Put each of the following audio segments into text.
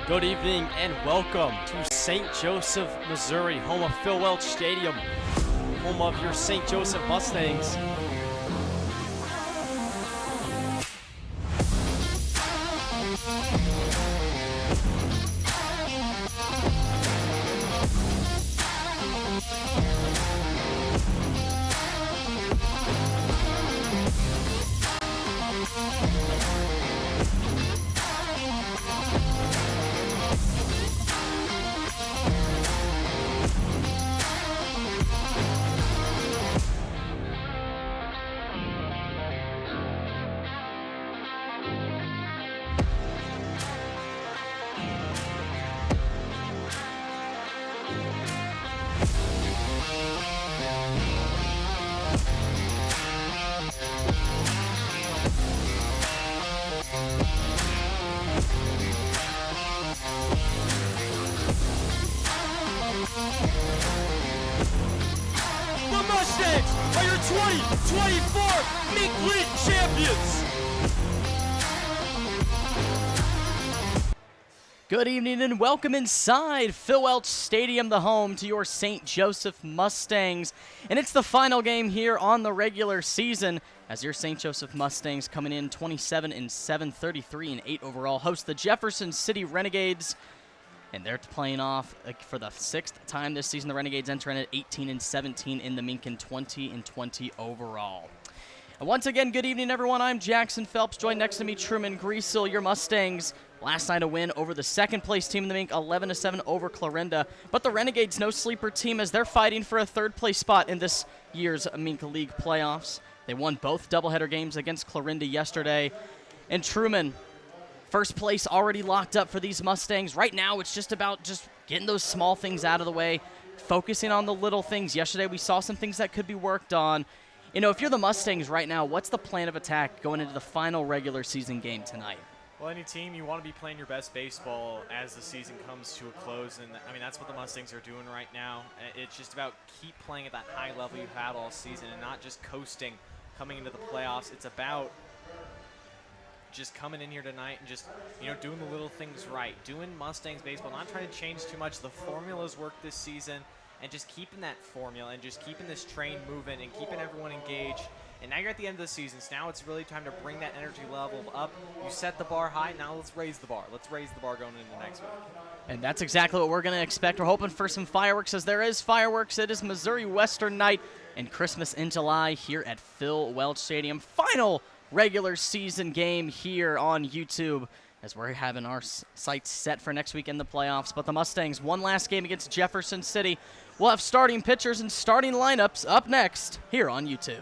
Good evening and welcome to St. Joseph, Missouri, home of Phil Welch Stadium, home of your St. Joseph Mustangs. The Mustangs are your 2024 MINK League champions! Good evening and welcome inside Phil Welch Stadium, the home to your St. Joseph Mustangs. And it's the final game here on the regular season as your St. Joseph Mustangs coming in 27-7, 33-8 overall, host the Jefferson City Renegades. And they're playing off for the 6th time this season. The Renegades entering at 18-17 in the MINK and 20-20 overall. And once again, good evening, everyone. I'm Jackson Phelps. Joined next to me, Truman Greasel. Your Mustangs last night a win over the second-place team in the MINK, 11-7 over Clarinda. But the Renegades, no sleeper team, as they're fighting for a third-place spot in this year's MINK League playoffs. They won both doubleheader games against Clarinda yesterday. And Truman, first place already locked up for these Mustangs. Right now, it's just about getting those small things out of the way, focusing on the little things. Yesterday, we saw some things that could be worked on. You know, if you're the Mustangs right now, what's the plan of attack going into the final regular season game tonight? Well, any team, you want to be playing your best baseball as the season comes to a close, and I mean, that's what the Mustangs are doing right now. It's just about keep playing at that high level you've had all season and not just coasting coming into the playoffs. It's about just coming in here tonight and just, you know, doing the little things right, doing Mustangs baseball, not trying to change too much. The formulas work this season, and just keeping that formula and just keeping this train moving and keeping everyone engaged. And now you're at the end of the season, so now it's really time to bring that energy level up. You set the bar high, now let's raise the bar. Let's raise the bar going into next week. And that's exactly what we're going to expect. We're hoping for some fireworks, as there is fireworks. It is Missouri Western Night and Christmas in July here at Phil Welch Stadium. Final regular season game here on YouTube, as we're having our sights set for next week in the playoffs. But the Mustangs, one last game against Jefferson City. We'll have starting pitchers and starting lineups up next here on YouTube.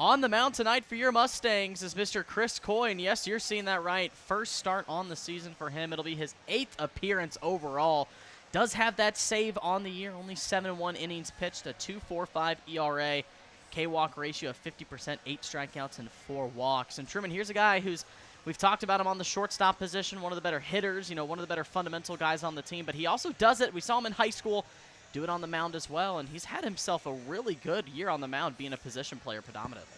On the mound tonight for your Mustangs is Mr. Chris Coy, and yes, you're seeing that right. First start on the season for him. It'll be his 8th appearance overall. Does have that save on the year, only 7-1 innings pitched, a 2.45 ERA, K-walk ratio of 50%, 8 strikeouts and 4 walks. And Truman, here's a guy who's, we've talked about him on the shortstop position, one of the better hitters, one of the better fundamental guys on the team, but he also does it. We saw him in high school do it on the mound as well, and he's had himself a really good year on the mound being a position player predominantly.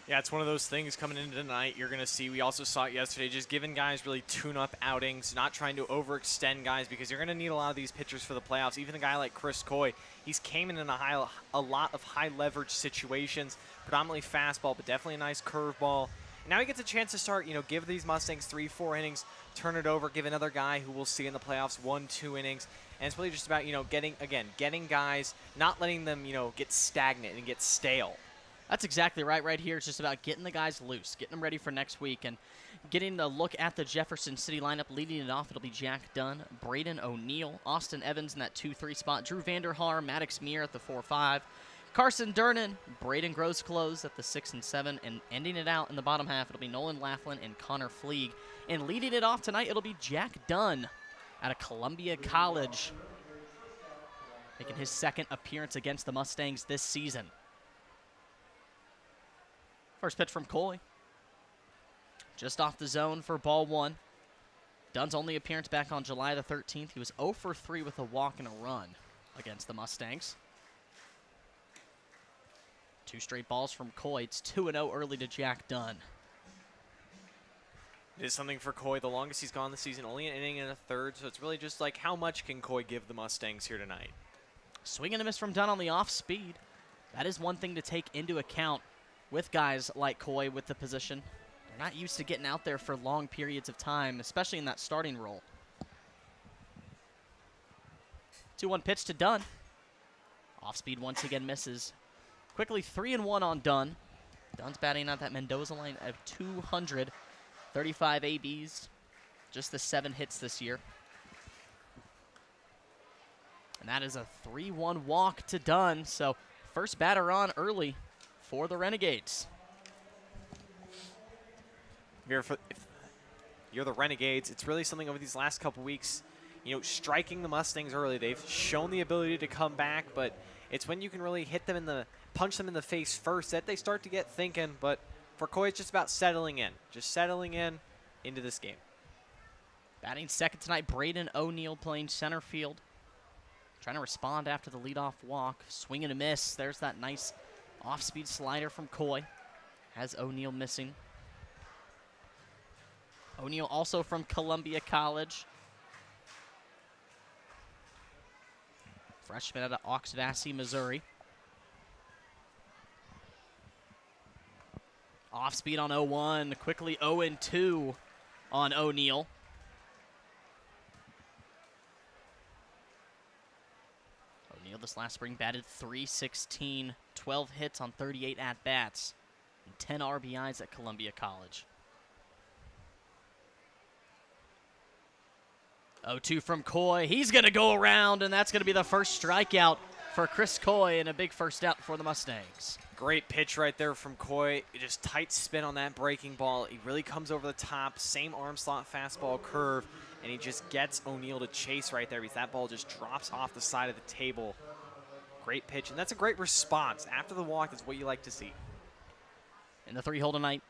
Yeah, it's one of those things coming into tonight you're going to see. We also saw it yesterday, just giving guys really tune-up outings, not trying to overextend guys, because you're going to need a lot of these pitchers for the playoffs. Even a guy like Chris Coy, he's came in a lot of high-leverage situations, predominantly fastball, but definitely a nice curveball. Now he gets a chance to start, give these Mustangs 3-4 innings, turn it over, give another guy who we'll see in the playoffs 1-2 innings. And it's really just about, getting guys, not letting them, get stagnant and get stale. That's exactly right here. It's just about getting the guys loose, getting them ready for next week, and getting a look at the Jefferson City lineup. Leading it off, it'll be Jack Dunn, Braden O'Neill, Austin Evans in that 2-3 spot, Drew Vanderhaar, Maddox Muir at the 4-5, Carson Durnan, Braden Grosclose at the 6 and 7, and ending it out in the bottom half, it'll be Nolan Laughlin and Connor Fleeg. And leading it off tonight, it'll be Jack Dunn out of Columbia College, making his 2nd appearance against the Mustangs this season. First pitch from Coy. Just off the zone for ball 1. Dunn's only appearance back on July the 13th. He was 0 for 3 with a walk and a run against the Mustangs. 2 straight balls from Coy. It's 2-0 early to Jack Dunn. It is something for Coy. The longest he's gone this season, only an inning and a third, so it's really just like how much can Coy give the Mustangs here tonight. Swing and a miss from Dunn on the off speed. That is one thing to take into account with guys like Coy with the position. They're not used to getting out there for long periods of time, especially in that starting role. 2-1 pitch to Dunn. Off speed once again misses. Quickly 3-1 on Dunn. Dunn's batting out that Mendoza line of 235 ABs. Just the 7 hits this year. And that is a 3-1 walk to Dunn. So first batter on early for the Renegades. If you're the Renegades, it's really something over these last couple weeks, striking the Mustangs early. They've shown the ability to come back, but it's when you can really punch them in the face first that they start to get thinking. But for Coy, it's just about settling in. Just settling in into this game. Batting second tonight, Braden O'Neill playing center field. Trying to respond after the leadoff walk. Swing and a miss. There's that nice off-speed slider from Coy. Has O'Neill missing. O'Neill also from Columbia College. Freshman out of Oxvassy, Missouri. Off-speed on 0-1. Quickly 0-2 on O'Neill. O'Neill this last spring batted .316, 12 hits on 38 at-bats, and 10 RBIs at Columbia College. 0-2 from Coy. He's going to go around, and that's going to be the first strikeout for Chris Coy, and a big first out for the Mustangs. Great pitch right there from Coy. Just tight spin on that breaking ball. He really comes over the top. Same arm slot fastball curve, and he just gets O'Neill to chase right there because that ball just drops off the side of the table. Great pitch, and that's a great response. After the walk, that's what you like to see. In the 3-hole tonight,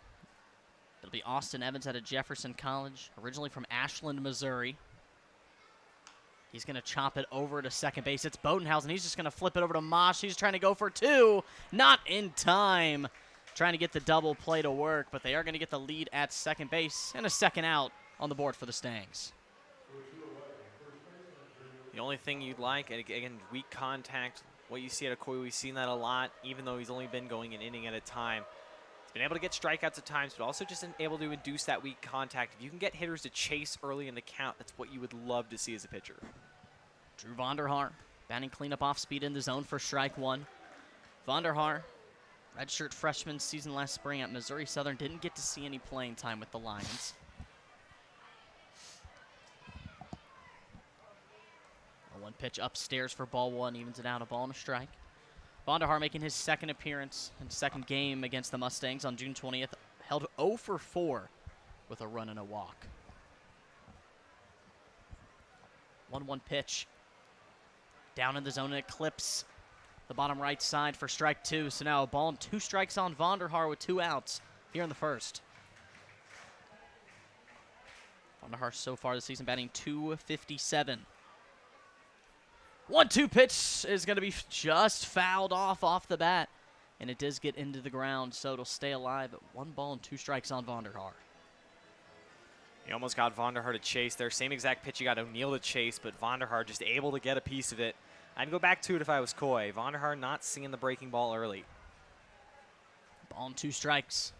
it'll be Austin Evans out of Jefferson College, originally from Ashland, Missouri. He's going to chop it over to second base. It's Bodenhausen. He's just going to flip it over to Mosh. He's trying to go for 2. Not in time. Trying to get the double play to work, but they are going to get the lead at second base and a second out on the board for the Stangs. The only thing you'd like, and again, weak contact, what you see out of Coy, we've seen that a lot, even though he's only been going an inning at a time. He's been able to get strikeouts at times, but also just able to induce that weak contact. If you can get hitters to chase early in the count, that's what you would love to see as a pitcher. Drew Vanderhaar, batting cleanup off speed in the zone for strike 1. Vanderhaar, redshirt freshman season last spring at Missouri Southern, didn't get to see any playing time with the Lions. A 1 pitch upstairs for ball 1, evens it out, a ball and a strike. Vonderhaar making his second appearance and second game against the Mustangs on June 20th. Held 0 for 4 with a run and a walk. 1-1 pitch. Down in the zone and it clips the bottom right side for strike 2. So now a ball and 2 strikes on Vonderhaar with 2 outs here in the first. Vonderhaar so far this season batting .257. 1-2 pitch is going to be just fouled off the bat. And it does get into the ground, so it'll stay alive at 1 ball and 2 strikes on Vonderhaar. He almost got Vonderhaar to chase there. Same exact pitch he got O'Neill to chase, but Vonderhaar just able to get a piece of it. I'd go back to it if I was Coy. Vonderhaar not seeing the breaking ball early. Ball and 2 strikes.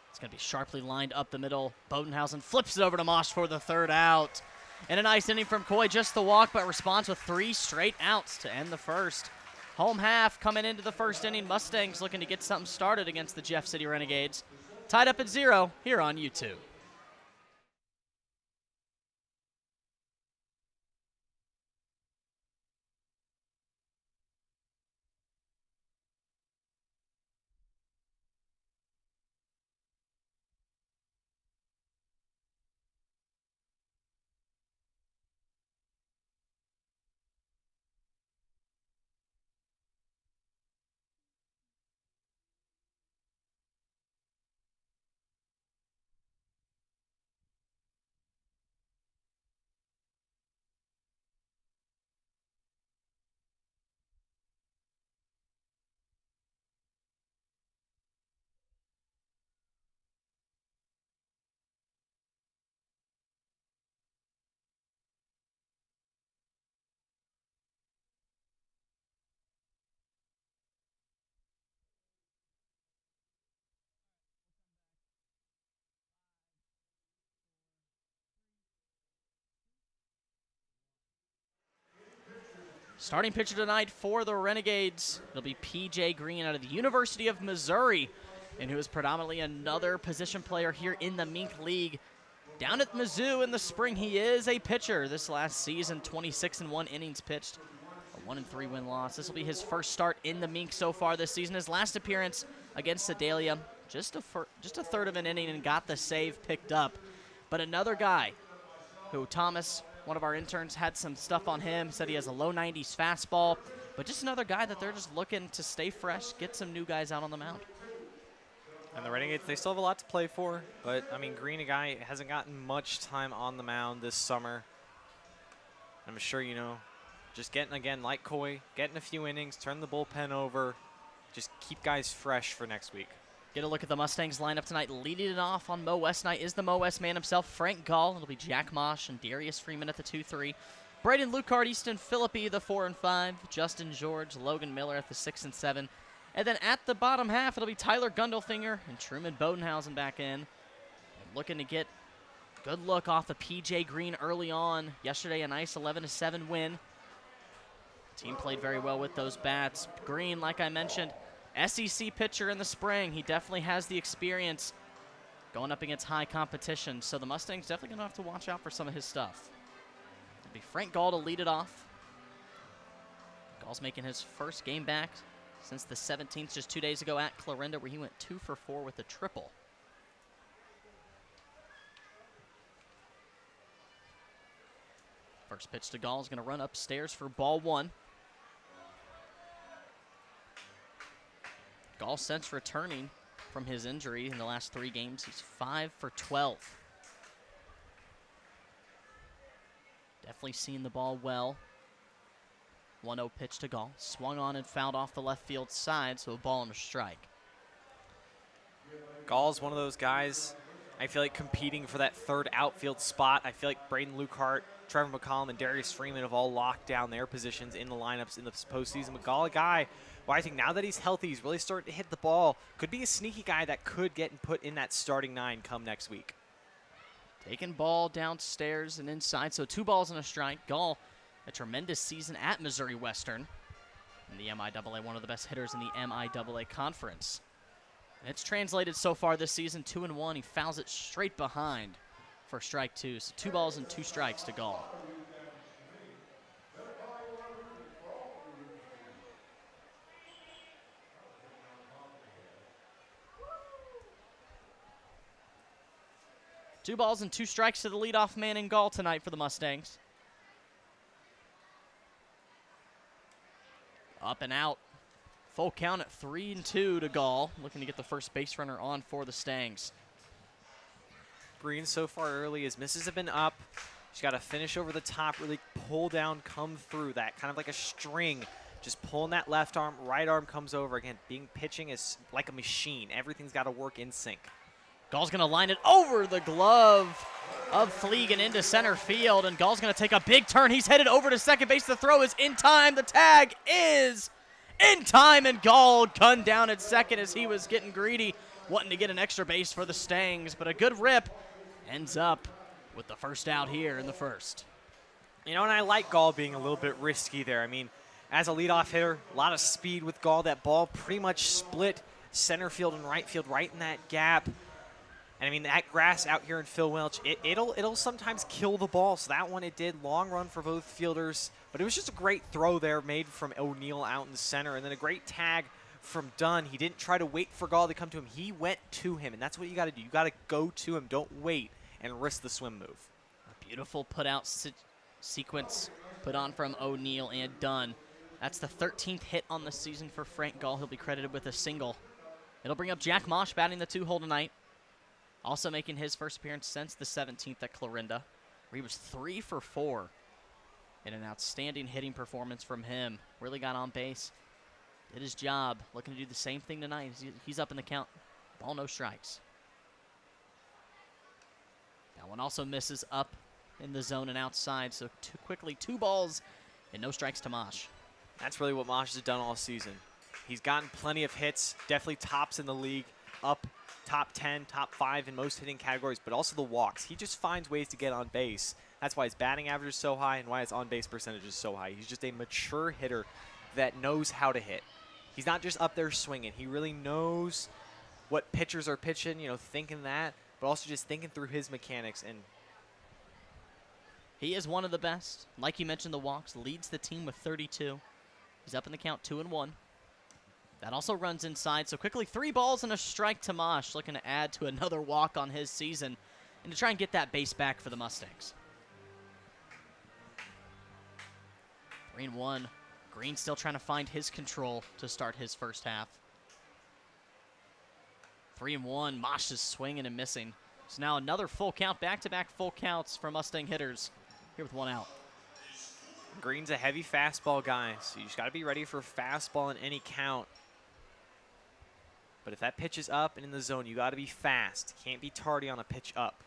It's going to be sharply lined up the middle. Bodenhausen flips it over to Mosh for the 3rd out. And a nice inning from Coy, just the walk, but responds with 3 straight outs to end the first. Home half coming into the first inning. Mustangs looking to get something started against the Jeff City Renegades. Tied up at 0 here on YouTube. Starting pitcher tonight for the Renegades, it'll be P.J. Green out of the University of Missouri, and who is predominantly another position player here in the MINK League. Down at Mizzou in the spring, he is a pitcher. This last season, 26-1 innings pitched, a 1-3 win loss. This will be his first start in the MINK so far this season. His last appearance against Sedalia, just a 1/3 of an inning and got the save picked up. But another guy who Thomas, one of our interns, had some stuff on him, said he has a low 90s fastball, but just another guy that they're just looking to stay fresh, get some new guys out on the mound. And the Renegades, they still have a lot to play for, but, I mean, Green, a guy, hasn't gotten much time on the mound this summer. I'm sure, you know, just getting, again, like Coy, getting a few innings, turn the bullpen over, just keep guys fresh for next week. Get a look at the Mustangs lineup tonight. Leading it off on Mo West night is the Mo West man himself, Frank Gall. It'll be Jack Mosh and Darius Freeman at the 2-3. Braden Lucard, Easton Philippi, the 4 and 5. Justin George, Logan Miller at the 6 and 7. And then at the bottom half, it'll be Tyler Gundelfinger and Truman Bodenhausen back in. Looking to get a good look off of P.J. Green early on. Yesterday, a nice 11-7 win. Team played very well with those bats. Green, like I mentioned, SEC pitcher in the spring. He definitely has the experience going up against high competition, so the Mustangs definitely going to have to watch out for some of his stuff. It'll be Frank Gall to lead it off. Gall's making his first game back since the 17th, just 2 days ago at Clarinda, where he went 2 for 4 with a triple. First pitch to Gall is going to run upstairs for ball 1. Gall since returning from his injury in the last 3 games, he's 5 for 12. Definitely seeing the ball well. 1-0 pitch to Gall. Swung on and fouled off the left field side, so a ball and a strike. Gall's one of those guys, I feel like, competing for that 3rd outfield spot. I feel like Braden Lucart, Trevor McCollum, and Darius Freeman have all locked down their positions in the lineups in the postseason. But Gall, a guy, well, I think now that he's healthy, he's really starting to hit the ball. Could be a sneaky guy that could get put in that starting 9 come next week. Taking ball downstairs and inside, so 2 balls and a strike. Gall, a tremendous season at Missouri Western in the MIAA, one of the best hitters in the MIAA conference. And it's translated so far this season, 2-1. He fouls it straight behind for strike 2. So 2 balls and 2 strikes to Gall. 2 balls and 2 strikes to the leadoff man in Gall tonight for the Mustangs. Up and out. Full count at 3-2 to Gall, looking to get the first base runner on for the Stangs. Green so far early, his misses have been up. He's got to finish over the top, really pull down, come through that, kind of like a string. Just pulling that left arm, right arm comes over. Again, pitching is like a machine. Everything's got to work in sync. Gall's going to line it over the glove of Fleeg and into center field, and Gall's going to take a big turn. He's headed over to second base. The throw is in time. The tag is in time, and Gall gunned down at second as he was getting greedy, wanting to get an extra base for the Stangs, but a good rip ends up with the first out here in the first. You know, and I like Gall being a little bit risky there. I mean, as a leadoff hitter, a lot of speed with Gall. That ball pretty much split center field and right field right in that gap. And I mean, that grass out here in Phil Welch, it'll sometimes kill the ball. So that one it did. Long run for both fielders. But it was just a great throw there made from O'Neill out in the center. And then a great tag from Dunn. He didn't try to wait for Gall to come to him. He went to him. And that's what you got to do. You got to go to him. Don't wait and risk the swim move. A beautiful put-out sequence put on from O'Neill and Dunn. That's the 13th hit on the season for Frank Gall. He'll be credited with a single. It'll bring up Jack Mosh batting the 2-hole tonight. Also making his first appearance since the 17th at Clarinda, where he was 3 for 4 in an outstanding hitting performance from him. Really got on base, did his job. Looking to do the same thing tonight. He's up in the count. Ball, no strikes. That one also misses up in the zone and outside, so quickly 2 balls and no strikes to Mosh. That's really what Mosh has done all season. He's gotten plenty of hits, definitely tops in the league, up top 10, top 5 in most hitting categories, but also the walks. He just finds ways to get on base. That's why his batting average is so high and why his on-base percentage is so high. He's just a mature hitter that knows how to hit. He's not just up there swinging. He really knows what pitchers are pitching, you know, thinking that, but also just thinking through his mechanics. And he is one of the best. Like you mentioned, the walks, leads the team with 32. He's up in the count 2-1. That also runs inside, so quickly 3 balls and a strike to Mosh, looking to add to another walk on his season and to try and get that base back for the Mustangs. 3-1. Green still trying to find his control to start his first half. 3-1. Mosh is swinging and missing. So now another full count, back-to-back full counts for Mustang hitters here with 1 out. Green's a heavy fastball guy, so you just got to be ready for fastball in any count. But if that pitch is up and in the zone, you got to be fast. Can't be tardy on a pitch up.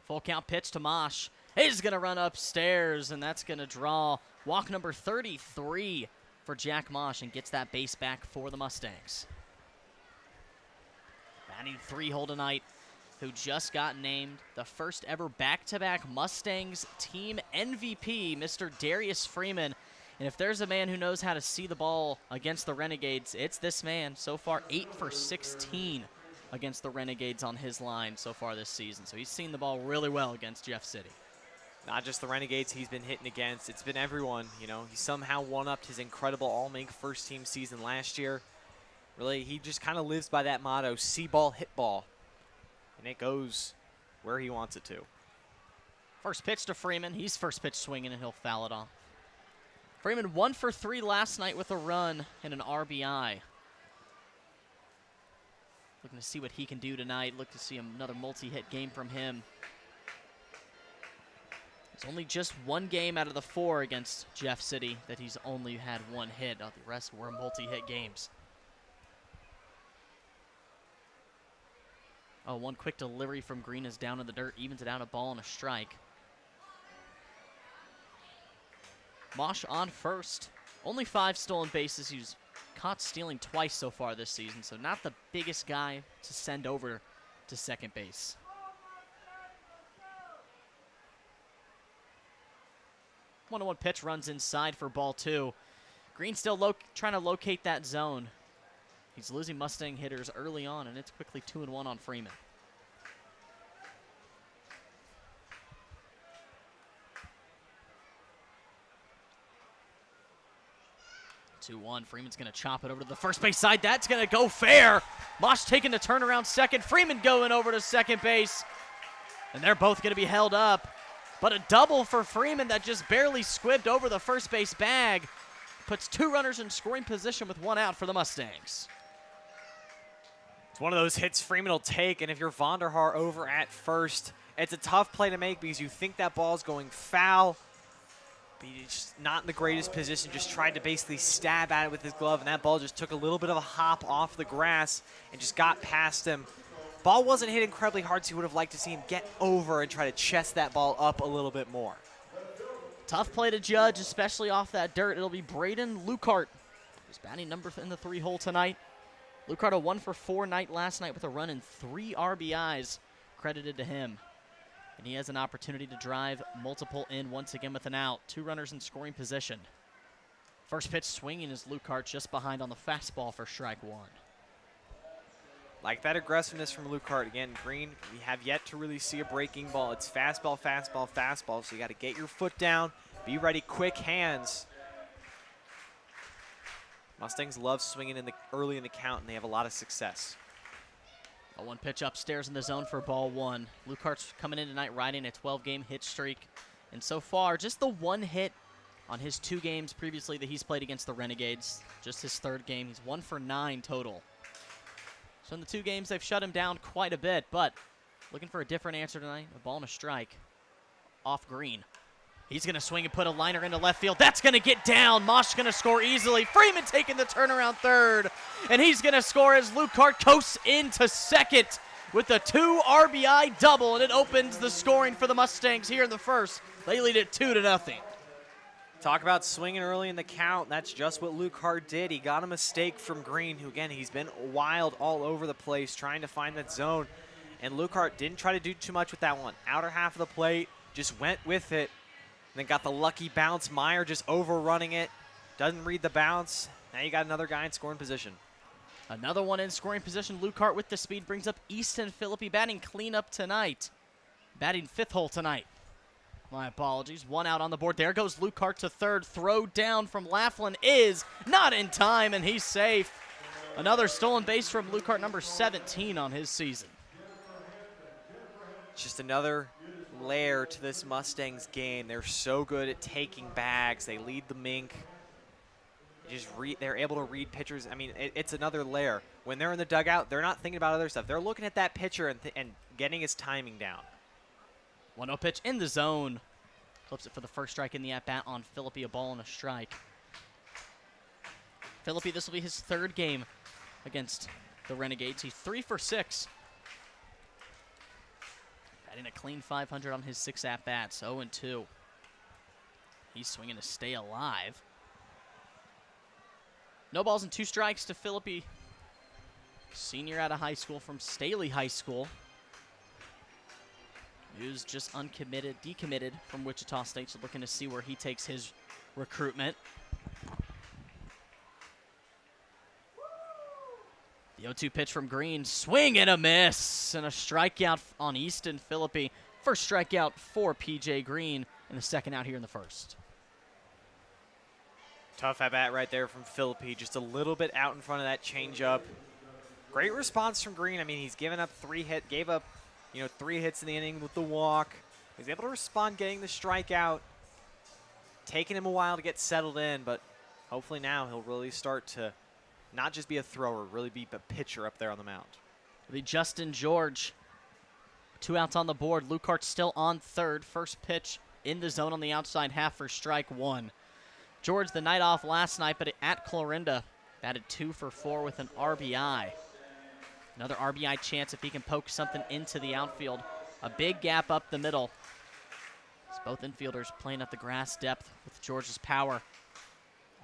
Full count pitch to Mosh. He's going to run upstairs, and that's going to draw walk number 33 for Jack Mosh and gets that base back for the Mustangs. Batting 3-hole tonight, who just got named the first ever back-to-back Mustangs team MVP, Mr. Darius Freeman. And if there's a man who knows how to see the ball against the Renegades, it's this man. So far, 8 for 16 against the Renegades on his line so far this season. So he's seen the ball really well against Jeff City. Not just the Renegades he's been hitting against. It's been everyone. You know, he somehow one-upped his incredible all-MINK first-team season last year. Really, he just kind of lives by that motto, see ball, hit ball. And it goes where he wants it to. First pitch to Freeman. He's first pitch swinging, and he'll foul it off. Freeman 1 for 3 last night with a run and an RBI. Looking to see what he can do tonight. Look to see another multi-hit game from him. It's only just 1 game out of the 4 against Jeff City that he's only had 1 hit. The rest were multi-hit games. Oh, 1 quick delivery from Green is down in the dirt, evens it out, a ball and a strike. Mosh on first. Only 5 stolen bases. He's caught stealing twice so far this season, so not the biggest guy to send over to second base. One pitch runs inside for ball 2. Green still trying to locate that zone. He's losing Mustang hitters early on, and it's quickly 2-1 on Freeman. 2-1. Freeman's going to chop it over to the first base side. That's going to go fair. Mosh taking the turnaround second. Freeman going over to second base. And they're both going to be held up. But a double for Freeman that just barely squibbed over the first base bag. Puts 2 runners in scoring position with 1 out for the Mustangs. It's one of those hits Freeman will take, and if you're Vonderhaar over at first, it's a tough play to make because you think that ball's going foul, but he's just not in the greatest position, just tried to basically stab at it with his glove, and that ball just took a little bit of a hop off the grass and just got past him. Ball wasn't hit incredibly hard, so you would have liked to see him get over and try to chest that ball up a little bit more. Tough play to judge, especially off that dirt. It'll be Braden Lukart, who's batting number in the 3-hole tonight. Lukart a 1-for-4 night last night with a run and 3 RBIs credited to him. And he has an opportunity to drive multiple in once again with an out. 2 runners in scoring position. First pitch swinging is Lukart just behind on the fastball for strike 1. Like that aggressiveness from Lukart. Again, Green, we have yet to really see a breaking ball. It's fastball, fastball, fastball, so you got to get your foot down, be ready, quick hands. Mustangs love swinging early in the count, and they have a lot of success. A 1 pitch upstairs in the zone for ball 1. Lukart's coming in tonight riding a 12-game hit streak. And so far, just the 1 hit on his 2 games previously that he's played against the Renegades. Just his 3rd game. He's 1 for 9 total. So in the 2 games, they've shut him down quite a bit, but looking for a different answer tonight. A ball and a strike off Green. He's going to swing and put a liner into left field. That's going to get down. Mosh going to score easily. Freeman taking the turnaround third, and he's going to score as Lukart coasts into second with a 2 RBI double, and it opens the scoring for the Mustangs here in the first. They lead it 2-0. Talk about swinging early in the count. That's just what Lukart did. He got a mistake from Green, who, again, he's been wild all over the place trying to find that zone. And Lukart didn't try to do too much with that one. Outer half of the plate, just went with it. And then got the lucky bounce. Meyer just overrunning it. Doesn't read the bounce. Now you got another guy in scoring position. Another one in scoring position. Lukart with the speed brings up Easton Philippi batting cleanup tonight. Batting 5th hole tonight. My apologies. 1 out on the board. There goes Lukart to third. Throw down from Laughlin is not in time, and he's safe. Another stolen base from Lukart, number 17 on his season. Just another layer to this Mustangs game. They're so good at taking bags. They lead the MINK. They're able to read pitchers. I mean, it's another layer. When they're in the dugout, they're not thinking about other stuff. They're looking at that pitcher and getting his timing down. 1-0 pitch in the zone. Flips it for the first strike in the at-bat on Philippi, a ball and a strike. Philippi, this will be his 3rd game against the Renegades. He's 3 for 6. Batting a clean 500 on his 6 at-bats, 0-2. He's swinging to stay alive. No balls and 2 strikes to Philippi. Senior out of high school from Staley High School. Who's just decommitted from Wichita State, so looking to see where he takes his recruitment. The 0-2 pitch from Green, swing and a miss, and a strikeout on Easton Philippi. First strikeout for P.J. Green, and the second out here in the first. Tough at-bat right there from Philippi, just a little bit out in front of that changeup. Great response from Green. I mean, he's given up 3 hits in the inning with the walk. He's able to respond, getting the strikeout. Taking him a while to get settled in, but hopefully now he'll really start to not just be a thrower, really be a pitcher up there on the mound. It'll be Justin George. 2 outs on the board. Lukart still on third. First pitch in the zone on the outside half for strike 1. George, the night off last night, but at Clorinda, batted 2 for 4 with an RBI. Another RBI chance if he can poke something into the outfield. A big gap up the middle. As both infielders playing at the grass depth with George's power.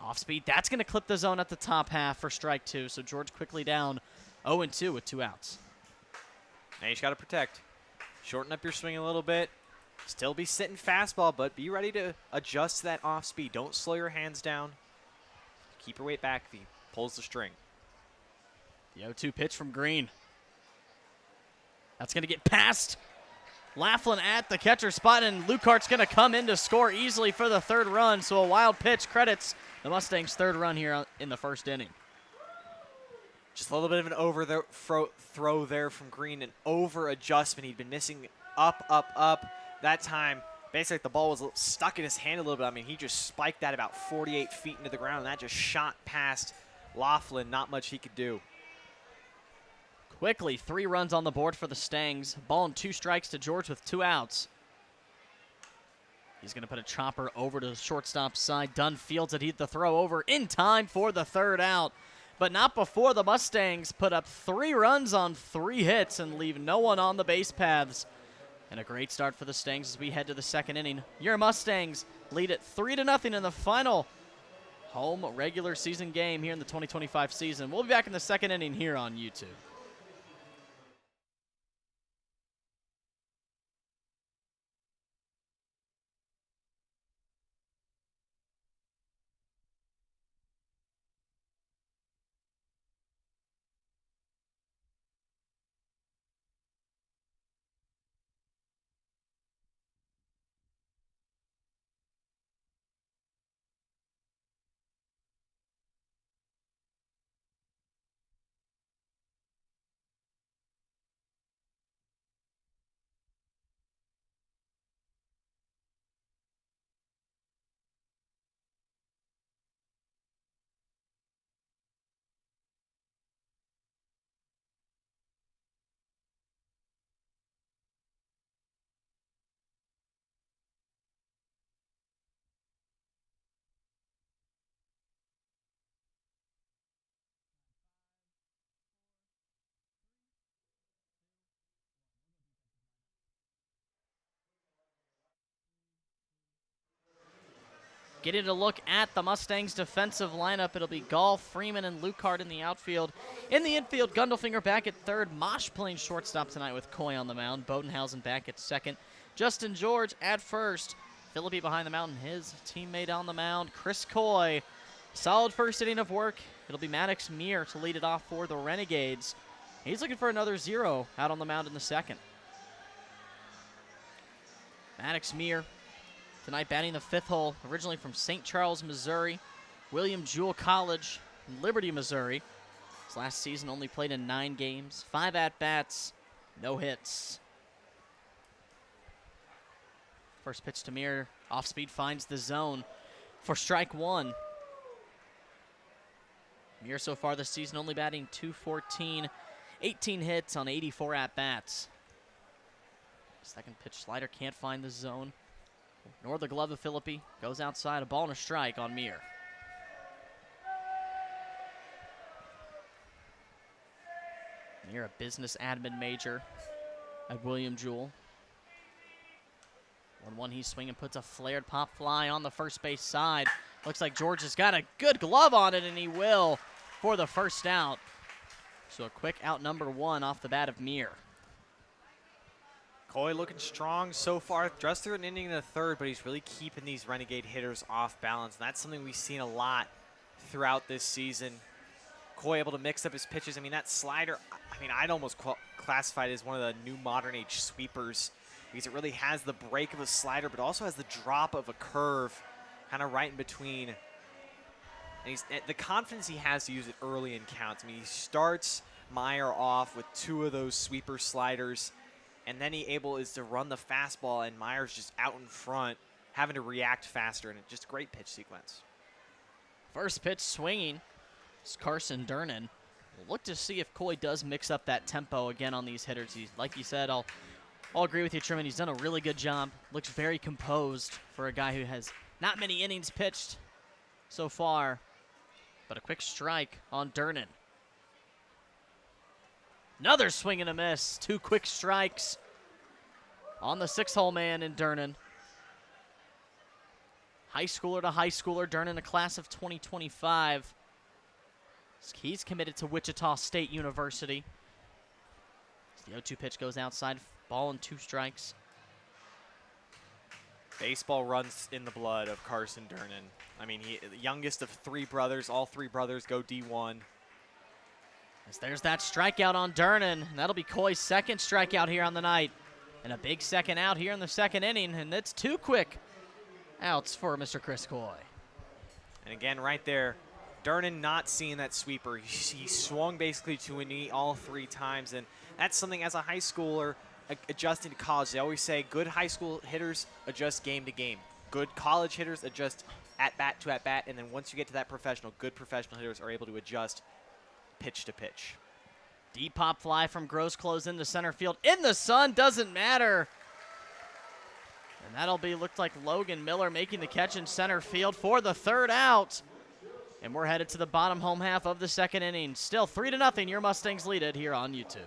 Off speed, that's going to clip the zone at the top half for strike 2. So George quickly down 0-2 with 2 outs. Now you just got to protect. Shorten up your swing a little bit. Still be sitting fastball, but be ready to adjust that off speed. Don't slow your hands down. Keep your weight back if he pulls the string. The 0-2 pitch from Green. That's going to get past Laughlin at the catcher spot, and Lukart's going to come in to score easily for the 3rd run. So a wild pitch credits the Mustangs' 3rd run here in the 1st inning. Just a little bit of an throw there from Green, an over adjustment. He'd been missing up, up, up. That time, basically the ball was stuck in his hand a little bit. I mean, he just spiked that about 48 feet into the ground, and that just shot past Laughlin. Not much he could do. Quickly, 3 runs on the board for the Stangs. Ball and 2 strikes to George with 2 outs. He's going to put a chopper over to the shortstop side. Dunn fields it. He'd the throw over in time for the 3rd out. But not before the Mustangs put up 3 runs on 3 hits and leave no one on the base paths. And a great start for the Stangs as we head to the 2nd inning. Your Mustangs lead it 3-0 in the final home regular season game here in the 2025 season. We'll be back in the 2nd inning here on YouTube. Getting a look at the Mustangs' defensive lineup, it'll be Gall, Freeman, and Lucard in the outfield. In the infield, Gundelfinger back at 3rd. Mosh playing shortstop tonight with Coy on the mound. Bodenhausen back at 2nd. Justin George at 1st. Philippi behind the mound, his teammate on the mound. Chris Coy. Solid 1st inning of work. It'll be Maddox Meir to lead it off for the Renegades. He's looking for another 0 out on the mound in the 2nd. Maddox Meir tonight batting the 5th hole, originally from St. Charles, Missouri, William Jewell College in Liberty, Missouri. His last season only played in 9 games, 5 at-bats, no hits. First pitch to Meir, off speed finds the zone for strike 1. Meir so far this season only batting .214, 18 hits on 84 at-bats. Second pitch slider can't find the zone, nor the glove of Philippi. Goes outside, a ball and a strike on Meir. Meir, a business admin major at William Jewell. 1-1, he's swinging, puts a flared pop fly on the first base side. Looks like George has got a good glove on it, and he will for the 1st out. So a quick out number 1 off the bat of Meir. Coy looking strong so far, just through an inning in the 3rd, but he's really keeping these Renegade hitters off balance, and that's something we've seen a lot throughout this season. Coy able to mix up his pitches. I mean, that slider, I mean, I'd almost classify it as one of the new modern age sweepers, because it really has the break of a slider, but also has the drop of a curve kind of right in between. And the confidence he has to use it early in counts. I mean, he starts Meyer off with 2 of those sweeper sliders, and then he is to run the fastball, and Meyer's just out in front, having to react faster, and it's just a great pitch sequence. First pitch swinging is Carson Durnan. We'll look to see if Coy does mix up that tempo again on these hitters. Like you said, I'll agree with you, Truman. He's done a really good job. Looks very composed for a guy who has not many innings pitched so far. But a quick strike on Durnan. Another swing and a miss. 2 quick strikes on the 6-hole man in Durnan. High schooler to high schooler. Durnan, a class of 2025. He's committed to Wichita State University. The 0-2 pitch goes outside. Ball and 2 strikes. Baseball runs in the blood of Carson Durnan. I mean, the youngest of 3 brothers. All 3 brothers go D1. As there's that strikeout on Durnan. And that'll be Coy's 2nd strikeout here on the night. And a big 2nd out here in the 2nd inning. And it's 2 quick outs for Mr. Chris Coy. And again, right there, Durnan not seeing that sweeper. He swung basically to a knee all 3 times, and that's something as a high schooler adjusting to college. They always say good high school hitters adjust game to game. Good college hitters adjust at-bat to at-bat, and then once you get to that professional, good professional hitters are able to adjust pitch to pitch. Deep pop fly from Gross close into center field. In the sun, doesn't matter. And that'll be, looked like Logan Miller making the catch in center field for the 3rd out. And we're headed to the bottom home half of the 2nd inning. Still 3-0, your Mustangs lead it here on YouTube.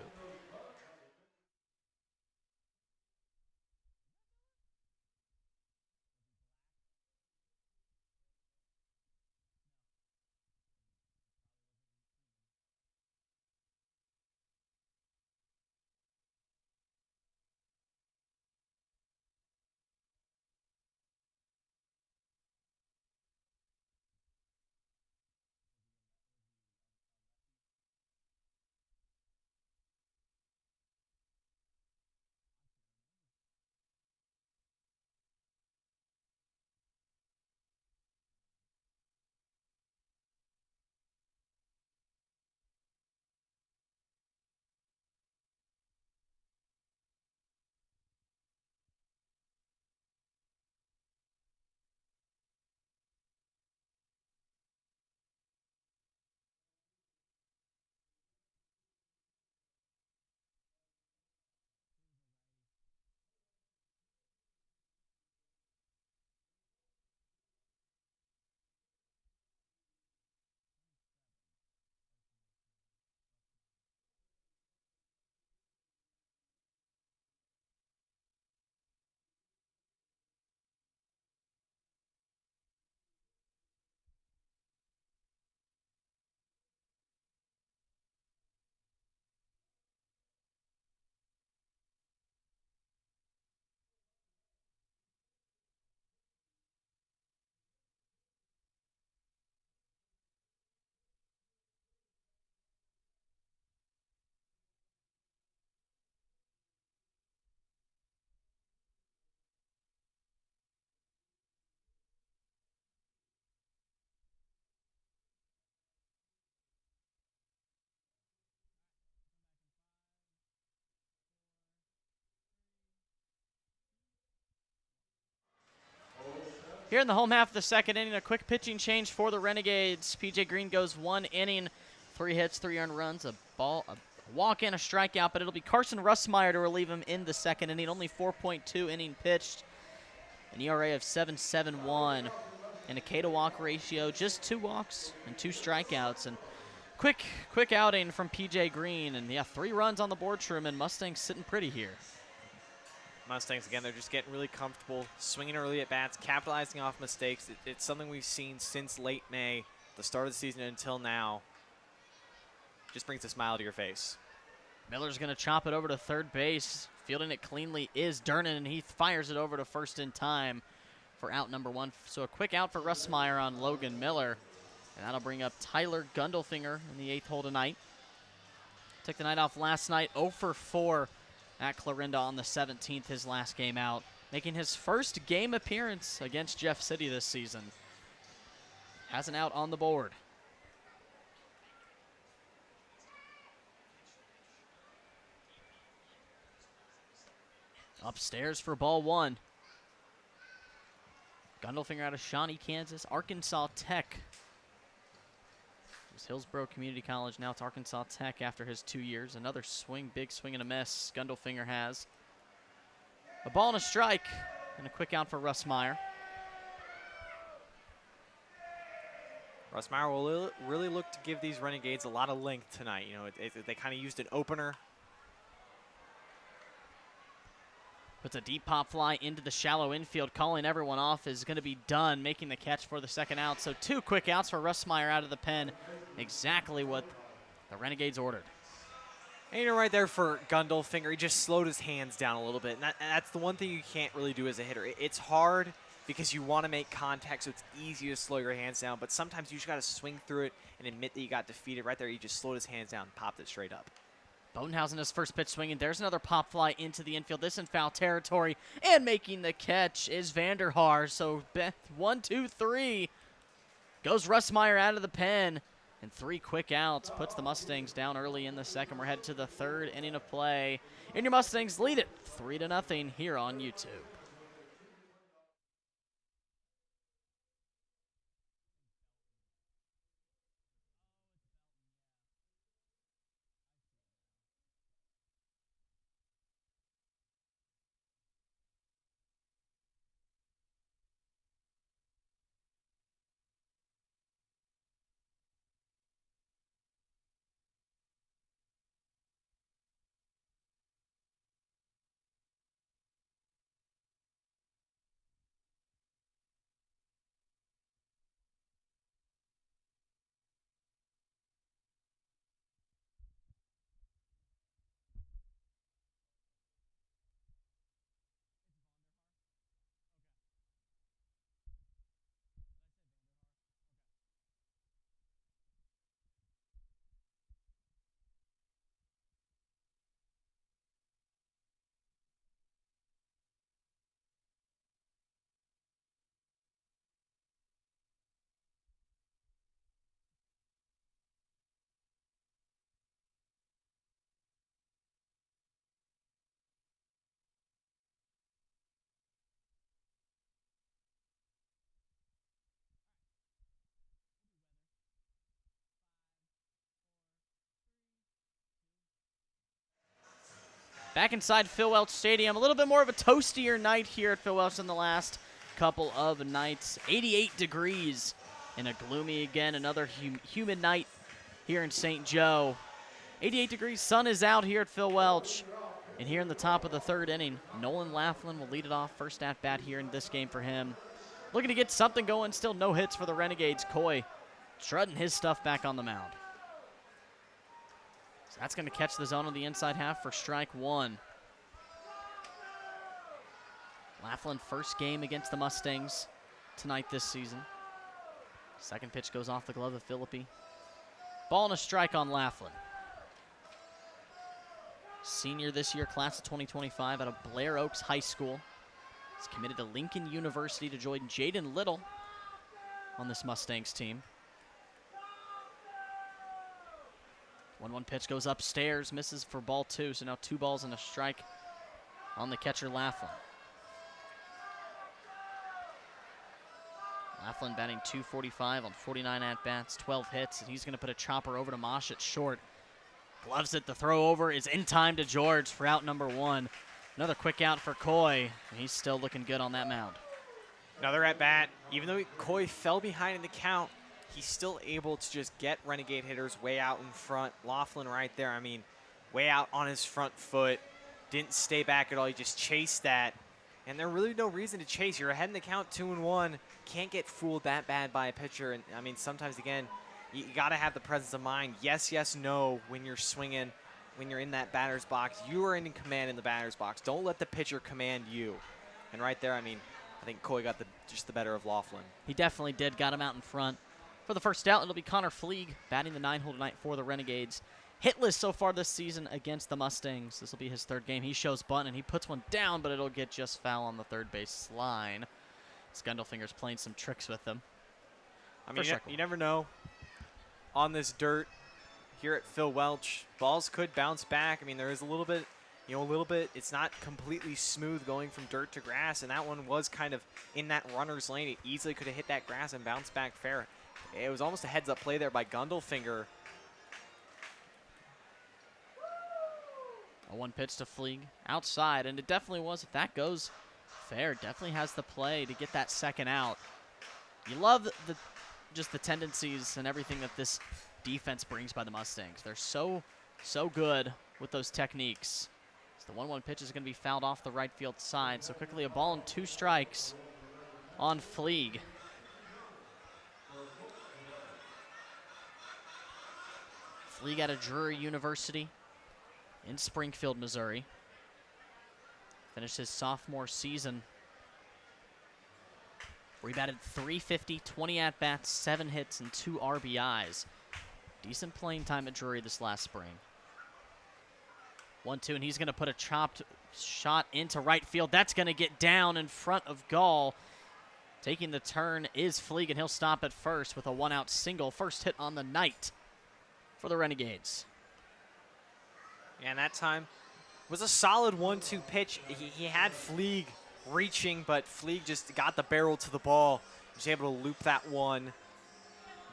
Here in the home half of the 2nd inning, a quick pitching change for the Renegades. P.J. Green goes 1 inning, 3 hits, 3 earned runs, a walk and a strikeout, but it'll be Carson Russmeyer to relieve him in the 2nd inning. Only 4.2 inning pitched, an ERA of 7.71, and a K to walk ratio, just 2 walks and 2 strikeouts. And quick outing from P.J. Green, and yeah, 3 runs on the board, Truman. Mustangs sitting pretty here. Mustangs, again, they're just getting really comfortable, swinging early at bats, capitalizing off mistakes. It's something we've seen since late May, the start of the season until now. Just brings a smile to your face. Miller's going to chop it over to 3rd base. Fielding it cleanly is Durnan, and he fires it over to 1st in time for out number 1. So a quick out for Russmeyer on Logan Miller, and that'll bring up Tyler Gundelfinger in the 8th hole tonight. Took the night off last night, 0 for 4. At Clarinda on the 17th, his last game out, making his first game appearance against Jeff City this season. Has an out on the board. Upstairs for ball 1. Gundelfinger out of Shawnee, Kansas. Arkansas Tech. It was Hillsborough Community College. Now it's Arkansas Tech after his 2 years. Another swing, big swing and a miss. Gundelfinger has. A ball and a strike, and a quick out for Russmeyer. Russmeyer will really look to give these Renegades a lot of length tonight. You know, they kind of used an opener. Puts a deep pop fly into the shallow infield. Calling everyone off is going to be done, making the catch for the 2nd out. So 2 quick outs for Russmeyer out of the pen. Exactly what the Renegades ordered. And you know, right there for Gundelfinger, he just slowed his hands down a little bit. And that's the one thing you can't really do as a hitter. It's hard because you want to make contact, so it's easy to slow your hands down. But sometimes you just got to swing through it and admit that you got defeated. Right there, he just slowed his hands down and popped it straight up. Bodenhausen his first pitch swinging. There's another pop fly into the infield. This in foul territory. And making the catch is Vanderhaar. So 1, 2, 3. Goes Russmeyer out of the pen, and 3 quick outs puts the Mustangs down early in the second. We're headed to the 3rd inning of play, and your Mustangs lead it 3-0 here on YouTube. Back inside Phil Welch Stadium, a little bit more of a toastier night here at Phil Welch than the last couple of nights. 88 degrees in a gloomy, again, another humid night here in St. Joe. 88 degrees, sun is out here at Phil Welch. And here in the top of the 3rd inning, Nolan Laughlin will lead it off, first at bat here in this game for him. Looking to get something going, still no hits for the Renegades. Coy strutting his stuff back on the mound. So that's going to catch the zone on the inside half for strike 1. Laughlin, first game against the Mustangs tonight this season. Second pitch goes off the glove of Philippi. Ball and a strike on Laughlin. Senior this year, class of 2025 out of Blair Oaks High School. He's committed to Lincoln University to join Jaden Little on this Mustangs team. 1-1 pitch goes upstairs, misses for ball 2, so now 2 balls and a strike on the catcher Laughlin. Laughlin batting .245 on 49 at-bats, 12 hits, and he's going to put a chopper over to Mosh at short. Gloves it, the throw over is in time to George for out number 1. Another quick out for Coy, and he's still looking good on that mound. Another at-bat. Even though Coy fell behind in the count, he's still able to just get Renegade hitters way out in front. Laughlin right there, I mean, way out on his front foot. Didn't stay back at all. He just chased that. And there's really no reason to chase. You're ahead in the count 2-1. Can't get fooled that bad by a pitcher. And, I mean, sometimes, again, you got to have the presence of mind. Yes, yes, no when you're swinging, when you're in that batter's box. You are in command in the batter's box. Don't let the pitcher command you. And right there, I mean, I think Coy got just the better of Laughlin. He definitely did. Got him out in front. For the first out, it'll be Connor Fleeg batting the 9-hole tonight for the Renegades. Hitless so far this season against the Mustangs. This will be his 3rd game. He shows bunt, and he puts one down, but it'll get just foul on the 3rd base line. Skundelfinger's playing some tricks with them. I mean, you never know. On this dirt here at Phil Welch, balls could bounce back. I mean, there is a little bit, it's not completely smooth going from dirt to grass, and that one was kind of in that runner's lane. It easily could have hit that grass and bounced back fair. It was almost a heads-up play there by Gundelfinger. A 1 pitch to Fleeg outside, and it definitely was. If that goes fair, definitely has the play to get that 2nd out. You love just the tendencies and everything that this defense brings by the Mustangs. They're so good with those techniques. So the 1-1 pitch is going to be fouled off the right field side. So quickly a ball and 2 strikes on Fleeg. Fleeg out of Drury University in Springfield, Missouri. Finished his sophomore season where he batted .350, 20 at-bats, 7 hits, and 2 RBIs. Decent playing time at Drury this last spring. 1-2, and he's going to put a chopped shot into right field. That's going to get down in front of Gall. Taking the turn is Fleeg, and he'll stop at first with a one-out single. First hit on the night for the Renegades. Yeah, and that time was a solid 1-2 pitch. He had Fleeg reaching, but Fleeg just got the barrel to the ball. Was able to loop that one.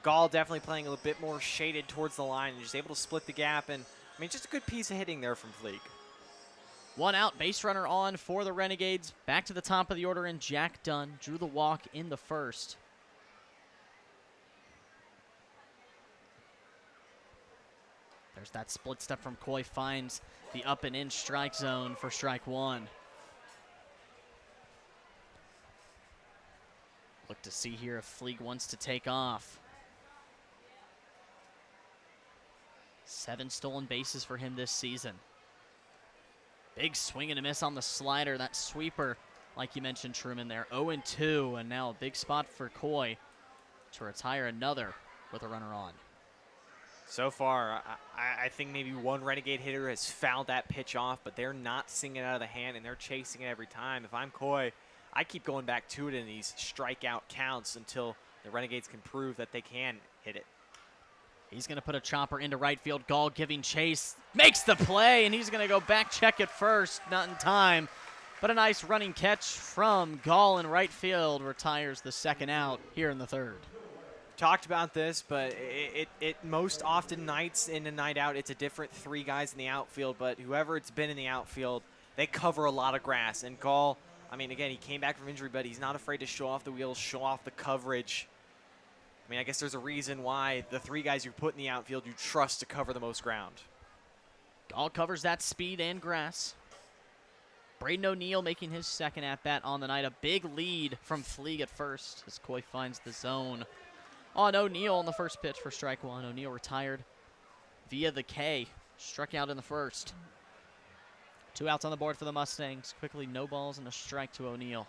Gall definitely playing a little bit more shaded towards the line and just able to split the gap. And, I mean, just a good piece of hitting there from Fleeg. One out, base runner on for the Renegades. Back to the top of the order, and Jack Dunn drew the walk in the first. There's that split step from Coy, finds the up and in strike zone for strike one. Look to see here if Fleeg wants to take off. 7 stolen bases for him this season. Big swing and a miss on the slider. That sweeper, like you mentioned, Truman, there. 0-2, and now a big spot for Coy to retire another with a runner on. So far, I think maybe one Renegade hitter has fouled that pitch off, but they're not seeing it out of the hand, and they're chasing it every time. If I'm Coy, I keep going back to it in these strikeout counts until the Renegades can prove that they can hit it. He's going to put a chopper into right field. Gall giving chase. Makes the play, and he's going to go back check at first. Not in time, but a nice running catch from Gall in right field. Retires the second out here in the third. Talked about this, but it most often nights in and night out, it's a different 3 guys in the outfield, but whoever it's been in the outfield, they cover a lot of grass. And Gall, I mean, again, he came back from injury, but he's not afraid to show off the wheels, show off the coverage. I mean, I guess there's a reason why the 3 guys you put in the outfield you trust to cover the most ground. Gall covers that speed and grass. Braden O'Neill making his second at-bat on the night. A big lead from Fleeg at first as Coy finds the zone on O'Neill on the first pitch for strike one. O'Neill retired via the K. Struck out in the first. 2 outs on the board for the Mustangs. Quickly, no balls and a strike to O'Neill.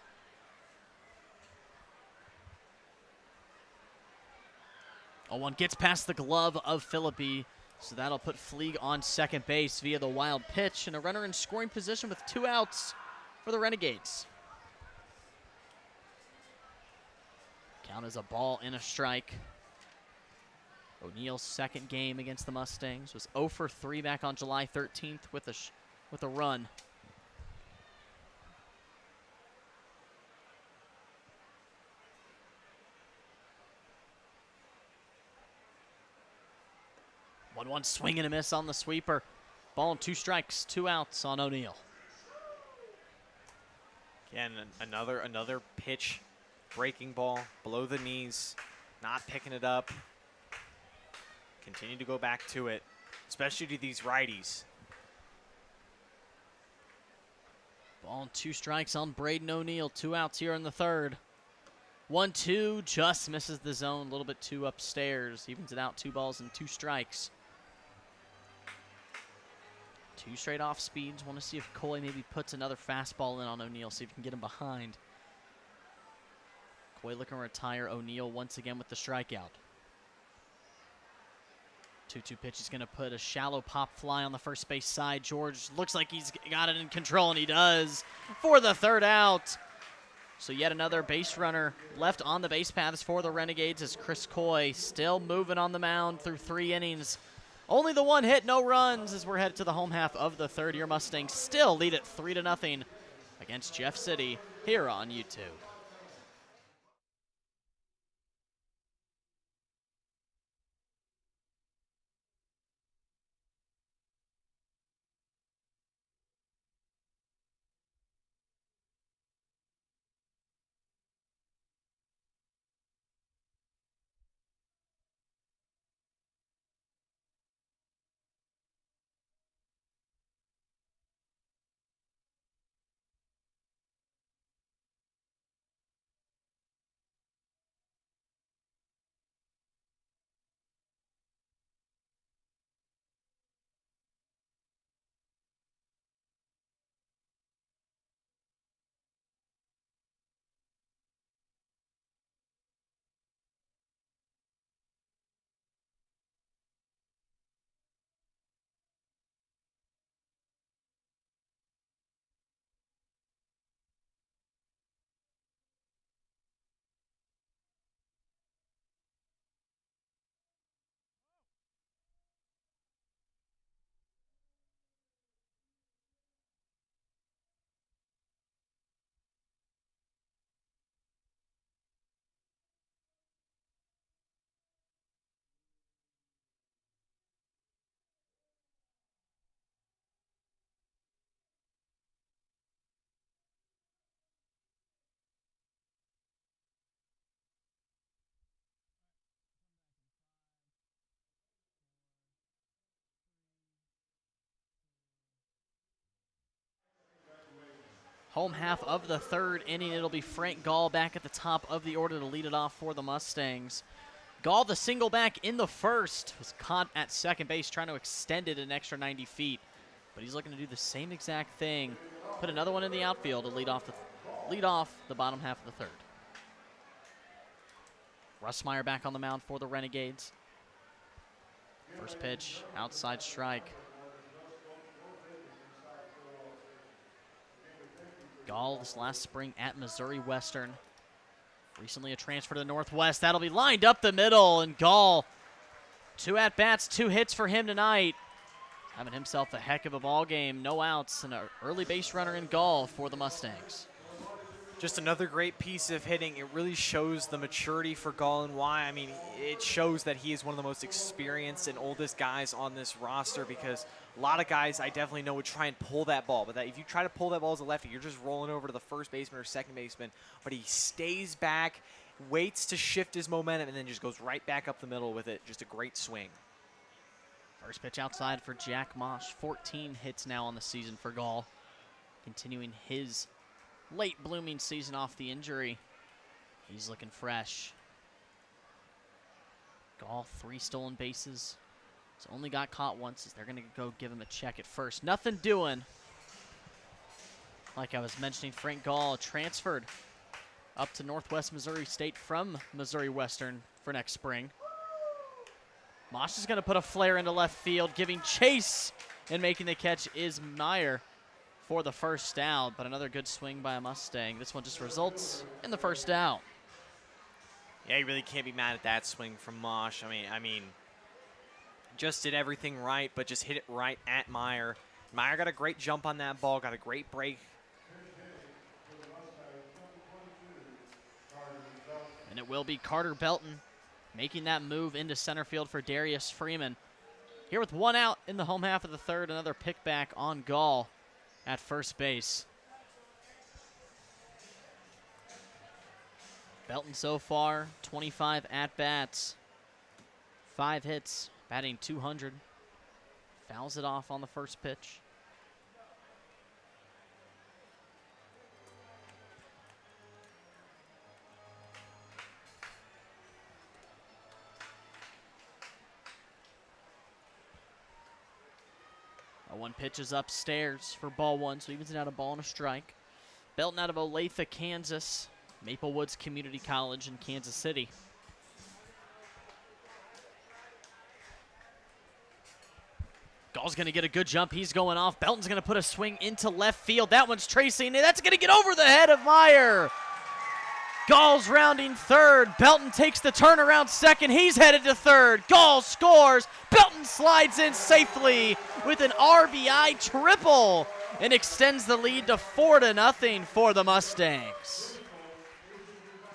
0-1 gets past the glove of Philippi, so that'll put Fleeg on second base via the wild pitch, and a runner in scoring position with 2 outs for the Renegades. Count is a ball and a strike. O'Neill's second game against the Mustangs was 0 for 3 back on July 13th with a run. One swing and a miss on the sweeper. Ball and 2 strikes, 2 outs on O'Neill. Again, another pitch, breaking ball, below the knees, not picking it up. Continue to go back to it, especially to these righties. Ball and 2 strikes on Braden O'Neill. 2 outs here in the third. 1-2, just misses the zone, a little bit too upstairs. Evens it out, 2 balls and 2 strikes. 2 straight off speeds. Want to see if Coy maybe puts another fastball in on O'Neill, see if he can get him behind. Coy looking to retire O'Neill once again with the strikeout. 2-2 pitch. He's going to put a shallow pop fly on the first base side. George looks like he's got it in control, and he does for the third out. So yet another base runner left on the base paths for the Renegades as Chris Coy still moving on the mound through 3 innings. Only the 1 hit, no runs as we're headed to the home half of the third. Your Mustangs still lead it 3-0 against Jeff City here on YouTube. home half of the third inning. It'll be Frank Gall back at the top of the order to lead it off for the Mustangs. Gall, the single back in the first, was caught at second base trying to extend it an extra 90 feet. But he's looking to do the same exact thing. Put another one in the outfield to lead off the bottom half of the third. Russmeyer back on the mound for the Renegades. First pitch, outside strike. Gall this last spring at Missouri Western. Recently a transfer to the Northwest. That'll be lined up the middle, and Gall, 2 at-bats, 2 hits for him tonight. Having himself a heck of a ball game. No outs and an early base runner in Gall for the Mustangs. Just another great piece of hitting. It really shows the maturity for Gall and why. I mean, it shows that he is one of the most experienced and oldest guys on this roster, because a lot of guys I definitely know would try and pull that ball. But if you try to pull that ball as a lefty, you're just rolling over to the first baseman or second baseman. But he stays back, waits to shift his momentum, and then just goes right back up the middle with it. Just a great swing. First pitch outside for Jack Mosh. 14 hits now on the season for Gall. Continuing his late blooming season off the injury. He's looking fresh. Gall, 3 stolen bases. He's only got caught once, as they're going to go give him a check at first. Nothing doing. Like I was mentioning, Frank Gall transferred up to Northwest Missouri State from Missouri Western for next spring. Mosh is going to put a flare into left field. Giving chase and making the catch is Meyer for the first out, but another good swing by a Mustang. This one just results in the first out. Yeah, you really can't be mad at that swing from Mosh. I mean, just did everything right, but just hit it right at Meyer. Meyer got a great jump on that ball, got a great break. And it will be Carter Belton making that move into center field for Darius Freeman. Here with 1 out in the home half of the third, another pick back on Gall at first base. Belton so far, 25 at-bats, 5 hits, batting .200. Fouls it off on the first pitch. One pitch is upstairs for ball 1, so evens it out a ball and a strike. Belton out of Olathe, Kansas. Maple Woods Community College in Kansas City. Gall's going to get a good jump. He's going off. Belton's going to put a swing into left field. That one's tracing, and that's going to get over the head of Meyer. Gall's rounding third. Belton takes the turnaround second. He's headed to third. Gall scores. Belton slides in safely with an RBI triple and extends the lead to 4-0 for the Mustangs.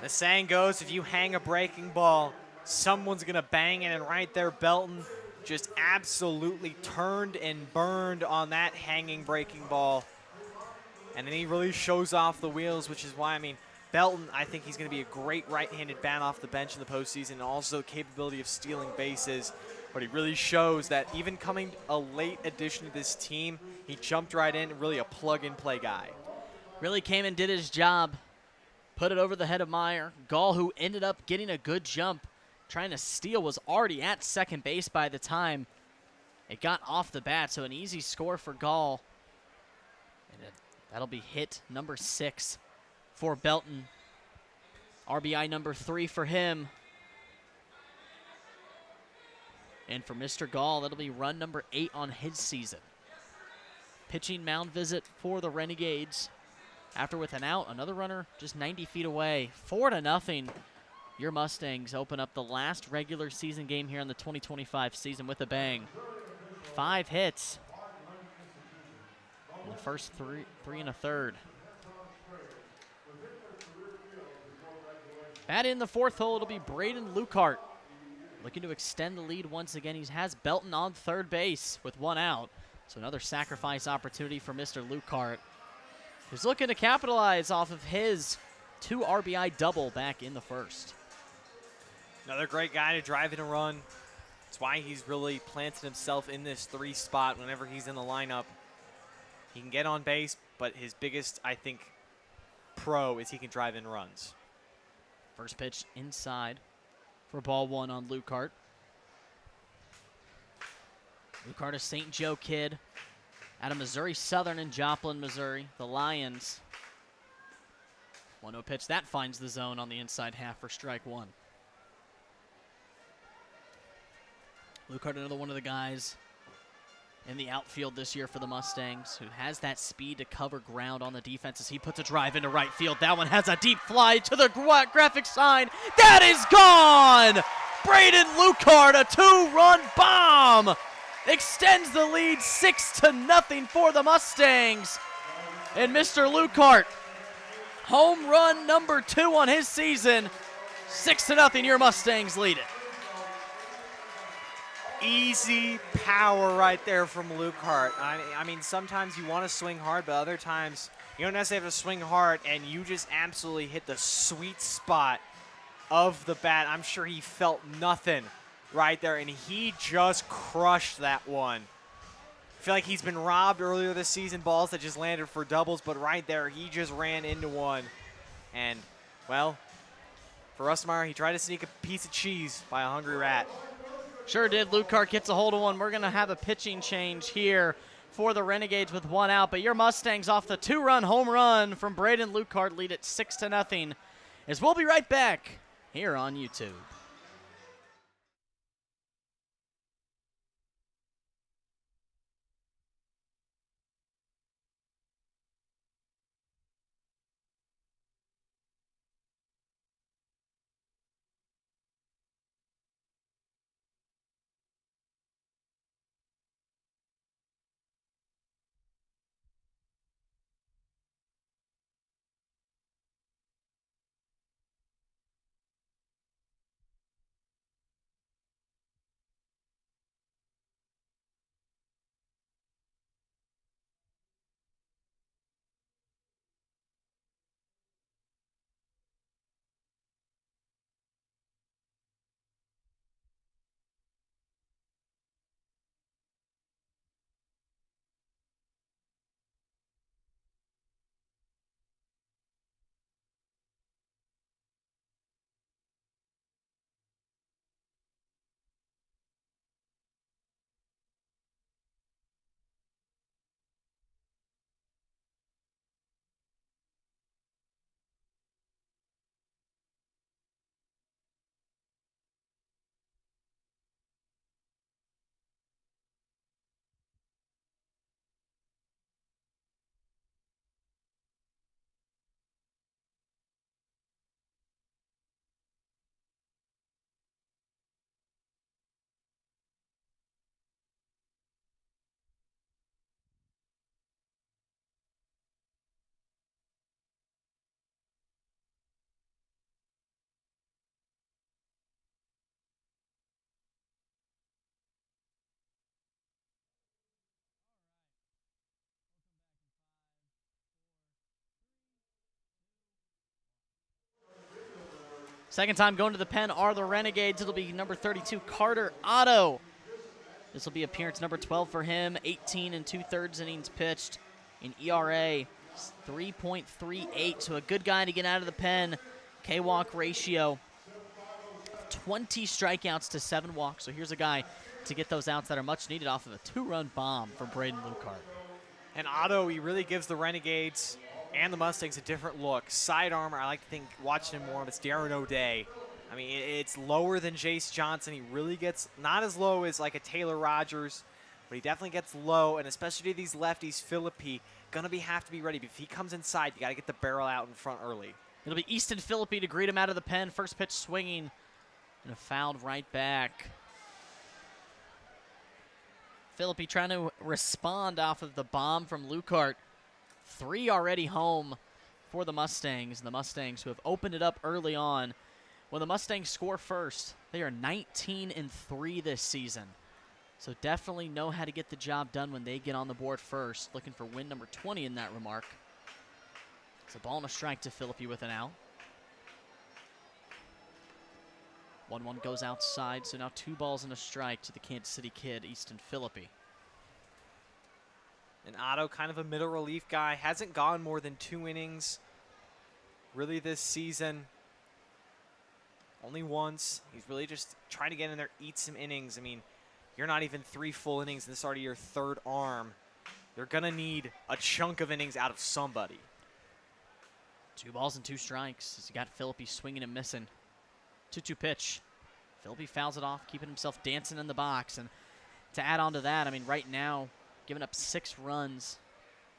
The saying goes, if you hang a breaking ball, someone's going to bang it, and right there, Belton just absolutely turned and burned on that hanging breaking ball. And then he really shows off the wheels, which is why, I mean, Belton, I think he's going to be a great right-handed bat off the bench in the postseason, and also capability of stealing bases. But he really shows that even coming a late addition to this team, he jumped right in, really a plug-and-play guy. Really came and did his job. Put it over the head of Meyer. Gall, who ended up getting a good jump, trying to steal, was already at second base by the time it got off the bat. So an easy score for Gall. And that'll be hit number 6 for Belton. RBI number 3 for him. And for Mr. Gall, that'll be run number 8 on his season. Pitching mound visit for the Renegades. After with an out, another runner just 90 feet away. 4-0. Your Mustangs open up the last regular season game here in the 2025 season with a bang. 5 hits in the first three and a third. Bat in the fourth hole, it'll be Braden Lukart. Looking to extend the lead once again. He has Belton on third base with 1 out. So another sacrifice opportunity for Mr. Lukart, who's looking to capitalize off of his 2 RBI double back in the first. Another great guy to drive in a run. That's why he's really planted himself in this 3 spot whenever he's in the lineup. He can get on base, but his biggest, I think, pro is he can drive in runs. First pitch inside for ball one on Lucart. Lucart, a St. Joe kid out of Missouri Southern in Joplin, Missouri. The Lions. 1-0 pitch. That finds the zone on the inside half for strike one. Lucart, another one of the guys in the outfield this year for the Mustangs, who has that speed to cover ground on the defense as he puts a drive into right field. That one has a deep fly to the graphic sign. That is gone! Braden Lucart, a 2-run bomb, extends the lead 6-0 for the Mustangs. And Mr. Lucart, home run number 2 on his season. 6-0, your Mustangs lead it. Easy power right there from Lucart. I mean, sometimes you want to swing hard, but other times you don't necessarily have to swing hard, and you just absolutely hit the sweet spot of the bat. I'm sure he felt nothing right there, and he just crushed that one. I feel like he's been robbed earlier this season, balls that just landed for doubles, but right there, he just ran into one. And, well, for Rustmeyer, he tried to sneak a piece of cheese by a hungry rat. Sure did. Lucart gets a hold of one. We're going to have a pitching change here for the Renegades with 1 out. But your Mustangs off the 2-run home run from Braden Lucart lead it 6-0. As we'll be right back here on YouTube. Second time going to the pen are the Renegades. It'll be number 32, Carter Otto. This will be appearance number 12 for him. 18 2/3 innings pitched. An ERA 3.38, so a good guy to get out of the pen. K-walk ratio 20 strikeouts to 7 walks. So here's a guy to get those outs that are much needed off of a 2-run bomb from Braden Lucart. And Otto, he really gives the Renegades and the Mustangs a different look. Side armor, I like to think, watching him more of, it's Darren O'Day. I mean, it's lower than Jace Johnson. He really gets, not as low as like a Taylor Rogers, but he definitely gets low, and especially to these lefties, Philippi, gonna have to be ready. If he comes inside, you gotta get the barrel out in front early. It'll be Easton Philippi to greet him out of the pen. First pitch swinging, and a fouled right back. Philippi trying to respond off of the bomb from Lucart. 3 already home for the Mustangs. The Mustangs who have opened it up early on. When the Mustangs score first, they are 19-3 this season. So definitely know how to get the job done when they get on the board first. Looking for win number 20 in that remark. It's a ball and a strike to Philippi with an out. 1-1 goes outside, so now 2 balls and a strike to the Kansas City kid, Easton Philippi. And Otto, kind of a middle relief guy, hasn't gone more than 2 innings really this season. Only once. He's really just trying to get in there, eat some innings. I mean, you're not even 3 full innings in the start of your 3rd arm. You're going to need a chunk of innings out of somebody. 2 balls and 2 strikes as you got Philippi swinging and missing. 2-2 pitch. Philippi fouls it off, keeping himself dancing in the box. And to add on to that, I mean, right now, giving up 6 runs,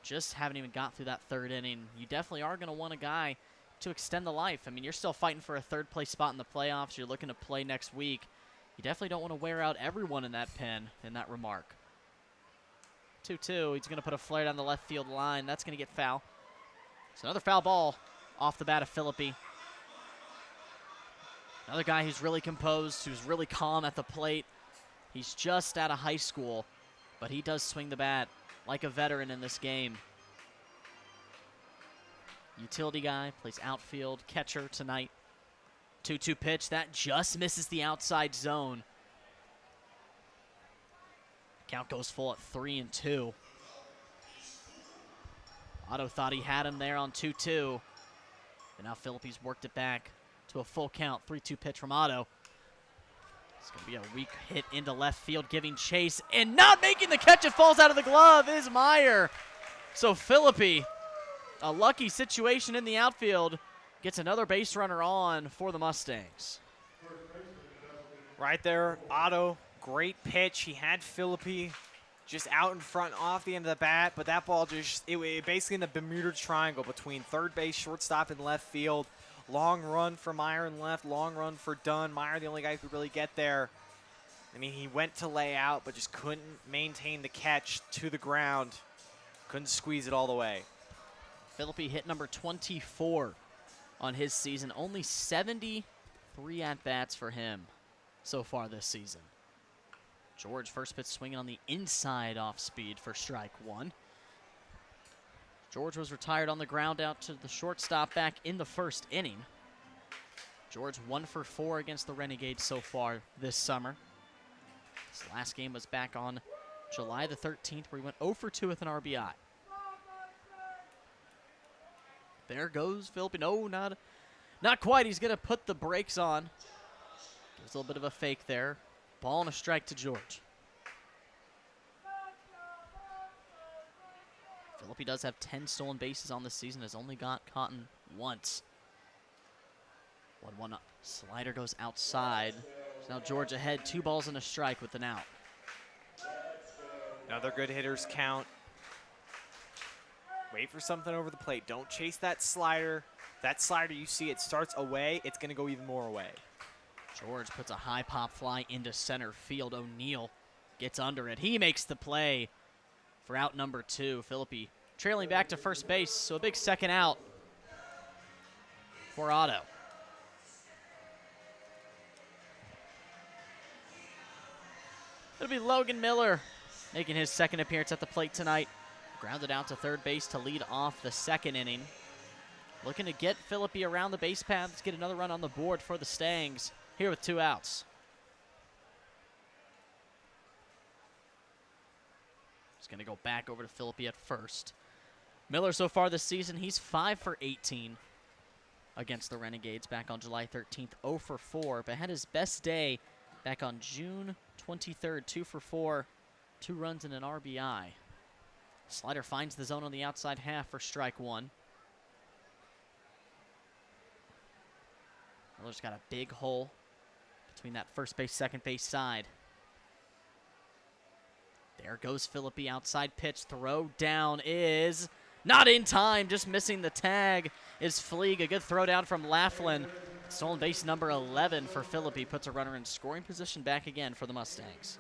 just haven't even got through that 3rd inning. You definitely are going to want a guy to extend the life. I mean, you're still fighting for a 3rd place spot in the playoffs. You're looking to play next week. You definitely don't want to wear out everyone in that pen in that remark. 2-2. He's going to put a flare down the left field line. That's going to get foul. So another foul ball off the bat of Philippi. Another guy who's really composed, who's really calm at the plate. He's just out of high school, but he does swing the bat like a veteran in this game. Utility guy, plays outfield, catcher tonight. 2-2 pitch, that just misses the outside zone. Count goes full at 3-2. Otto thought he had him there on 2-2. And now Philippi's worked it back to a full count. 3-2 pitch from Otto. It's going to be a weak hit into left field, giving chase. And not making the catch, it falls out of the glove, is Meyer. So Philippi, a lucky situation in the outfield, gets another base runner on for the Mustangs. Right there, Otto, great pitch. He had Philippi just out in front off the end of the bat, but that ball just, it basically in the Bermuda Triangle between third base, shortstop, and left field. Long run for Meyer in left, long run for Dunn. Meyer, the only guy who could really get there. I mean, he went to lay out, but just couldn't maintain the catch to the ground. Couldn't squeeze it all the way. Philippi hit number 24 on his season. Only 73 at-bats for him so far this season. George, first pitch swinging on the inside off speed for strike one. George was retired on the ground out to the shortstop back in the first inning. George 1 for 4 against the Renegades so far this summer. His last game was back on July the 13th where he went 0 for 2 with an RBI. There goes Philippi. No, not quite. He's going to put the brakes on. Gives a little bit of a fake there. Ball and a strike to George. Philippi does have 10 stolen bases on the season. Has only got Cotton once. 1-1 up. Slider goes outside. So now George ahead. 2 balls and a strike with an out. Another good hitter's count. Wait for something over the plate. Don't chase that slider. That slider, you see it starts away. It's going to go even more away. George puts a high pop fly into center field. O'Neal gets under it. He makes the play for out number 2. Philippi trailing back to first base, so a big second out for Otto. It'll be Logan Miller making his second appearance at the plate tonight. Grounded out to third base to lead off the second inning. Looking to get Philippi around the base path. Let's get another run on the board for the Stangs here with 2 outs. Just going to go back over to Philippi at first. Miller so far this season, he's 5 for 18 against the Renegades back on July 13th, 0 for 4, but had his best day back on June 23rd, 2 for 4, 2 runs and an RBI. Slider finds the zone on the outside half for strike one. Miller's got a big hole between that first base, second base side. There goes Philippi, outside pitch, throw down is not in time, just missing the tag is Fleeg. A good throw down from Laughlin. Stolen base number 11 for Philippi, puts a runner in scoring position back again for the Mustangs.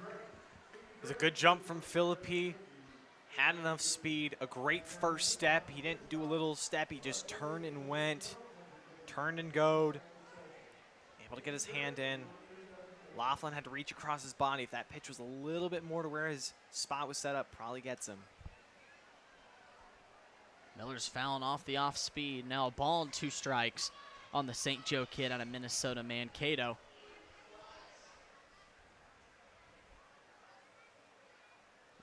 It was a good jump from Philippi. Had enough speed, a great first step. He didn't do a little step, he just turned and went, turned and goed. Able to get his hand in. Laughlin had to reach across his body. If that pitch was a little bit more to where his spot was set up, probably gets him. Miller's fouling off the off speed. Now a ball and 2 strikes on the St. Joe kid out of Minnesota, Mankato.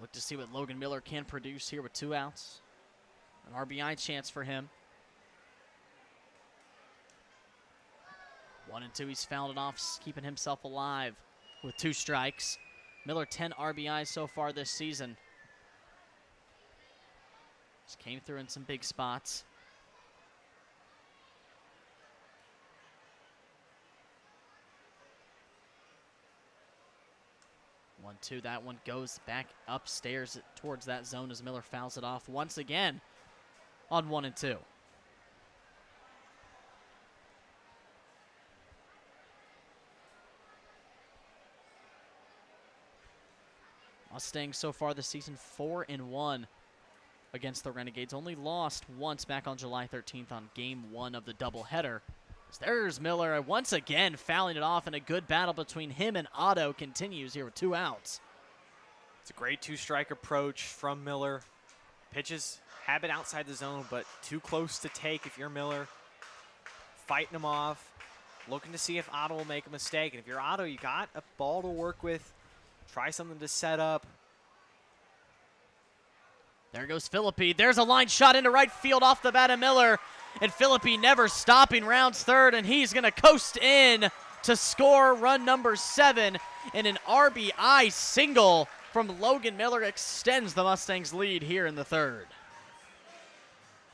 Look to see what Logan Miller can produce here with 2 outs. An RBI chance for him. 1-2, he's fouled it off, keeping himself alive with 2 strikes. Miller 10 RBIs so far this season. Just came through in some big spots. One, two, that one goes back upstairs towards that zone as Miller fouls it off once again on 1-2. Mustangs so far this season 4-1 against the Renegades. Only lost once back on July 13th on game 1 of the doubleheader. There's Miller once again fouling it off, and a good battle between him and Otto continues here with 2 outs. It's a great 2-strike approach from Miller. Pitches have been outside the zone, but too close to take if you're Miller. Fighting him off, looking to see if Otto will make a mistake. And if you're Otto, you got a ball to work with. Try something to set up. There goes Philippi. There's a line shot into right field off the bat of Miller. And Philippi never stopping, rounds third, and he's going to coast in to score run number 7. And an RBI single from Logan Miller extends the Mustangs' lead here in the 3rd.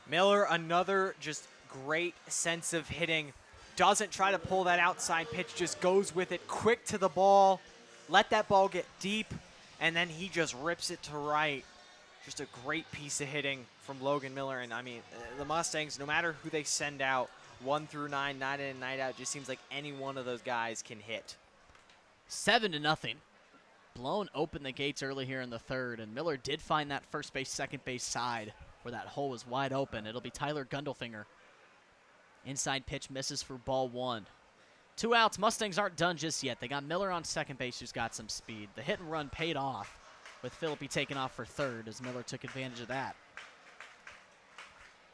Miller, another just great sense of hitting. Doesn't try to pull that outside pitch, just goes with it quick to the ball. Let that ball get deep, and then he just rips it to right. Just a great piece of hitting from Logan Miller. And, I mean, the Mustangs, no matter who they send out, 1 through 9, night in and night out, just seems like any one of those guys can hit. 7-0. Blown open the gates early here in the 3rd, and Miller did find that first base, second base side where that hole was wide open. It'll be Tyler Gundelfinger. Inside pitch misses for ball 1. 2 outs. Mustangs aren't done just yet. They got Miller on second base, who's got some speed. The hit and run paid off, with Philippi taking off for 3rd as Miller took advantage of that.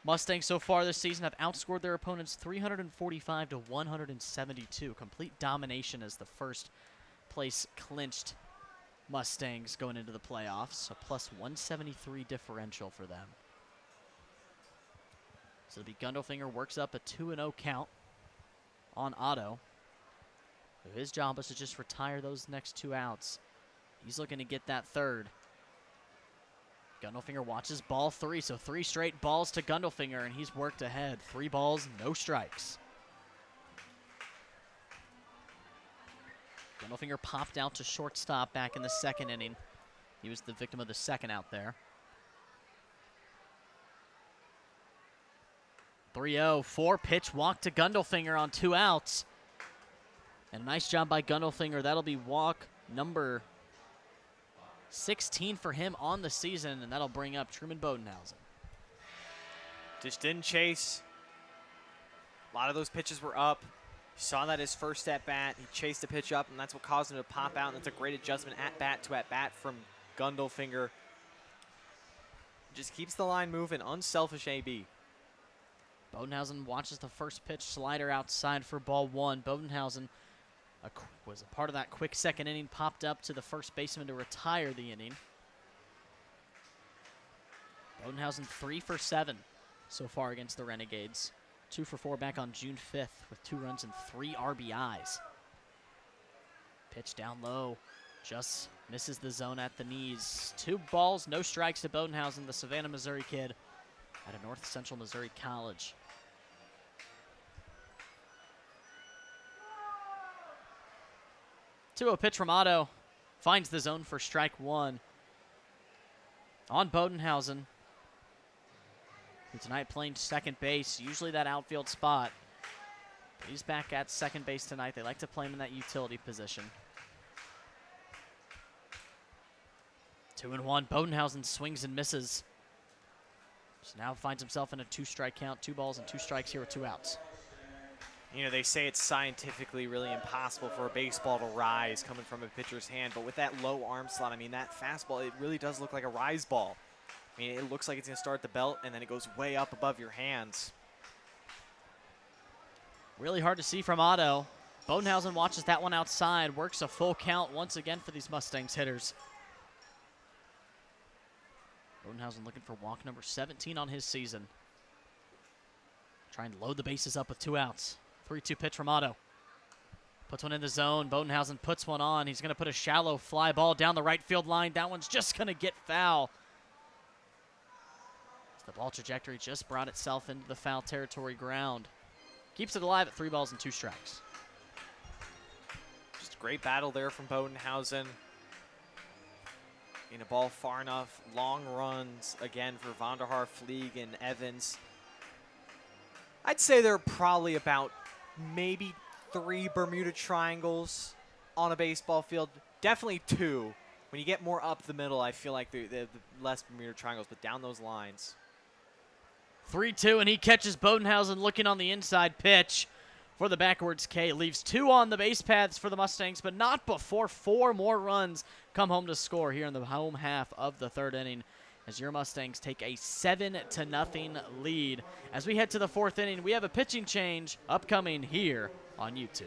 Mustangs so far this season have outscored their opponents 345 to 172. Complete domination as the first place clinched Mustangs going into the playoffs. A plus 173 differential for them. So it'll be Gundelfinger works up a 2-0 count on Otto. So his job is to just retire those next 2 outs. He's looking to get that 3rd. Gundelfinger watches ball 3, so 3 straight balls to Gundelfinger, and he's worked ahead. 3 balls, no strikes. Gundelfinger popped out to shortstop back in the 2nd inning. He was the victim of the 2nd out there. 3-0, 4-pitch walk to Gundelfinger on 2 outs. And a nice job by Gundelfinger. That'll be walk number 16 for him on the season, and that'll bring up Truman Bodenhausen. Just didn't chase. A lot of those pitches were up. Saw that his first at-bat. He chased the pitch up, and that's what caused him to pop out, and that's a great adjustment at-bat to at-bat from Gundelfinger. Just keeps the line moving. Unselfish AB. Bodenhausen watches the first pitch slider outside for ball 1. Bodenhausen was a part of that quick 2nd inning, popped up to the first baseman to retire the inning. Bodenhausen 3 for 7 so far against the Renegades. 2 for 4 back on June 5th with 2 runs and 3 RBIs. Pitch down low, just misses the zone at the knees. 2 balls, no strikes to Bodenhausen, the Savannah, Missouri kid at a North Central Missouri college. 2-0 pitch from Otto. Finds the zone for strike 1. On Bodenhausen, who tonight playing second base, usually that outfield spot. But he's back at second base tonight. They like to play him in that utility position. 2-1. Bodenhausen swings and misses. So now finds himself in a 2-strike count. 2 balls and 2 strikes here with 2 outs. You know, they say it's scientifically really impossible for a baseball to rise coming from a pitcher's hand, but with that low arm slot, I mean, that fastball, it really does look like a rise ball. I mean, it looks like it's going to start at the belt, and then it goes way up above your hands. Really hard to see from Otto. Bodenhausen watches that one outside, works a full count once again for these Mustangs hitters. Bodenhausen looking for walk number 17 on his season. Trying to load the bases up with 2 outs. 3-2 pitch from Otto. Puts one in the zone. Bodenhausen puts one on. He's going to put a shallow fly ball down the right field line. That one's just going to get foul. The ball trajectory just brought itself into the foul territory ground. Keeps it alive at 3 balls and 2 strikes. Just a great battle there from Bodenhausen. In a ball far enough. Long runs again for Vonderhaar, Fleeg, and Evans. I'd say there are probably about maybe 3 Bermuda triangles on a baseball field. Definitely 2. When you get more up the middle, I feel like the less Bermuda triangles, but down those lines. 3-2, and he catches Bodenhausen looking on the inside pitch for the backwards K. Leaves 2 on the base paths for the Mustangs, but not before 4 more runs come home to score here in the home half of the 3rd inning, as your Mustangs take a 7-0 lead. As we head to the 4th inning, we have a pitching change upcoming here on YouTube.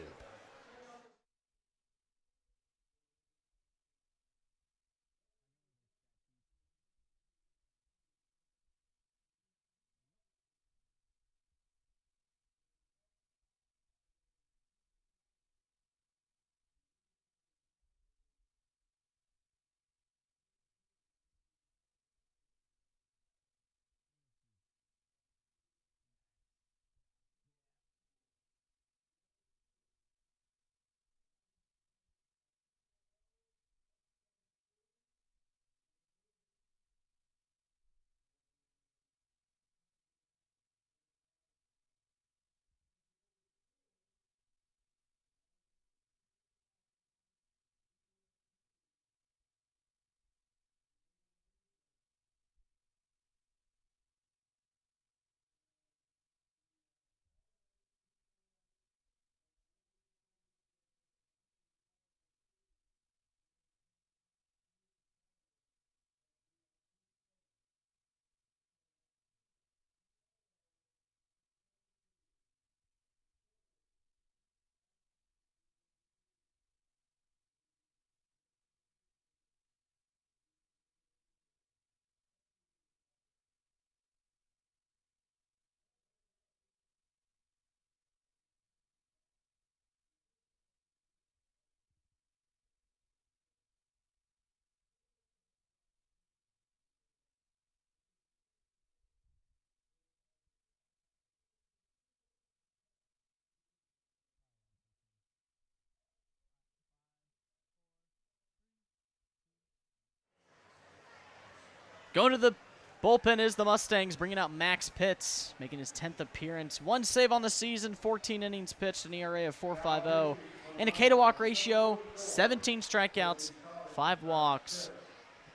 Going to the bullpen is the Mustangs, bringing out Max Pitts, making his 10th appearance. 1 save on the season, 14 innings pitched, an ERA of 4.50, and a K-to-walk ratio, 17 strikeouts, 5 walks.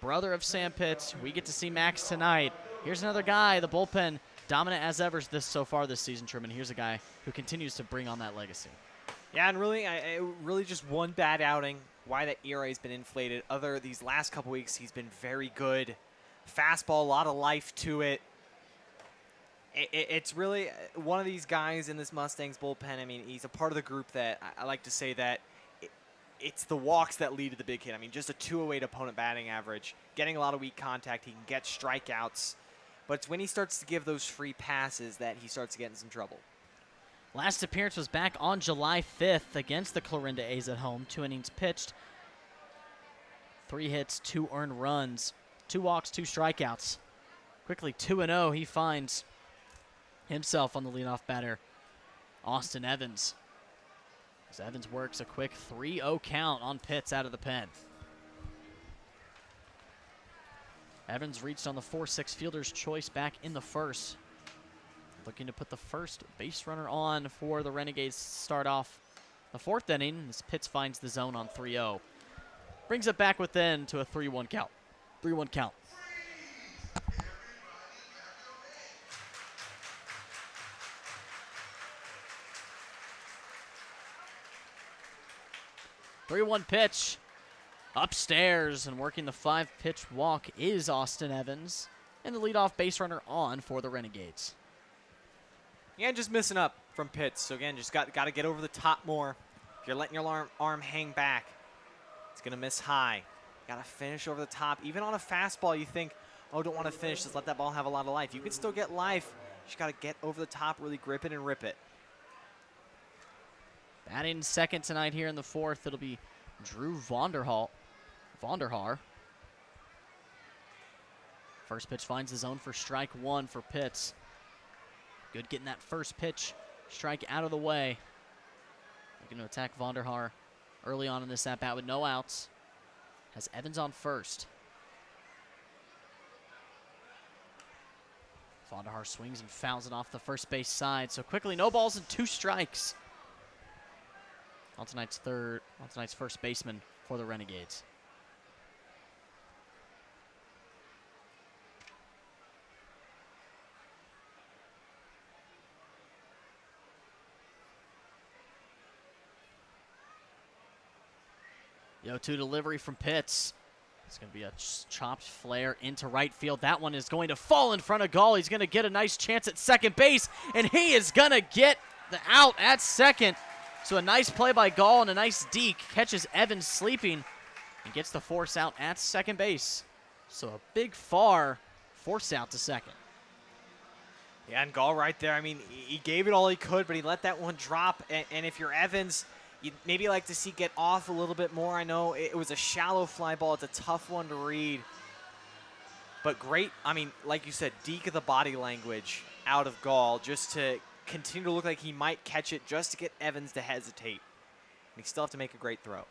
Brother of Sam Pitts, we get to see Max tonight. Here's another guy, the bullpen, dominant as ever so far this season, Truman. Here's a guy who continues to bring on that legacy. Yeah, and really just one bad outing. Why that ERA has been inflated. These last couple weeks, he's been very good. Fastball, a lot of life to it. It's really one of these guys in this Mustangs bullpen. I mean, he's a part of the group that I like to say that it's the walks that lead to the big hit. I mean, just a 208 opponent batting average, getting a lot of weak contact. He can get strikeouts. But it's when he starts to give those free passes that he starts to get in some trouble. Last appearance was back on July 5th against the Clarinda A's at home. 2 innings pitched, 3 hits, 2 earned runs. 2 walks, 2 strikeouts. Quickly 2-0, he finds himself on the leadoff batter, Austin Evans. As Evans works a quick 3-0 count on Pitts out of the pen. Evans reached on the 4-6 fielder's choice back in the 1st. Looking to put the first base runner on for the Renegades to start off the 4th inning as Pitts finds the zone on 3-0. Brings it back within to a 3-1 count. 3-1 count. Pitch upstairs, and working the 5-pitch walk is Austin Evans, and the leadoff base runner on for the Renegades. Yeah, just missing up from Pitts. So again, just got to get over the top more. If you're letting your arm hang back, it's gonna miss high. Got to finish over the top. Even on a fastball, you think, oh, don't want to finish, just let that ball have a lot of life. You can still get life. You just got to get over the top, really grip it and rip it. Batting second tonight here in the fourth, it'll be Drew Vonderhaar. First pitch finds the zone for strike one for Pitts. Good getting that first pitch strike out of the way. Looking to attack Vonderhaar early on in this at-bat with no outs. Has Evans on first. Vonderhaar swings and fouls it off the first base side. So quickly, no balls and 2 strikes. On tonight's first baseman for the Renegades. The 0-2 delivery from Pitts. It's going to be a chopped flare into right field. That one is going to fall in front of Gall. He's going to get a nice chance at second base, and he is going to get the out at second. So a nice play by Gall and a nice deke. Catches Evans sleeping and gets the force out at second base. So a big far force out to second. Yeah, and Gall right there, I mean, he gave it all he could, but he let that one drop. And if you're Evans, you'd maybe like to see get off a little bit more. I know it was a shallow fly ball. It's a tough one to read. But great, I mean, like you said, deke of the body language out of Gall just to continue to look like he might catch it just to get Evans to hesitate. And he still have to make a great throw.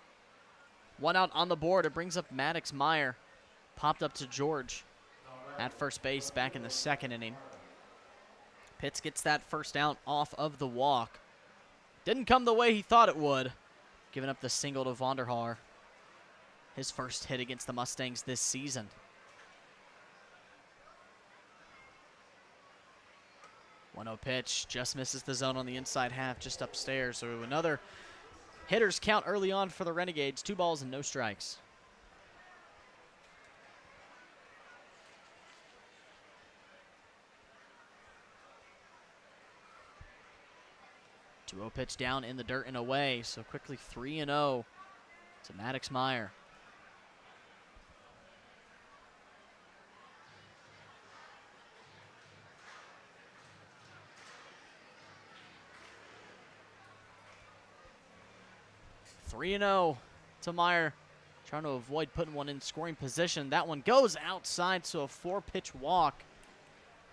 One out on the board. It brings up Maddox Meyer. Popped up to George at first base back in the second inning. Pitts gets that first out off of the walk. Didn't come the way he thought it would. Giving up the single to Vonderhaar. His first hit against the Mustangs this season. 1-0 pitch. Just misses the zone on the inside half, just upstairs. So another hitter's count early on for the Renegades. 2 balls and no strikes. 2-0 pitch down in the dirt and away. So quickly 3-0 to Maddox Meyer. To Meyer, trying to avoid putting one in scoring position. That one goes outside, so a 4-pitch walk.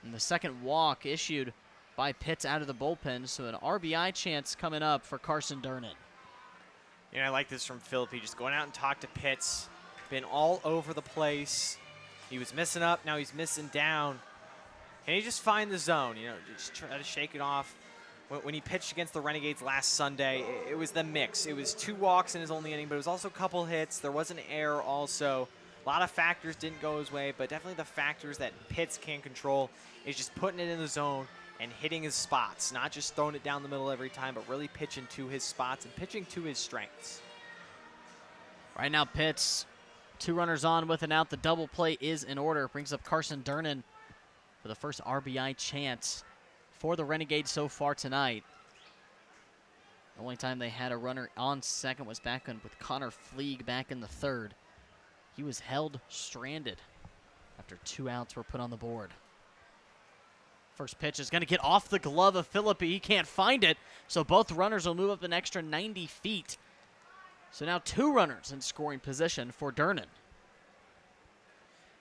And the second walk issued by Pitts out of the bullpen, so an RBI chance coming up for Carson Durnan. Yeah, I like this from Philip. He just going out and talk to Pitts. Been all over the place. He was missing up, now he's missing down. Can he just find the zone? You know, just try to shake it off. When he pitched against the Renegades last Sunday, it was the mix. It was 2 walks in his only inning, but it was also a couple hits. There was an error also. A lot of factors didn't go his way, but definitely the factors that Pitts can control is just putting it in the zone and hitting his spots, not just throwing it down the middle every time, but really pitching to his spots and pitching to his strengths. Right now, Pitts, 2 runners on with an out. The double play is in order. Brings up Carson Durnan for the first RBI chance for the Renegades so far tonight. The only time they had a runner on second was back with Connor Fleeg back in the third. He was held stranded after 2 outs were put on the board. First pitch is going to get off the glove of Philippi. He can't find it, so both runners will move up an extra 90 feet. So now 2 runners in scoring position for Durnan.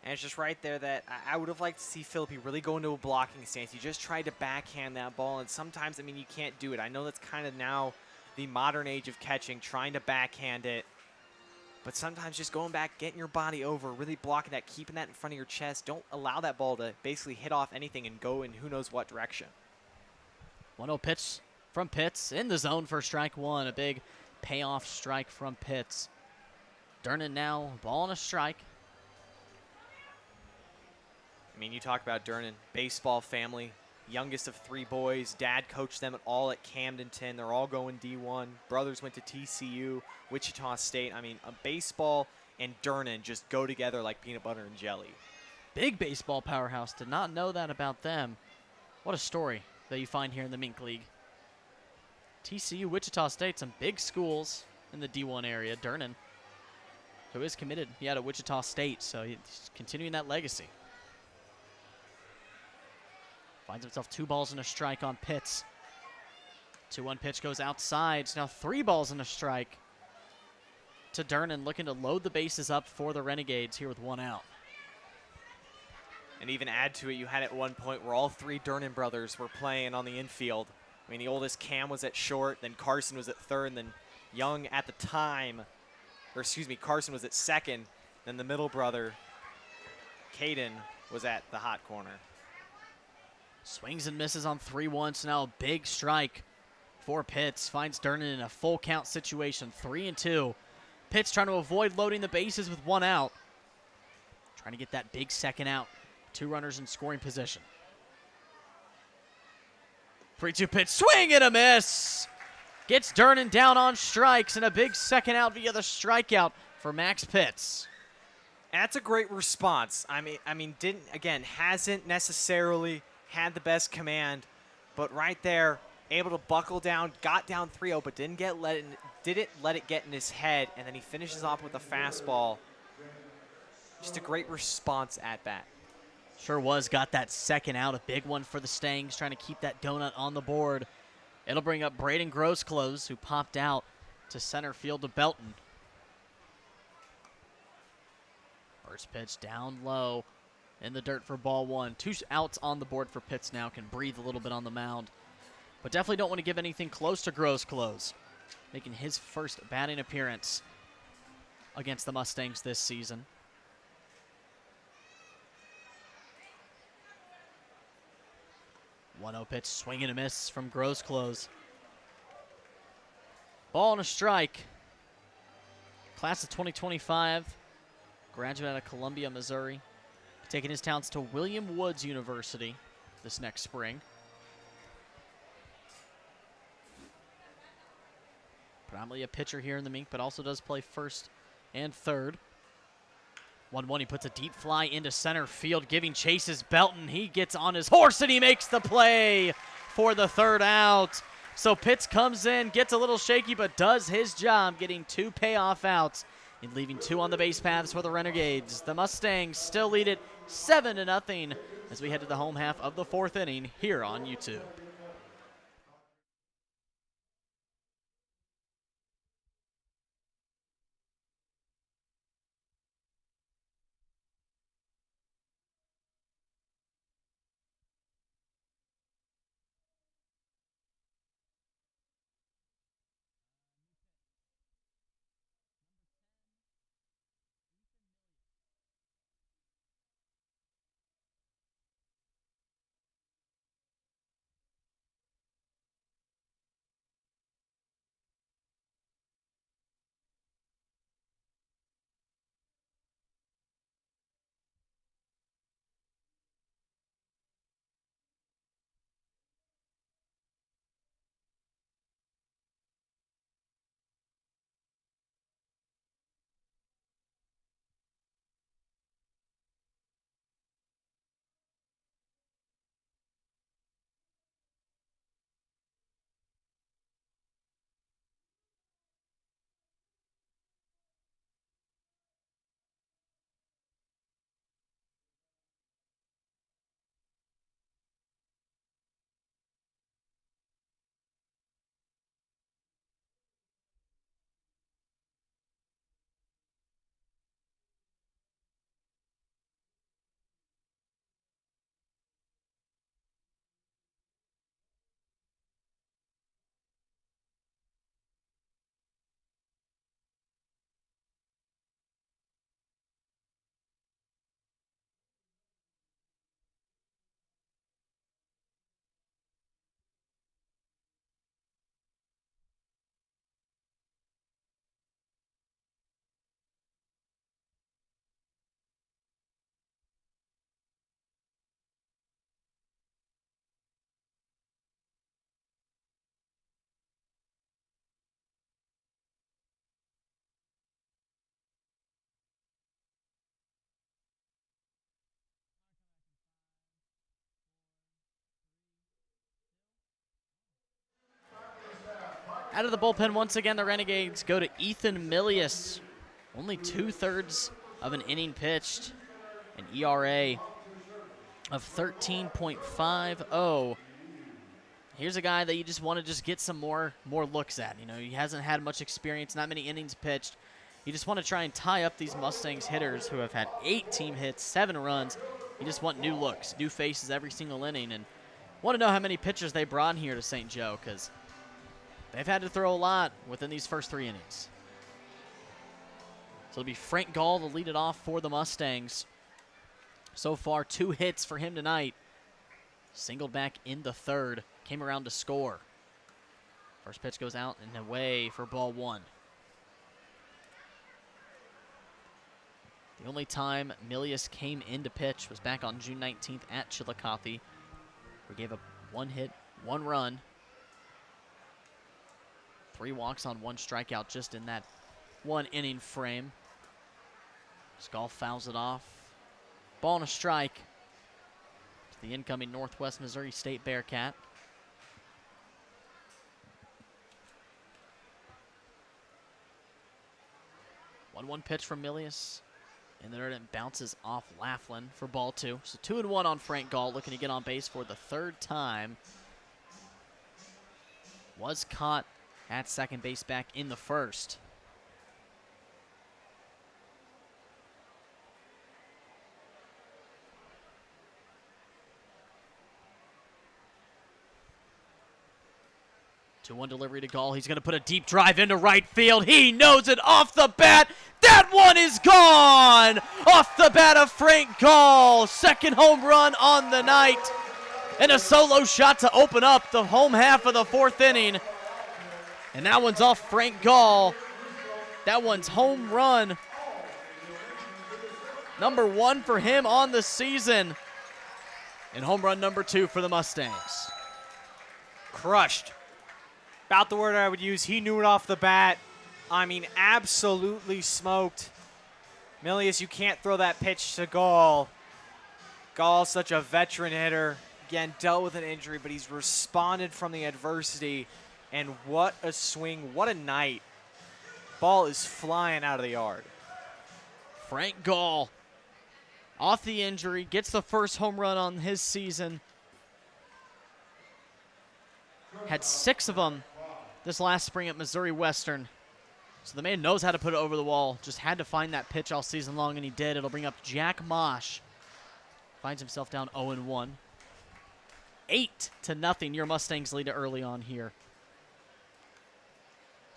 And it's just right there that I would have liked to see Philippi really go into a blocking stance. He just tried to backhand that ball, and sometimes, I mean, you can't do it. I know that's kind of now the modern age of catching, trying to backhand it. But sometimes just going back, getting your body over, really blocking that, keeping that in front of your chest. Don't allow that ball to basically hit off anything and go in who knows what direction. 1-0 pitch from Pitts in the zone for strike one. A big payoff strike from Pitts. Durnan now, ball and a strike. I mean, you talk about Durnan, baseball family, youngest of 3 boys. Dad coached them all at Camdenton. They're all going D1. Brothers went to TCU, Wichita State. I mean, baseball and Durnan just go together like peanut butter and jelly. Big baseball powerhouse. Did not know that about them. What a story that you find here in the MINK League. TCU, Wichita State, some big schools in the D1 area. Durnan, who is committed, he had a Wichita State, so he's continuing that legacy. Finds himself 2 balls and a strike on Pitts. 2-1 pitch goes outside. It's now 3 balls and a strike to Durnan, looking to load the bases up for the Renegades here with 1 out. And even add to it, you had at one point where all 3 Durnan brothers were playing on the infield. I mean, the oldest Cam was at short, then Carson was at third, and then Young at the time, or excuse me, Carson was at second, then the middle brother, Caden, was at the hot corner. Swings and misses on 3-1, so now a big strike for Pitts. Finds Durnan in a full count situation, 3-2. Pitts trying to avoid loading the bases with 1 out. Trying to get that big second out. 2 runners in scoring position. 3-2 pitch, swing and a miss. Gets Durnan down on strikes, and a big second out via the strikeout for Max Pitts. That's a great response. Hasn't necessarily had the best command, but right there, able to buckle down, got down 3-0, but didn't let it get in his head, and then he finishes off with a fastball. Just a great response at bat. Sure was. Got that second out, a big one for the Stangs, trying to keep that donut on the board. It'll bring up Braden Grossclose, who popped out to center field to Belton. First pitch down low in the dirt for ball 1. 2 outs on the board for Pitts now. Can breathe a little bit on the mound. But definitely don't want to give anything close to Grossclose, making his first batting appearance against the Mustangs this season. 1-0 pitch, swing and a miss from Grossclose. Ball and a strike. Class of 2025, graduate out of Columbia, Missouri. Taking his talents to William Woods University this next spring. Predominantly a pitcher here in the Mink, but also does play first and third. 1-1, he puts a deep fly into center field, giving chases Belton. He gets on his horse, and he makes the play for the 3rd out. So Pitts comes in, gets a little shaky, but does his job, getting 2 payoff outs and leaving 2 on the base paths for the Renegades. The Mustangs still lead it 7-0 as we head to the home half of the 4th inning here on YouTube. Out of the bullpen once again, the Renegades go to Ethan Milius. Only 2/3 of an inning pitched. An ERA of 13.50. Here's a guy that you just want to just get some more looks at. You know, he hasn't had much experience, not many innings pitched. You just want to try and tie up these Mustangs hitters who have had 8 team hits, 7 runs. You just want new looks, new faces every single inning, and want to know how many pitchers they brought in here to St. Joe, because they've had to throw a lot within these first 3 innings. So it'll be Frank Gall to lead it off for the Mustangs. So far, 2 hits for him tonight. Singled back in the 3rd. Came around to score. First pitch goes out and away for ball 1. The only time Milius came in to pitch was back on June 19th at Chillicothe. We gave up 1 hit, 1 run. 3 walks on 1 strikeout just in that 1 inning frame. Skull fouls it off. Ball and a strike to the incoming Northwest Missouri State Bearcat. One pitch from Milius. And then it bounces off Laughlin for ball 2. So 2-1 on Frank Gall, looking to get on base for the 3rd time. Was caught at second base back in the 1st. One delivery to Gall. He's going to put a deep drive into right field. He knows it off the bat. That one is gone! Off the bat of Frank Gall. 2nd home run on the night. And a solo shot to open up the home half of the 4th inning. And that one's off Frank Gall. That one's home run number 1 for him on the season. And home run number 2 for the Mustangs. Crushed. About the word I would use. He knew it off the bat. I mean, absolutely smoked. Milius, you can't throw that pitch to Gall. Gall's such a veteran hitter. Again, dealt with an injury, but he's responded from the adversity. And what a swing, what a night. Ball is flying out of the yard. Frank Gall, off the injury, gets the first home run on his season. Had 6 of them this last spring at Missouri Western. So the man knows how to put it over the wall. Just had to find that pitch all season long, and he did. It'll bring up Jack Mosh. Finds himself down 0-1. 8-0, your Mustangs lead it early on here.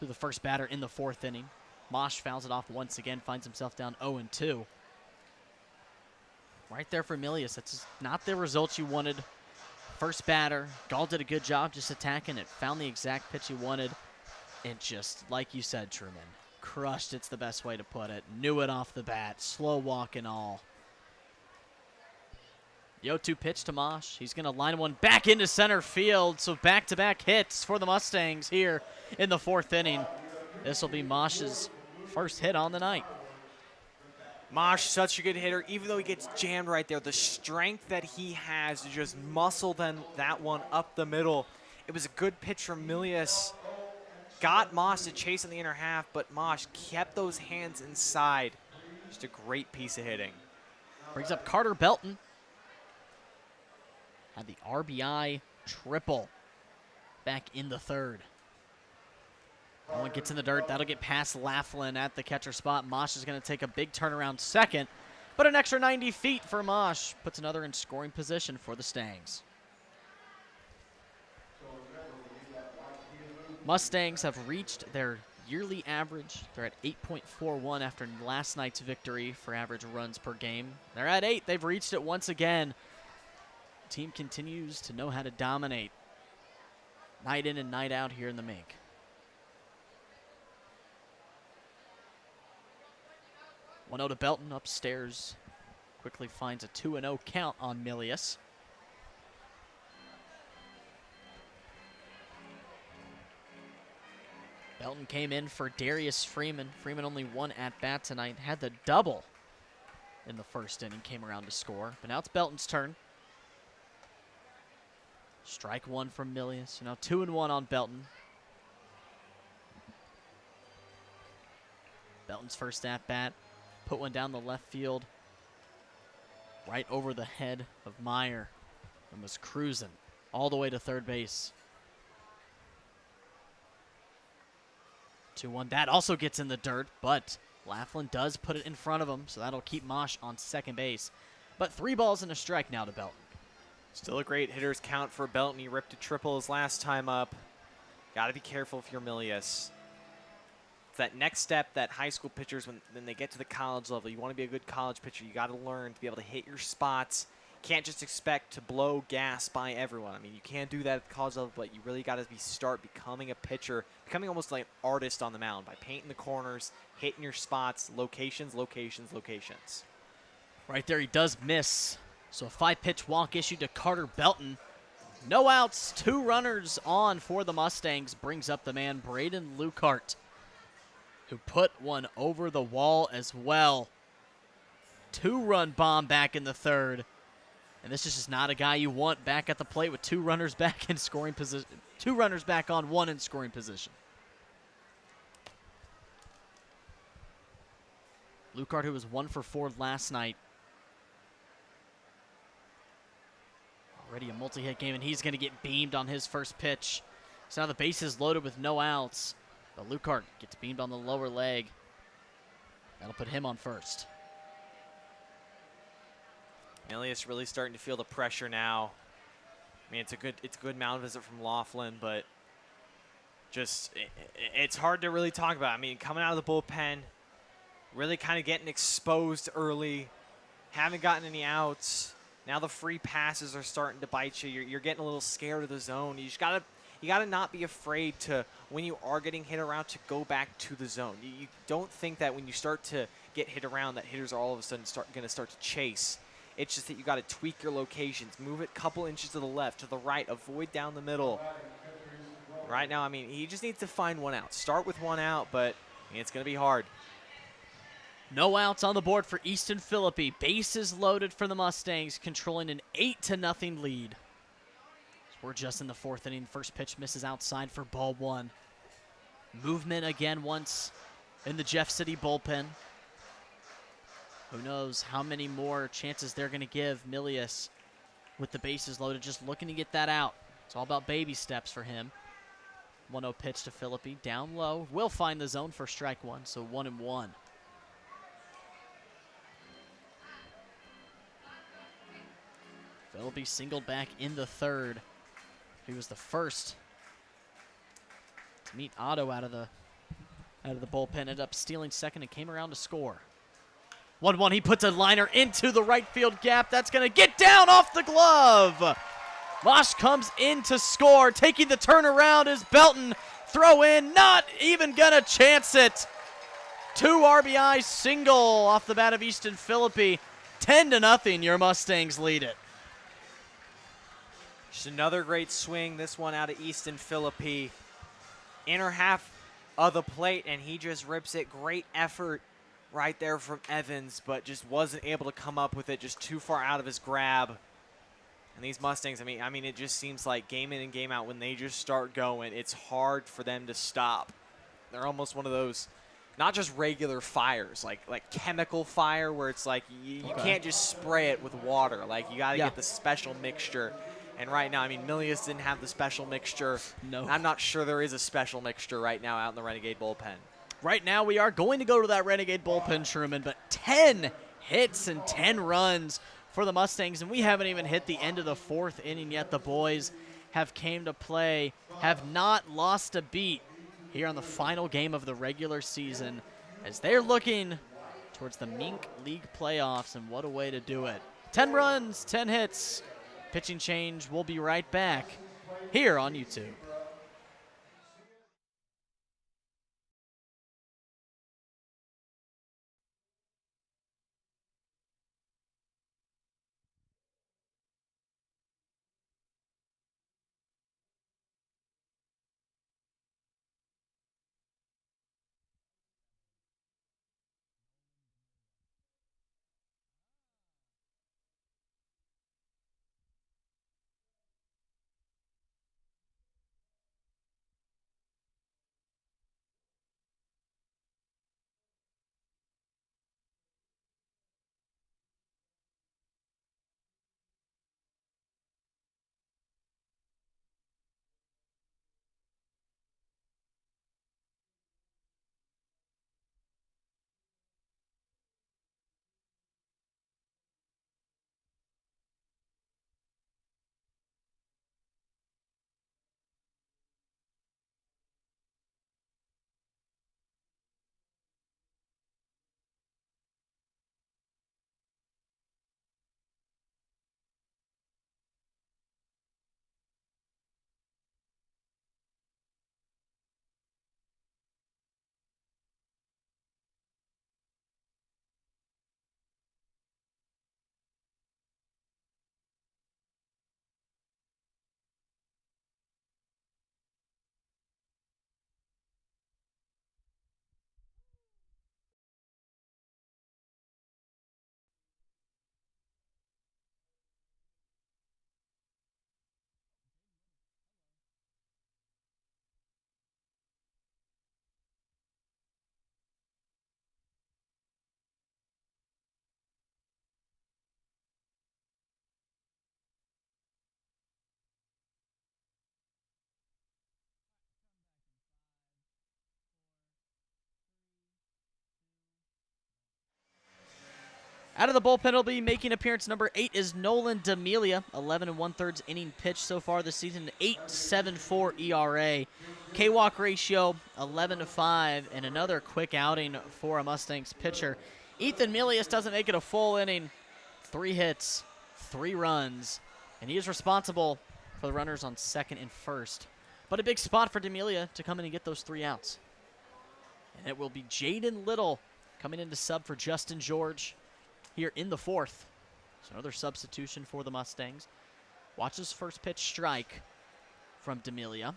To the first batter in the 4th inning. Mosh fouls it off once again, finds himself down 0-2. Right there for Milius. That's not the result you wanted. First batter, Gall did a good job just attacking it. Found the exact pitch he wanted. And just, like you said, Truman, crushed, it's the best way to put it. Knew it off the bat, slow walk and all. The 0-2 pitch to Mosh. He's going to line one back into center field. So back-to-back hits for the Mustangs here in the 4th inning. This will be Mosh's first hit on the night. Mosh, such a good hitter, even though he gets jammed right there. The strength that he has to just muscle that one up the middle. It was a good pitch from Milius. Got Mosh to chase in the inner half, but Mosh kept those hands inside. Just a great piece of hitting. Brings up Carter Belton. Had the RBI triple back in the 3rd. That one gets in the dirt. That'll get past Laughlin at the catcher spot. Mosh is going to take a big turnaround second, but an extra 90 feet for Mosh. Puts another in scoring position for the Stangs. Mustangs have reached their yearly average. They're at 8.41 after last night's victory for average runs per game. They're at 8. They've reached it once again. The team continues to know how to dominate night in and night out here in the MINK. 1-0 to Belton upstairs. Quickly finds a 2-0 count on Milius. Belton came in for Darius Freeman. Freeman only 1 at-bat tonight. Had the double in the 1st inning. Came around to score. But now it's Belton's turn. Strike 1 from Milius. So now 2-1 on Belton. Belton's first at-bat. Put one down the left field right over the head of Meyer and was cruising all the way to third base. 2-1. That also gets in the dirt, but Laughlin does put it in front of him, so that'll keep Mosh on second base. But 3 balls and a strike now to Belton. Still a great hitter's count for Belton. He ripped a triple his last time up. Got to be careful if you're Milius. It's that next step that high school pitchers, when they get to the college level, you want to be a good college pitcher. You got to learn to be able to hit your spots. Can't just expect to blow gas by everyone. I mean, you can't do that at the college level, but you really got to start becoming a pitcher, becoming almost like an artist on the mound by painting the corners, hitting your spots, locations, locations, locations. Right there, he does miss. So a 5-pitch walk issued to Carter Belton. No outs, 2 runners on for the Mustangs. Brings up the man, Braden Lukart, who put one over the wall as well. 2-run bomb back in the third. And this is just not a guy you want back at the plate with 2 runners back in scoring position. 2 runners back on, 1 in scoring position. Lukart, who was 1 for 4 last night. Already a multi-hit game, and he's going to get beamed on his first pitch. So now the base is loaded with no outs. But Lukart gets beamed on the lower leg. That'll put him on first. Milius really starting to feel the pressure now. I mean, it's a good mound visit from Laughlin, but just it's hard to really talk about. I mean, coming out of the bullpen, really kind of getting exposed early, haven't gotten any outs. Now the free passes are starting to bite you. You're getting a little scared of the zone. You gotta not be afraid to, when you are getting hit around, to go back to the zone. You don't think that when you start to get hit around that hitters are all of a sudden going to start to chase. It's just that you got to tweak your locations, move it a couple inches to the left, to the right, avoid down the middle. Right now, I mean, he just needs to find 1 out. Start with 1 out, but I mean, it's going to be hard. No outs on the board for Easton Philippi. Bases loaded for the Mustangs, controlling an 8-0 lead. We're just in the 4th inning. First pitch misses outside for ball 1. Movement again once in the Jeff City bullpen. Who knows how many more chances they're going to give Milius with the bases loaded, just looking to get that out. It's all about baby steps for him. 1-0 pitch to Philippi, down low. Will find the zone for strike 1, so 1-1. Philippi singled back in the 3rd. He was the first to meet Otto out of the bullpen. Ended up stealing second and came around to score. 1-1, he puts a liner into the right field gap. That's going to get down off the glove. Mosh comes in to score. Taking the turnaround is Belton. Throw in, not even going to chance it. 2 RBI single off the bat of Easton Philippi. 10-0, your Mustangs lead it. Just another great swing, this one out of Easton Philippi. Inner half of the plate, and he just rips it. Great effort right there from Evans, but just wasn't able to come up with it, just too far out of his grab. And these Mustangs, I mean, it just seems like game in and game out, when they just start going, it's hard for them to stop. They're almost one of those, not just regular fires, like chemical fire, where it's like you can't just spray it with water. Like, you got to get the special mixture. And right now, I mean, Milius didn't have the special mixture. No. I'm not sure there is a special mixture right now out in the Renegade bullpen. Right now, we are going to go to that Renegade bullpen, Truman, but 10 hits and 10 runs for the Mustangs, and we haven't even hit the end of the 4th inning yet. The boys have came to play, have not lost a beat here on the final game of the regular season, as they're looking towards the MINK League playoffs, and what a way to do it. 10 runs, 10 hits. Pitching change. We'll be right back here on YouTube. Out of the bullpen, will be making appearance number 8 is Nolan D'Amelia, 11 1/3 inning pitch so far this season, 8.74 ERA. K-walk ratio 11-5, and another quick outing for a Mustangs pitcher. Ethan Milius doesn't make it a full inning. 3 hits, 3 runs, and he is responsible for the runners on second and first. But a big spot for D'Amelia to come in and get those 3 outs. And it will be Jaden Little coming in to sub for Justin George here in the 4th. So another substitution for the Mustangs. Watch this first pitch strike from D'Amelia.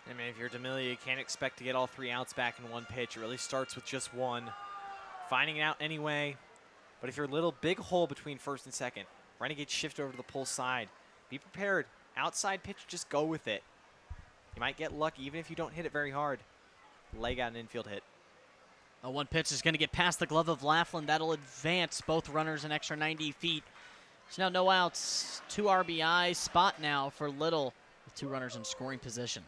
I mean, if you're D'Amelia, you can't expect to get all 3 outs back in one pitch. It really starts with just one. Finding it out anyway. But if you're Little, big hole between first and second. Renegades shift over to the pull side. Be prepared. Outside pitch, just go with it. You might get lucky even if you don't hit it very hard. Leg out an infield hit. A 1 pitch is going to get past the glove of Laughlin. That'll advance both runners an extra 90 feet. So now no outs, 2 RBI spot now for Little with 2 runners in scoring position.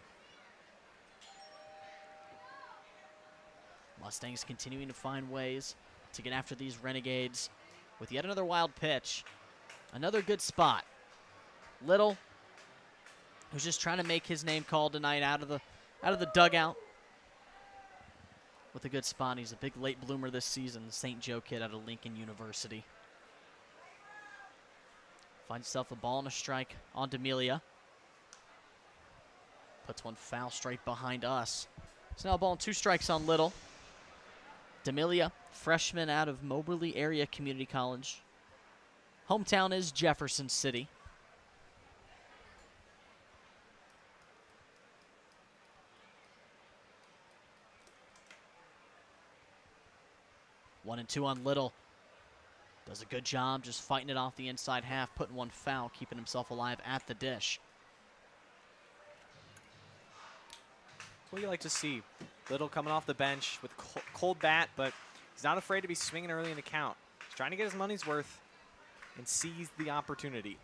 Mustangs continuing to find ways to get after these Renegades with yet another wild pitch. Another good spot. Little, who's just trying to make his name called tonight out of the dugout. With a good spot. He's a big late bloomer this season. St. Joe kid out of Lincoln University. Finds himself a ball and a strike on D'Amelia. Puts one foul straight behind us. So now a ball and 2 strikes on Little. D'Amelia, freshman out of Moberly Area Community College. Hometown is Jefferson City. One and 2 on Little. Does a good job just fighting it off the inside half, putting one foul, keeping himself alive at the dish. That's what you like to see. Little coming off the bench with cold bat, but he's not afraid to be swinging early in the count. He's trying to get his money's worth and seize the opportunity.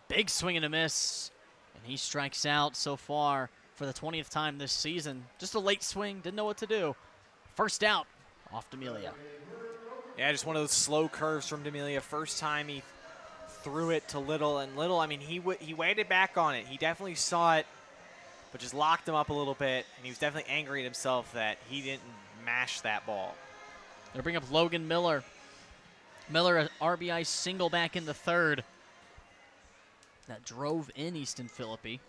Big swing and a miss, and he strikes out so far for the 20th time this season. Just a late swing, didn't know what to do. First out off D'Amelia. Yeah, just one of those slow curves from D'Amelia. First time he threw it to Little, and Little, I mean, he waited back on it. He definitely saw it, but just locked him up a little bit, and he was definitely angry at himself that he didn't mash that ball. They bring up Logan Miller. Miller, an RBI single back in the 3rd. That drove in Easton Philippi.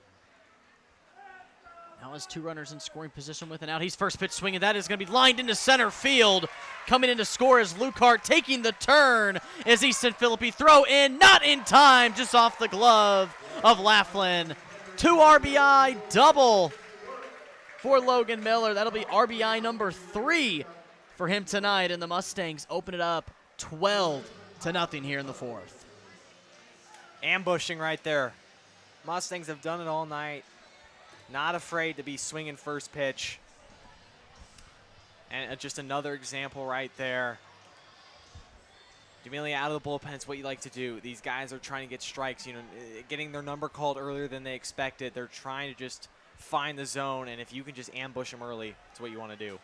Now has 2 runners in scoring position with an out. He's first pitch swinging. That is going to be lined into center field. Coming in to score is Lucart, taking the turn as Easton Philippi throw in, not in time, just off the glove of Laughlin. 2 RBI double for Logan Miller. That'll be RBI number 3 for him tonight, and the Mustangs open it up 12-0 here in the 4th. Ambushing right there. Mustangs have done it all night. Not afraid to be swinging first pitch. And just another example right there. D'Amelia out of the bullpen is what you like to do. These guys are trying to get strikes, you know, getting their number called earlier than they expected. They're trying to just find the zone, and if you can just ambush them early, it's what you want to do.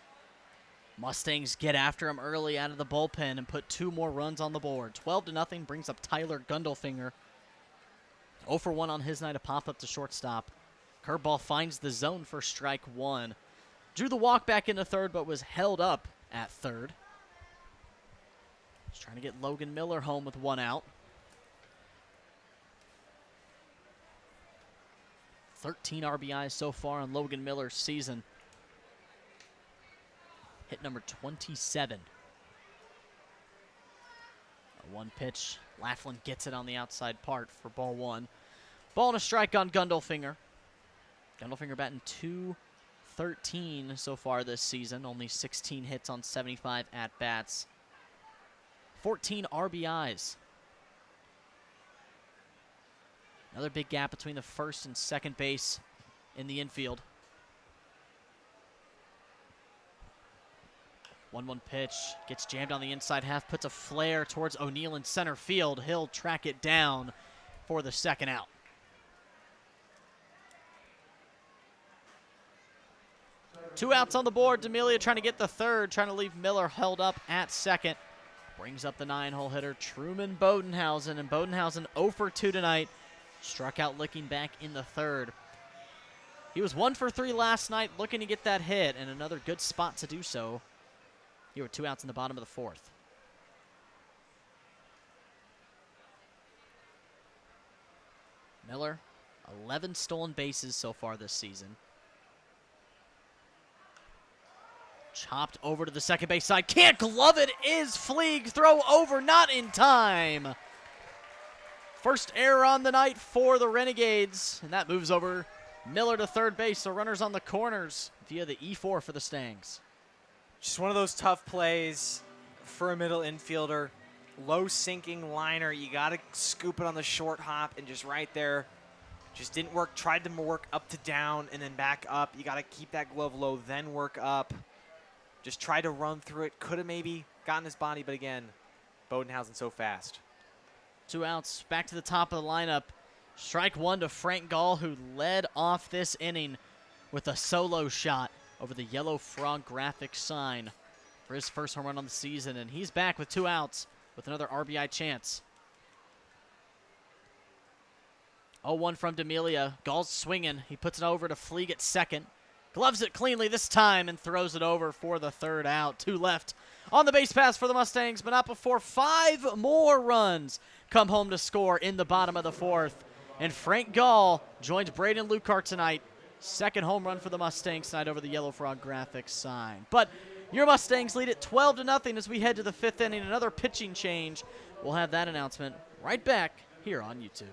Mustangs get after him early out of the bullpen and put 2 more runs on the board. 12-0 brings up Tyler Gundelfinger. 0 for 1 on his night, a pop-up to shortstop. Curveball finds the zone for strike 1. Drew the walk back into 3rd, but was held up at 3rd. He's trying to get Logan Miller home with 1 out. 13 RBIs so far on Logan Miller's season. Hit number 27. A 1 pitch. Laughlin gets it on the outside part for ball 1. Ball and a strike on Gundelfinger. Gundelfinger batting .213 so far this season. Only 16 hits on 75 at-bats. 14 RBIs. Another big gap between the first and second base in the infield. 1-1 pitch. Gets jammed on the inside half. Puts a flare towards O'Neal in center field. He'll track it down for the 2nd out. 2 outs on the board. D'Amelia trying to get the third, trying to leave Miller held up at second. Brings up the 9-hole hitter, Truman Bodenhausen, and Bodenhausen 0 for 2 tonight. Struck out Licking back in the third. He was 1 for 3 last night, looking to get that hit, and another good spot to do so. Here with 2 outs in the bottom of the fourth. Miller, 11 stolen bases so far this season. Chopped over to the second base side. Can't glove it. Is Fleeg. Throw over. Not in time. First error on the night for the Renegades. And that moves over Miller to third base. So runners on the corners via the E4 for the Stangs. Just one of those tough plays for a middle infielder. Low sinking liner. You got to scoop it on the short hop and just right there. Just didn't work. Tried to work up to down and then back up. You got to keep that glove low, then work up. Just tried to run through it. Could have maybe gotten his body, but again, Bodenhausen so fast. 2 outs, back to the top of the lineup. Strike one to Frank Gall, who led off this inning with a solo shot over the yellow frog graphic sign for his first home run on the season, and he's back with 2 outs with another RBI chance. 0-1 from D'Amelia. Gall's swinging. He puts it over to Fleeg at second. Gloves it cleanly this time and throws it over for the third out. 2 left on the base pass for the Mustangs, but not before 5 more runs come home to score in the bottom of the fourth. And Frank Gall joins Braden Lucart tonight. Second home run for the Mustangs tonight over the Yellow Frog graphics sign. But your Mustangs lead it 12-0 as we head to the 5th inning. Another pitching change. We'll have that announcement right back here on YouTube.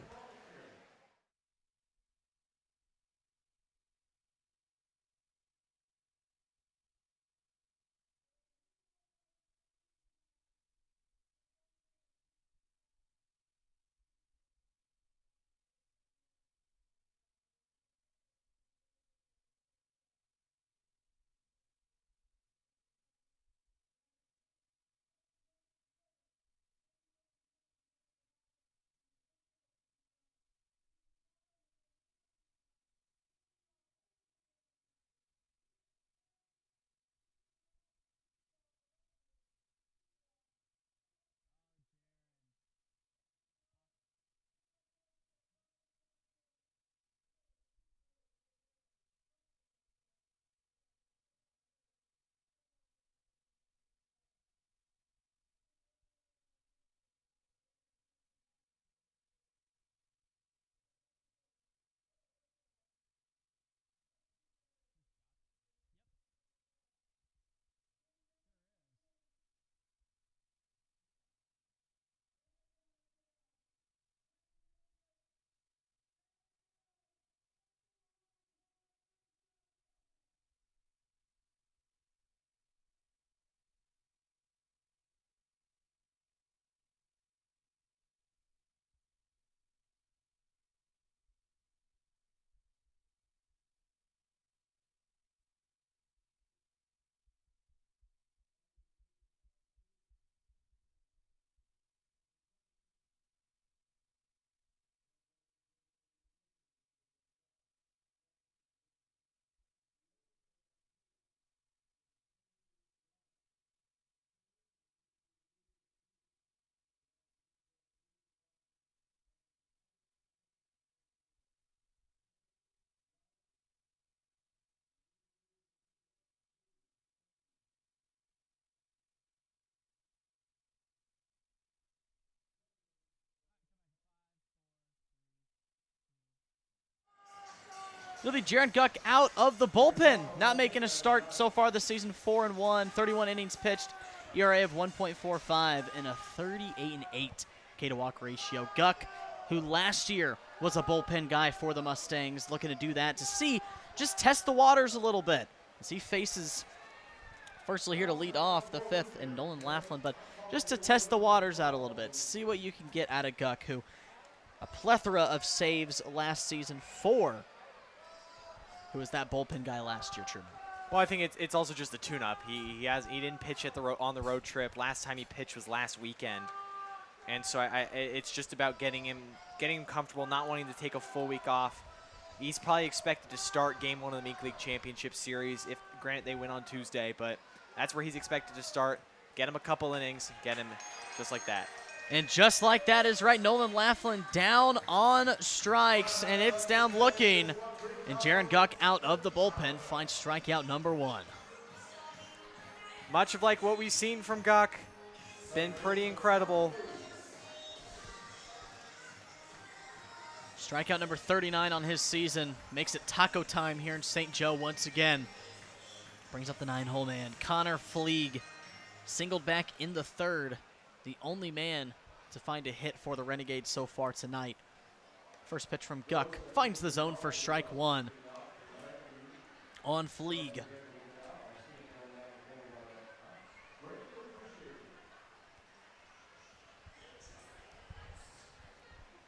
It'll be Jaron Guck out of the bullpen. Not making a start so far this season. 4-1, 31 innings pitched, ERA of 1.45, and a 38-8 K-to-walk ratio. Guck, who last year was a bullpen guy for the Mustangs, looking to do that to just test the waters a little bit as he faces, firstly here to lead off the 5th, and Nolan Laughlin, but just to test the waters out a little bit, see what you can get out of Guck, who a plethora of saves last season for who was that bullpen guy last year, Truman. Well, I think it's also just a tune-up. He didn't pitch on the road trip. Last time he pitched was last weekend, and so it's just about getting him comfortable, not wanting to take a full week off. He's probably expected to start Game 1 of the MINK League Championship Series. If Granted, they win on Tuesday, but that's where he's expected to start. Get him a couple innings, get him just like that. And just like that is right, Nolan Laughlin down on strikes, and it's down looking. And Jaron Guck out of the bullpen finds strikeout number 1. Much of like what we've seen from Guck, been pretty incredible. Strikeout number 39 on his season. Makes it taco time here in St. Joe once again. Brings up the 9-hole man. Connor Fleeg singled back in the 3rd. The only man to find a hit for the Renegades so far tonight. First pitch from Guck. Finds the zone for strike 1 on Fleeg.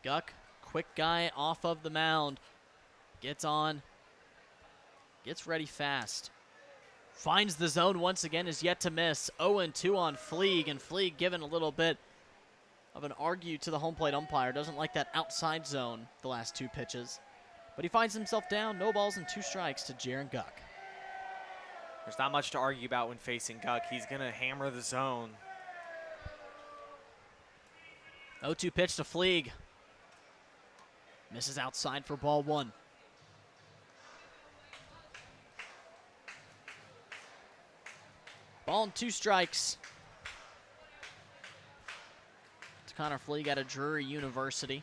Guck, quick guy off of the mound. Gets on. Gets ready fast. Finds the zone once again, is yet to miss. 0-2 on Fleeg, and Fleeg given a little bit of an argue to the home plate umpire. Doesn't like that outside zone the last 2 pitches. But he finds himself down. No balls and 2 strikes to Jaron Guck. There's not much to argue about when facing Guck. He's going to hammer the zone. 0-2 pitch to Fleeg. Misses outside for ball 1. Ball and 2 strikes. It's Connor Fleeg out of Drury University.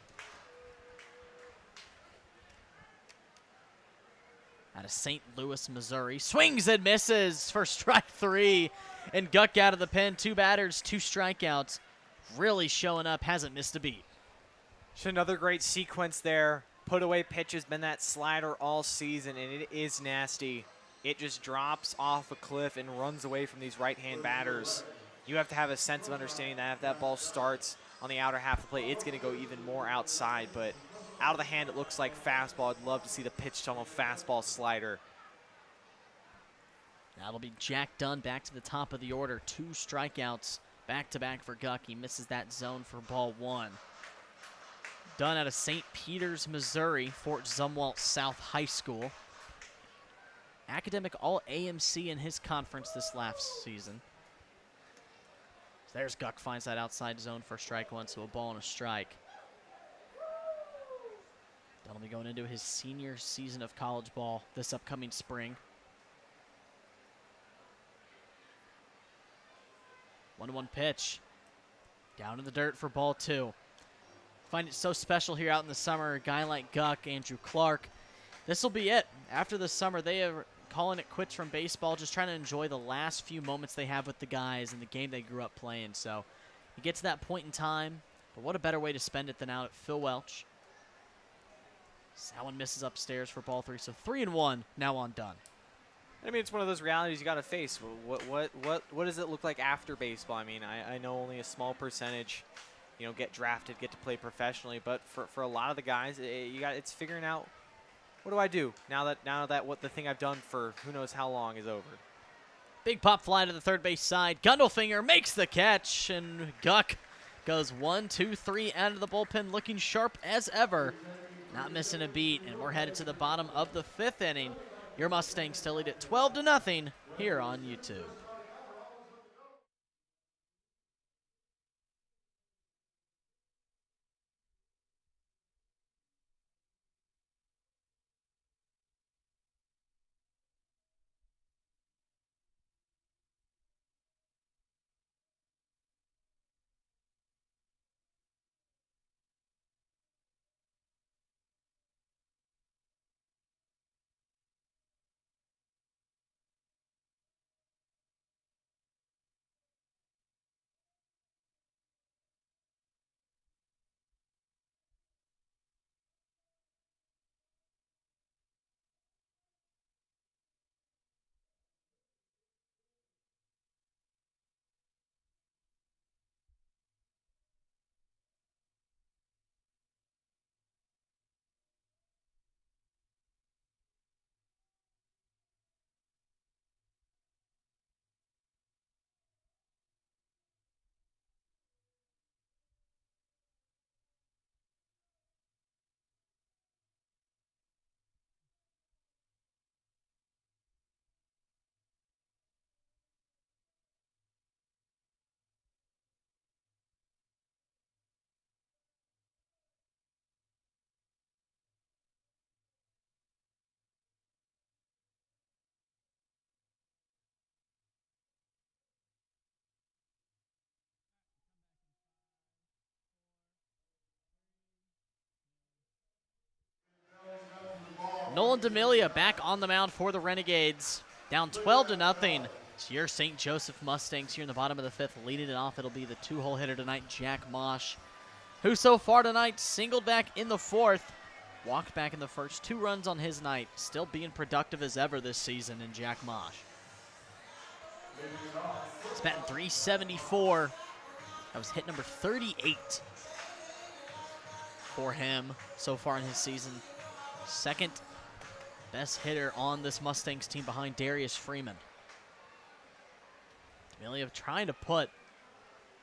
Out of St. Louis, Missouri. Swings and misses for strike 3. And Guck out of the pen. 2 batters, 2 strikeouts. Really showing up, hasn't missed a beat. Just another great sequence there. Put away pitch has been that slider all season, and it is nasty. It just drops off a cliff and runs away from these right-hand batters. You have to have a sense of understanding that if that ball starts on the outer half of the plate, it's going to go even more outside. But out of the hand, it looks like fastball. I'd love to see the pitch tunnel fastball slider. That'll be Jack Dunn back to the top of the order. 2 strikeouts back-to-back for Guck. He misses that zone for ball 1. Dunn out of St. Peters, Missouri, Fort Zumwalt South High School. Academic All-AMC in his conference this last season. So there's Guck, finds that outside zone for strike 1, so a ball and a strike. Dunn will be going into his senior season of college ball this upcoming spring. 1-1 pitch. Down in the dirt for ball 2. Find it so special here out in the summer. A guy like Guck, Andrew Clark. This will be it. After the summer, they are calling it quits from baseball, just trying to enjoy the last few moments they have with the guys and the game they grew up playing. So you get to that point in time, but what a better way to spend it than out at Phil Welch. That one misses upstairs for ball 3, so 3-1 now on Dunn. I mean, it's one of those realities you got to face. What does it look like after baseball? I mean, I know only a small percentage, you know, get drafted, get to play professionally, but for a lot of the guys, it's figuring out, what do I do now that what the thing I've done for who knows how long is over. Big pop fly to the third base side. Gundelfinger makes the catch, and Guck goes 1, 2, 3 out of the bullpen, looking sharp as ever, not missing a beat, and we're headed to the bottom of the 5th inning. Your Mustangs still lead at 12-0 here on YouTube. Nolan D'Amelia back on the mound for the Renegades. Down 12-0. It's your St. Joseph Mustangs here in the bottom of the fifth. Leading it off, it'll be the two-hole hitter tonight, Jack Mosh, who so far tonight singled back in the fourth, walked back in the first. 2 runs on his night. Still being productive as ever this season in Jack Mosh. He's batting .374. That was hit number 38 for him so far in his season. Second best hitter on this Mustangs team behind Darius Freeman. D'Amelia trying to put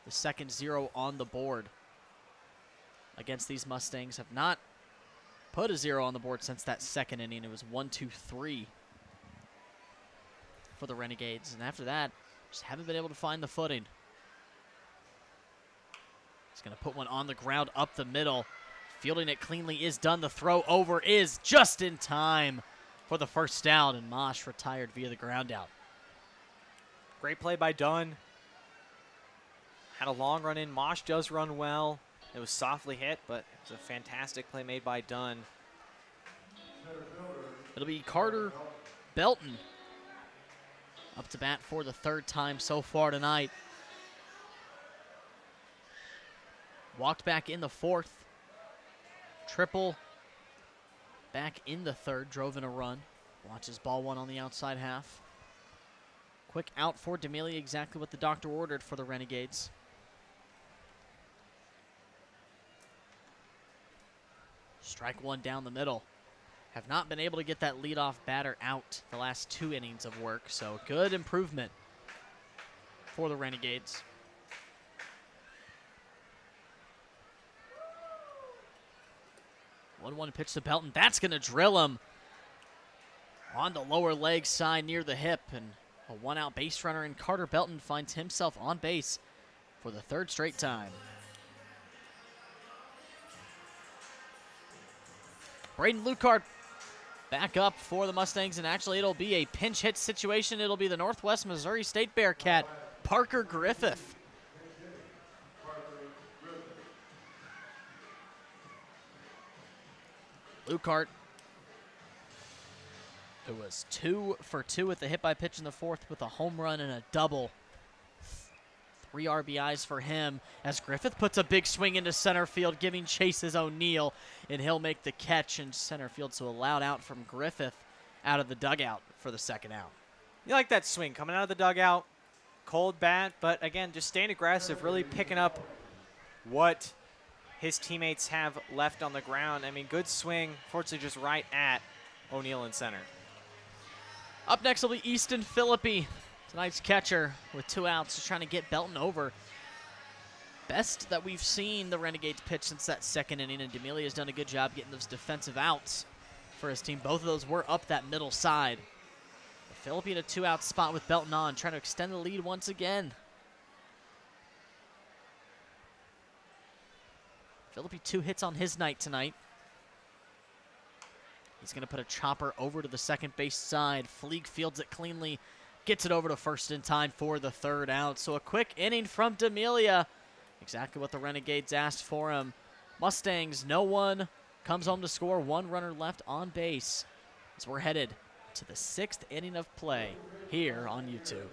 the second 0 on the board against these Mustangs. Have not put a 0 on the board since that second inning. It was 1-2-3 for the Renegades. And after that, just haven't been able to find the footing. He's going to put one on the ground up the middle. Fielding it cleanly is done. The throw over is just in time for the first down, and Mosh retired via the ground out. Great play by Dunn. Had a long run in. Mosh does run well. It was softly hit, but it's a fantastic play made by Dunn. It'll be Carter Belton up to bat for the 3rd time so far tonight. Walked back in the 4th. Triple back in the 3rd. Drove in a run. Watches ball 1 on the outside half. Quick out for D'Amelia, exactly what the doctor ordered for the Renegades. Strike 1 down the middle. Have not been able to get that leadoff batter out the last 2 innings of work, so good improvement for the Renegades. One pitch to Belton. That's going to drill him on the lower leg side near the hip, and a 1-out base runner, and Carter Belton finds himself on base for the 3rd straight time. Braden Lucart back up for the Mustangs, and actually it'll be a pinch hit situation. It'll be the Northwest Missouri State Bearcat, Parker Griffith. Lucart, who was 2 for 2 with the hit by pitch in the 4th with a home run and a double. 3 RBIs for him as Griffith puts a big swing into center field, giving chase is O'Neal, and he'll make the catch in center field. So a loud out from Griffith out of the dugout for the 2nd out. You like that swing coming out of the dugout. Cold bat, but again, just staying aggressive, really picking up what his teammates have left on the ground. I mean, good swing, fortunately just right at O'Neal in center. Up next will be Easton Philippi, tonight's catcher, with 2 outs, just trying to get Belton over. Best that we've seen the Renegades pitch since that 2nd inning, and D'Amelia has done a good job getting those defensive outs for his team. Both of those were up that middle side. But Philippi in a 2-out spot with Belton on, trying to extend the lead once again. Philippi 2 hits on his night tonight. He's going to put a chopper over to the second base side. Fleeg fields it cleanly, gets it over to first in time for the 3rd out. So a quick inning from D'Amelia. Exactly what the Renegades asked for him. Mustangs, no one comes home to score. 1 runner left on base as we're headed to the 6th inning of play here on YouTube.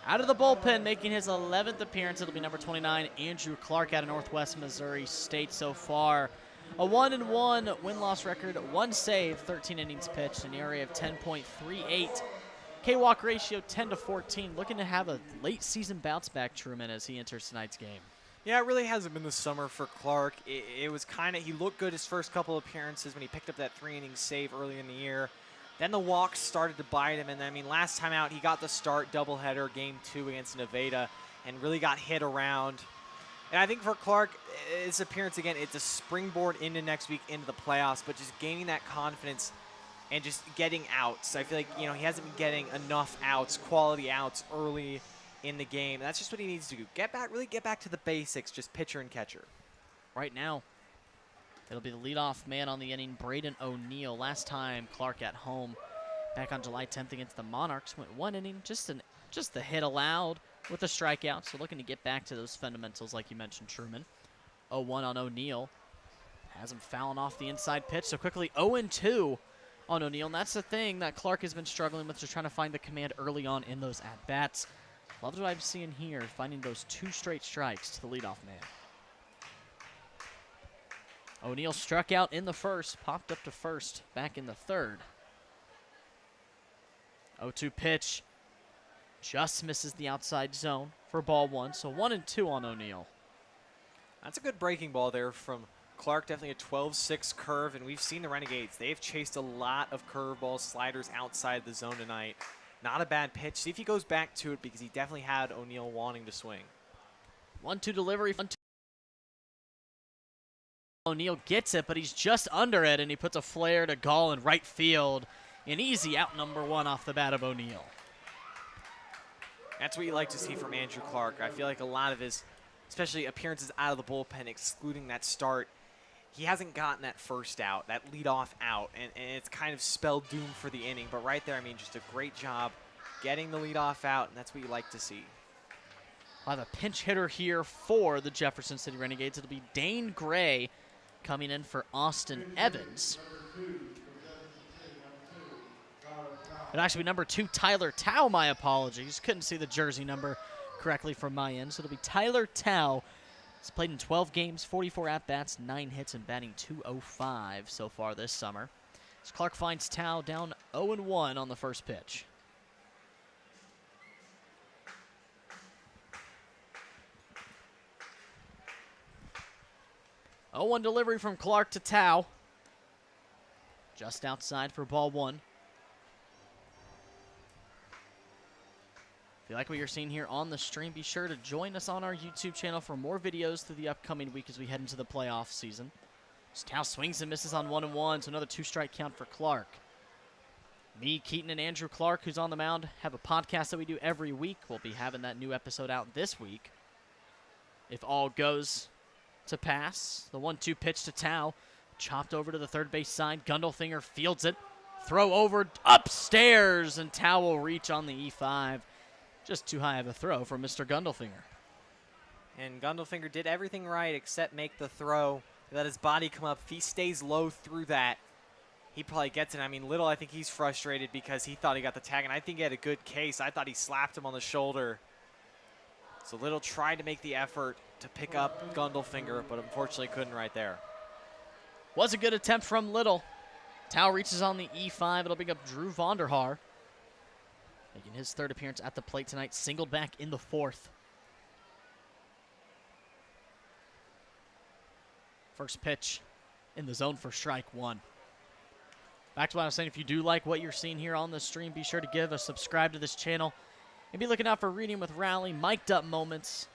Out of the bullpen, making his 11th appearance, it'll be number 29, Andrew Clark out of Northwest Missouri State so far. A 1-1 win-loss record, 1 save, 13 innings pitched, an ERA of 10.38. K-walk ratio 10-14. Looking to have a late season bounce back, Truman, as he enters tonight's game. Yeah, it really hasn't been the summer for Clark. It was kind of, he looked good his first couple of appearances when he picked up that 3-inning save early in the year. Then the walks started to bite him, and I mean, last time out, he got the start doubleheader game 2 against Nevada and really got hit around. And I think for Clark, his appearance again, it's a springboard into next week, into the playoffs, but just gaining that confidence and just getting outs. I feel like, you know, he hasn't been getting enough outs, quality outs early in the game. And that's just what he needs to do. Really get back to the basics, just pitcher and catcher. Right now, it'll be the leadoff man on the inning, Braden O'Neill. Last time Clark at home, back on July 10th against the Monarchs, went 1 inning, just the hit allowed with a strikeout. So looking to get back to those fundamentals like you mentioned, Truman. 0-1 on O'Neill. Has him fouling off the inside pitch. So quickly 0-2 on O'Neill. And that's the thing that Clark has been struggling with, just trying to find the command early on in those at-bats. Loved what I'm seeing here, finding those 2 straight strikes to the leadoff man. O'Neill struck out in the first, popped up to first, back in the third. 0-2 pitch. Just misses the outside zone for ball 1. So 1-2 on O'Neill. That's a good breaking ball there from Clark. Definitely a 12-6 curve, and we've seen the Renegades. They've chased a lot of curveballs, sliders outside the zone tonight. Not a bad pitch. See if he goes back to it, because he definitely had O'Neill wanting to swing. 1-2 delivery. O'Neill gets it, but he's just under it, and he puts a flare to Gall in right field. An easy out number 1 off the bat of O'Neill. That's what you like to see from Andrew Clark. I feel like a lot of his, especially appearances out of the bullpen, excluding that start, he hasn't gotten that first out, that leadoff out, and it's kind of spelled doom for the inning. But right there, I mean, just a great job getting the leadoff out, and that's what you like to see. We'll have a pinch hitter here for the Jefferson City Renegades. It'll be Dane Gray coming in for Austin Evans. It'll actually be number 2, Tyler Tao, my apologies. Couldn't see the jersey number correctly from my end. So it'll be Tyler Tao. He's played in 12 games, 44 at-bats, 9 hits, and batting .205 so far this summer. As Clark finds Tao down 0-1 on the first pitch. Oh, 1 delivery from Clark to Tao. Just outside for ball 1. If you like what you're seeing here on the stream, be sure to join us on our YouTube channel for more videos through the upcoming week as we head into the playoff season. Tao swings and misses on 1-1, so another 2-strike count for Clark. Me, Keaton, and Andrew Clark, who's on the mound, have a podcast that we do every week. We'll be having that new episode out this week. If all goes to pass, the 1-2 pitch to Tao, chopped over to the third base side. Gundelfinger fields it. Throw over upstairs, and Tao will reach on the E5. Just too high of a throw for Mr. Gundelfinger. And Gundelfinger did everything right except make the throw. Let his body come up. If he stays low through that, he probably gets it. I mean, Little, I think he's frustrated because he thought he got the tag, and I think he had a good case. I thought he slapped him on the shoulder. So Little tried to make the effort to pick up Gundelfinger, but unfortunately couldn't right there. Was a good attempt from Little. Tao reaches on the E5. It'll bring up Drew Vonderhaar, making his 3rd appearance at the plate tonight, singled back in the 4th. First pitch in the zone for strike 1. Back to what I was saying, if you do like what you're seeing here on the stream, be sure to give a subscribe to this channel and be looking out for Reading with Rally, mic'd up moments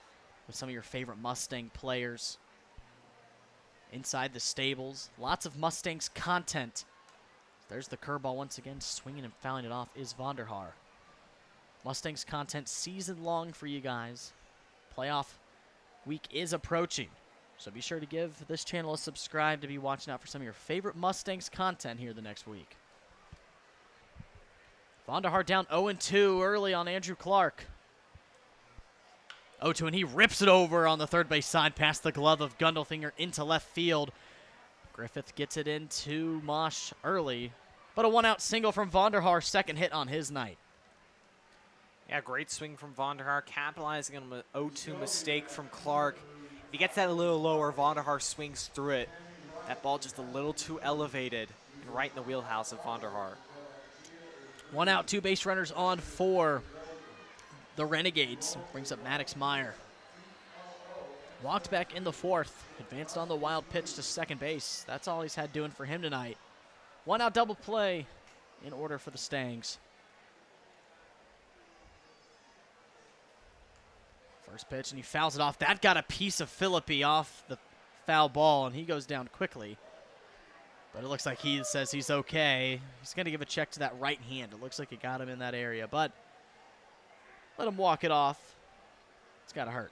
with some of your favorite Mustang players inside the stables. Lots of Mustangs content. There's the curveball once again, swinging and fouling it off is Vonderhaar. Mustangs content season long for you guys. Playoff week is approaching, so be sure to give this channel a subscribe to be watching out for some of your favorite Mustangs content here the next week. Vonderhaar down 0-2 early on Andrew Clark. 0-2, and he rips it over on the third base side past the glove of Gundelfinger into left field. Griffith gets it into Mosh early, but a 1-out single from Vonderhaar, 2nd hit on his night. Yeah, great swing from Vonderhaar, capitalizing on an 0-2 mistake from Clark. If he gets that a little lower, Vonderhaar swings through it. That ball just a little too elevated and right in the wheelhouse of Vonderhaar. 1 out, 2 base runners on for the Renegades. Brings up Maddox Meyer. Walked back in the 4th. Advanced on the wild pitch to second base. That's all he's had doing for him tonight. 1 out double play in order for the Stangs. First pitch, and he fouls it off. That got a piece of Philippi off the foul ball, and he goes down quickly. But it looks like he says he's okay. He's going to give a check to that right hand. It looks like it got him in that area, but let him walk it off. It's got to hurt.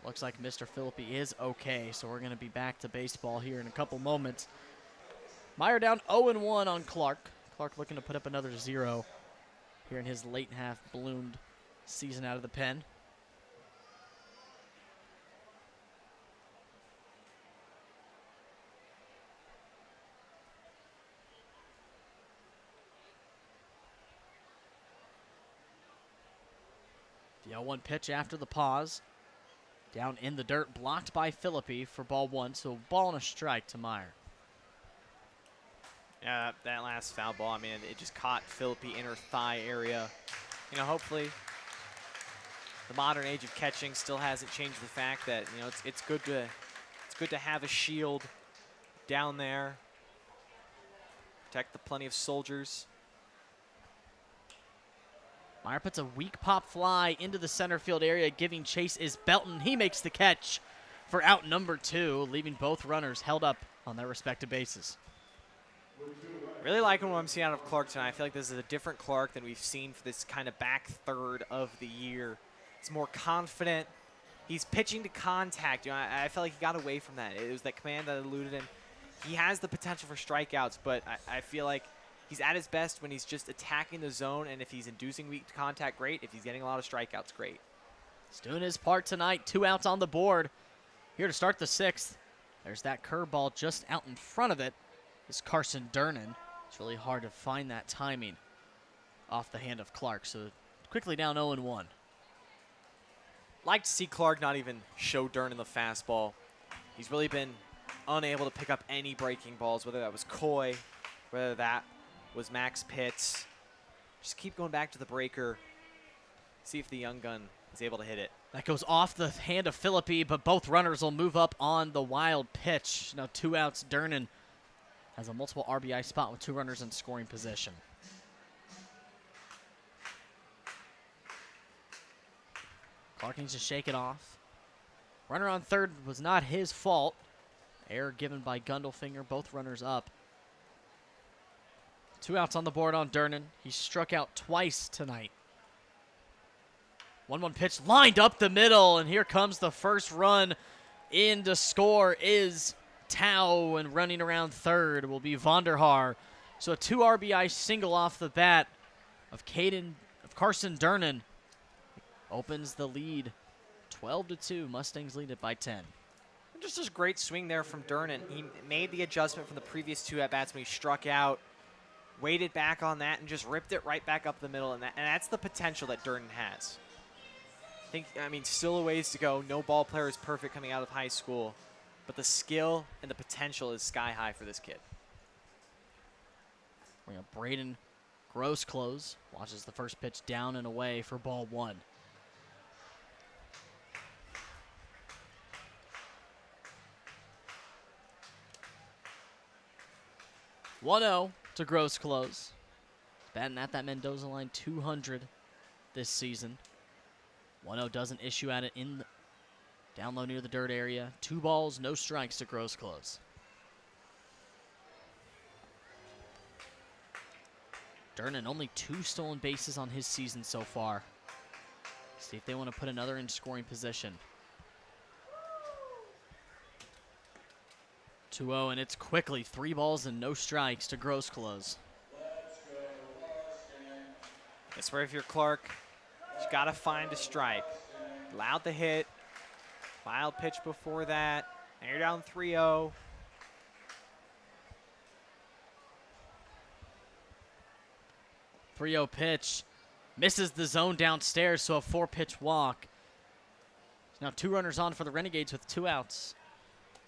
Looks like Mr. Philippi is okay, so we're going to be back to baseball here in a couple moments. Meyer down 0-1 on Clark. Clark looking to put up another 0 here in his late half bloomed season out of the pen. The 0-1 pitch after the pause. Down in the dirt, blocked by Philippi for ball 1, so ball and a strike to Meyer. Yeah, that last foul ball, I mean, it just caught Philippi inner thigh area. You know, hopefully the modern age of catching still hasn't changed the fact that, you know, it's good to have a shield down there. Protect the plenty of soldiers. Meyer puts a weak pop fly into the center field area. Giving chase is Belton. He makes the catch for out number 2, leaving both runners held up on their respective bases. Really liking what I'm seeing out of Clark tonight. I feel like this is a different Clark than we've seen for this kind of back third of the year. He's more confident. He's pitching to contact. You know, I felt like he got away from that. It was that command that eluded him. He has the potential for strikeouts, but I feel like he's at his best when he's just attacking the zone, and if he's inducing weak contact, great. If he's getting a lot of strikeouts, great. He's doing his part tonight. 2 outs on the board. Here to start the 6th. There's that curveball just out in front of it. Is Carson Durnan. It's really hard to find that timing off the hand of Clark, so quickly down 0-1. Like to see Clark not even show Durnan the fastball. He's really been unable to pick up any breaking balls, whether that was Coy, whether that was Max Pitts. Just keep going back to the breaker. See if the young gun is able to hit it. That goes off the hand of Philippi, but both runners will move up on the wild pitch. Now 2 outs, Durnan has a multiple RBI spot with 2 runners in scoring position. Clark needs to shake it off. Runner on third was not his fault. Error given by Gundelfinger, both runners up. 2 outs on the board on Durnan. He struck out twice tonight. 1-1 pitch lined up the middle, and here comes the first run in to score is Tao, and running around third will be Vonderhaar. So a 2 RBI single off the bat of Carson Durnan opens the lead. 12-2, Mustangs lead it by 10. Just a great swing there from Durnan. He made the adjustment from the previous 2 at-bats when he struck out, waited back on that, and just ripped it right back up the middle, and that's the potential that Durnan has. I mean, still a ways to go. No ball player is perfect coming out of high school, but the skill and the potential is sky high for this kid. We have Braden Grossclose watches the first pitch down and away for ball 1. (1-0) to Grossclose. Batting at that Mendoza line 200 this season. 1-0 doesn't issue at it in down low near the dirt area. 2 balls, no strikes to Grossclose. Durnan only 2 stolen bases on his season so far. See if they want to put another in scoring position. 2-0, and it's quickly 3 balls and no strikes to Grossclose. That's where if you're Clark, you got to find a strike. Allowed the hit. Wild pitch before that. Now you're down 3-0. 3-0 pitch. Misses the zone downstairs, so a 4-pitch walk. Now 2 runners on for the Renegades with 2 outs.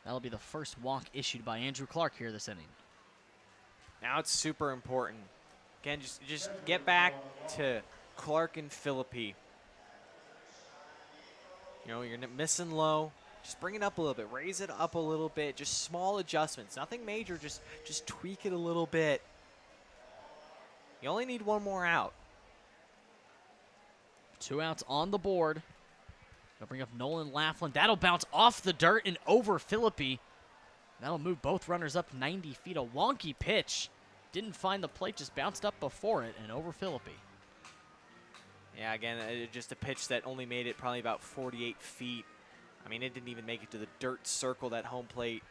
That'll be the first walk issued by Andrew Clark here this inning. Now it's super important. Again, just get back to Clark and Philippi. You know, you're missing low. Just bring it up a little bit. Raise it up a little bit. Just small adjustments. Nothing major. Just tweak it a little bit. You only need 1 more out. 2 outs on the board. They'll bring up Nolan Laughlin. That'll bounce off the dirt and over Philippi. That'll move both runners up 90 feet. A wonky pitch. Didn't find the plate, just bounced up before it and over Philippi. Yeah, again, just a pitch that only made it probably about 48 feet. I mean, it didn't even make it to the dirt circle that home plate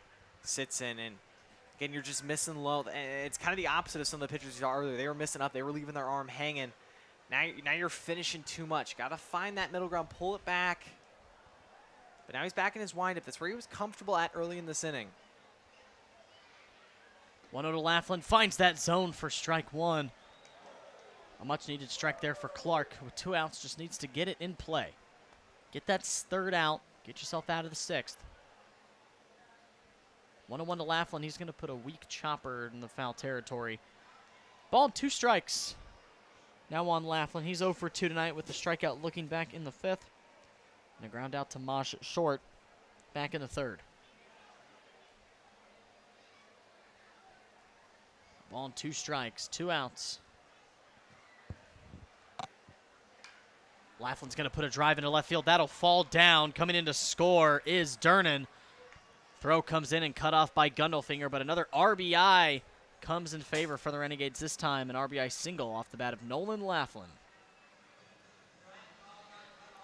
sits in. And again, you're just missing low. And it's kind of the opposite of some of the pitchers you saw earlier. They were missing up. They were leaving their arm hanging. Now you're finishing too much. Got to find that middle ground, pull it back. But now he's back in his windup. That's where he was comfortable at early in this inning. 1-0 to Laughlin. Finds that zone for strike 1. A much-needed strike there for Clark. With 2 outs, just needs to get it in play. Get that 3rd out. Get yourself out of the 6th. 1-1 to Laughlin. He's going to put a weak chopper in the foul territory. Ball and 2 strikes. Now on Laughlin. He's 0 for 2 tonight with the strikeout looking back in the 5th. And a ground out to Mosh short back in the 3rd. Ball and 2 strikes, 2 outs. Laughlin's going to put a drive into left field. That'll fall down. Coming in to score is Durnan. Throw comes in and cut off by Gundelfinger, but another RBI comes in favor for the Renegades this time. An RBI single off the bat of Nolan Laughlin.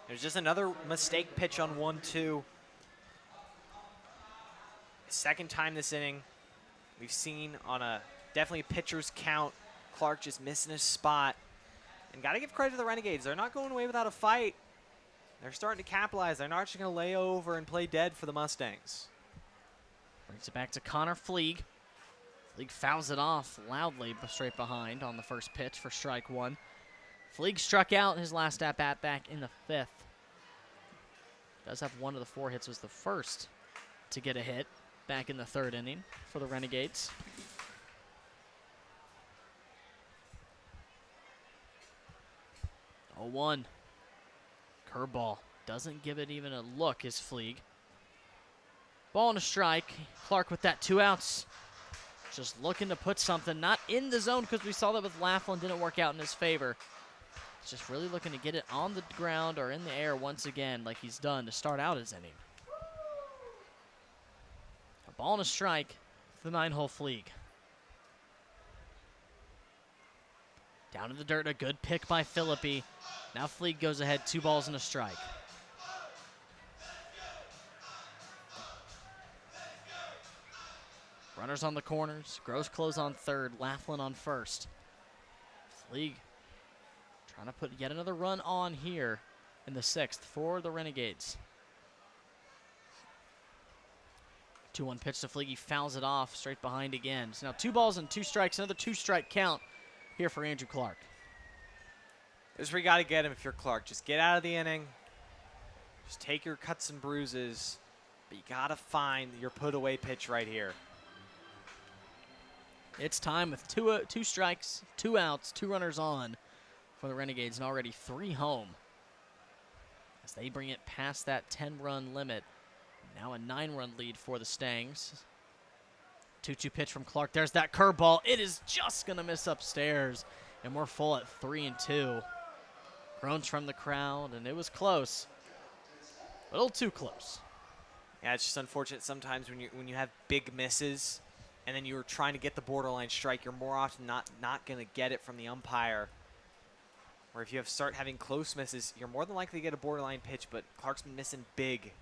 There's just another mistake pitch on 1-2. Second time this inning we've seen on a definitely a pitcher's count. Clark just missing his spot. And got to give credit to the Renegades. They're not going away without a fight. They're starting to capitalize. They're not just going to lay over and play dead for the Mustangs. Brings it back to Connor Fleeg. Fleeg fouls it off loudly straight behind on the first pitch for strike 1. Fleeg struck out his last at-bat back in the 5th. Does have 1 of the 4 hits, was the first to get a hit back in the 3rd inning for the Renegades. Oh, 1. Curveball. Doesn't give it even a look is Fleeg. Ball and a strike. Clark with that 2 outs. Just looking to put something not in the zone because we saw that with Laughlin. Didn't work out in his favor. Just really looking to get it on the ground or in the air once again like he's done to start out his inning. A ball and a strike for the 9-hole Fleeg. Down in the dirt, a good pick by Philippi. Now Fleeg goes ahead, 2 balls and a strike. Runners on the corners. Gross close on 3rd. Laughlin on 1st. Fleeg trying to put yet another run on here in the 6th for the Renegades. 2-1 pitch to Fleeg. He fouls it off straight behind again. So now 2 balls and 2 strikes. Another 2-strike count here for Andrew Clark. This is where you got to get him if you're Clark. Just get out of the inning. Just take your cuts and bruises. But you got to find your put-away pitch right here. It's time with 2 strikes, 2 outs, 2 runners on for the Renegades, and already 3 home as they bring it past that 10-run limit. Now a 9-run lead for the Stangs. 2-2 pitch from Clark. There's that curveball. It is just going to miss upstairs, and we're full at 3-2. Groans from the crowd, and it was close. A little too close. Yeah, it's just unfortunate sometimes when you have big misses and then you're trying to get the borderline strike, you're more often not going to get it from the umpire. Or if you start having close misses, you're more than likely to get a borderline pitch, but Clark's been missing big.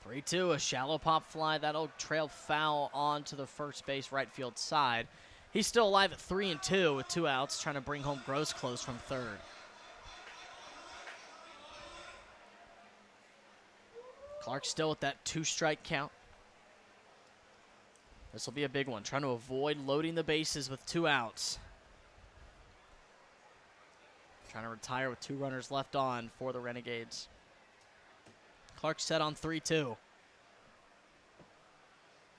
3-2, a shallow pop fly. That'll trail foul onto the first base right field side. He's still alive at 3-2 with 2 outs, trying to bring home Gross close from 3rd. Clark still with that 2-strike count. This will be a big one, trying to avoid loading the bases with 2 outs. Trying to retire with 2 runners left on for the Renegades. Clark set on 3-2.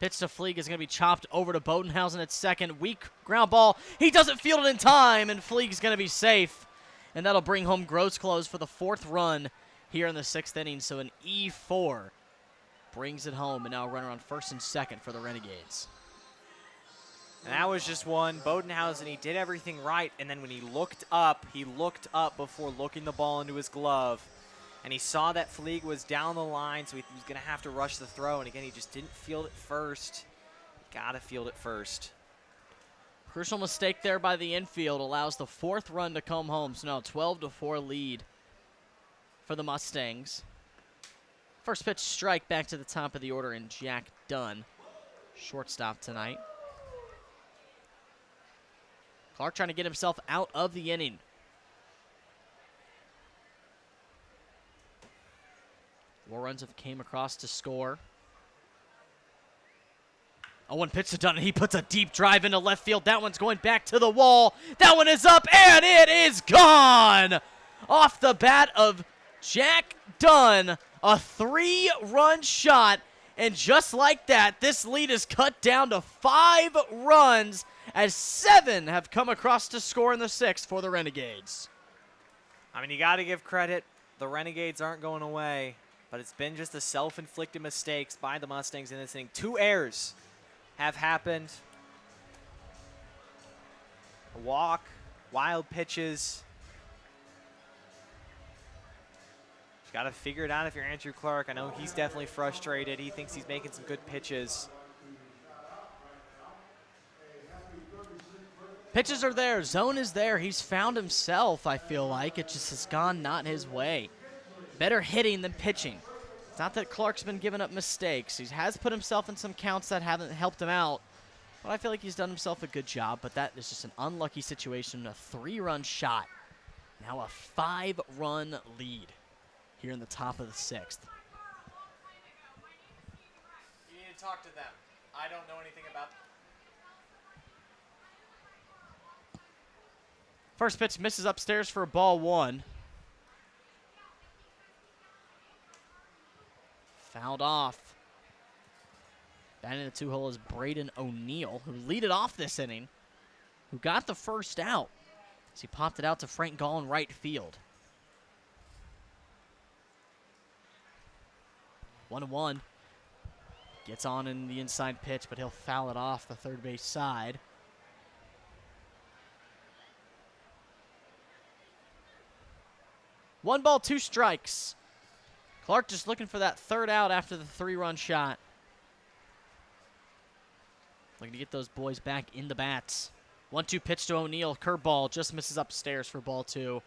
Pitch to Fleeg is going to be chopped over to Bodenhausen at second. Weak ground ball. He doesn't field it in time, and Fleeg's going to be safe. And that'll bring home Grossclose for the 4th run here in the 6th inning. So an E4 brings it home, and now a runner on first and second for the Renegades. And that was just one. Bodenhausen, he did everything right, and then when he looked up before looking the ball into his glove. And he saw that Fleeg was down the line, so he was going to have to rush the throw. And again, he just didn't field it first. Got to field it first. Crucial mistake there by the infield allows the 4th run to come home. So now 12-4 lead for the Mustangs. First pitch strike back to the top of the order, and Jack Dunn, shortstop tonight. Clark trying to get himself out of the inning. 4 runs have came across to score. 0-1 pitch to Dunn, and he puts a deep drive into left field. That one's going back to the wall. That one is up, and it is gone! Off the bat of Jack Dunn, a 3-run shot, and just like that, this lead is cut down to 5 runs as 7 have come across to score in the 6th for the Renegades. I mean, you got to give credit. The Renegades aren't going away, but it's been just the self-inflicted mistakes by the Mustangs in this inning. 2 errors have happened. A walk, wild pitches. You got to figure it out if you're Andrew Clark. I know he's definitely frustrated. He thinks he's making some good pitches. Pitches are there. Zone is there. He's found himself, I feel like. It just has gone not his way. Better hitting than pitching. It's not that Clark's been giving up mistakes. He has put himself in some counts that haven't helped him out. But I feel like he's done himself a good job. But that is just an unlucky situation. A 3-run shot. Now a 5-run lead here in the top of the 6th. You need to talk to them. I don't know anything about. First pitch misses upstairs for a ball 1. Fouled off. Batting in the 2-hole is Braden O'Neill, who lead it off this inning, who got the first out as he popped it out to Frank Gall in right field. 1-1. Gets on in the inside pitch, but he'll foul it off the third base side. One ball, 2 strikes. Clark just looking for that 3rd out after the 3-run shot. Looking to get those boys back in the bats. 1-2 pitch to O'Neill. Curveball just misses upstairs for ball 2.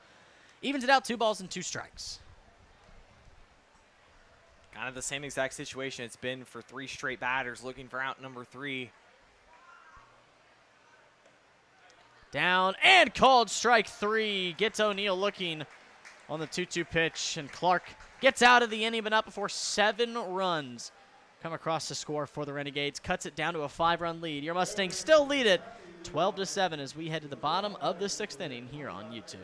Evens it out, 2 balls and 2 strikes. Kind of the same exact situation it's been for 3 straight batters looking for out number 3. Down and called strike 3. Gets O'Neill looking on the 2-2 pitch, and Clark gets out of the inning, but not before 7 runs come across to score for the Renegades. Cuts it down to a 5-run lead. Your Mustangs still lead it 12-7 as we head to the bottom of the 6th inning here on YouTube.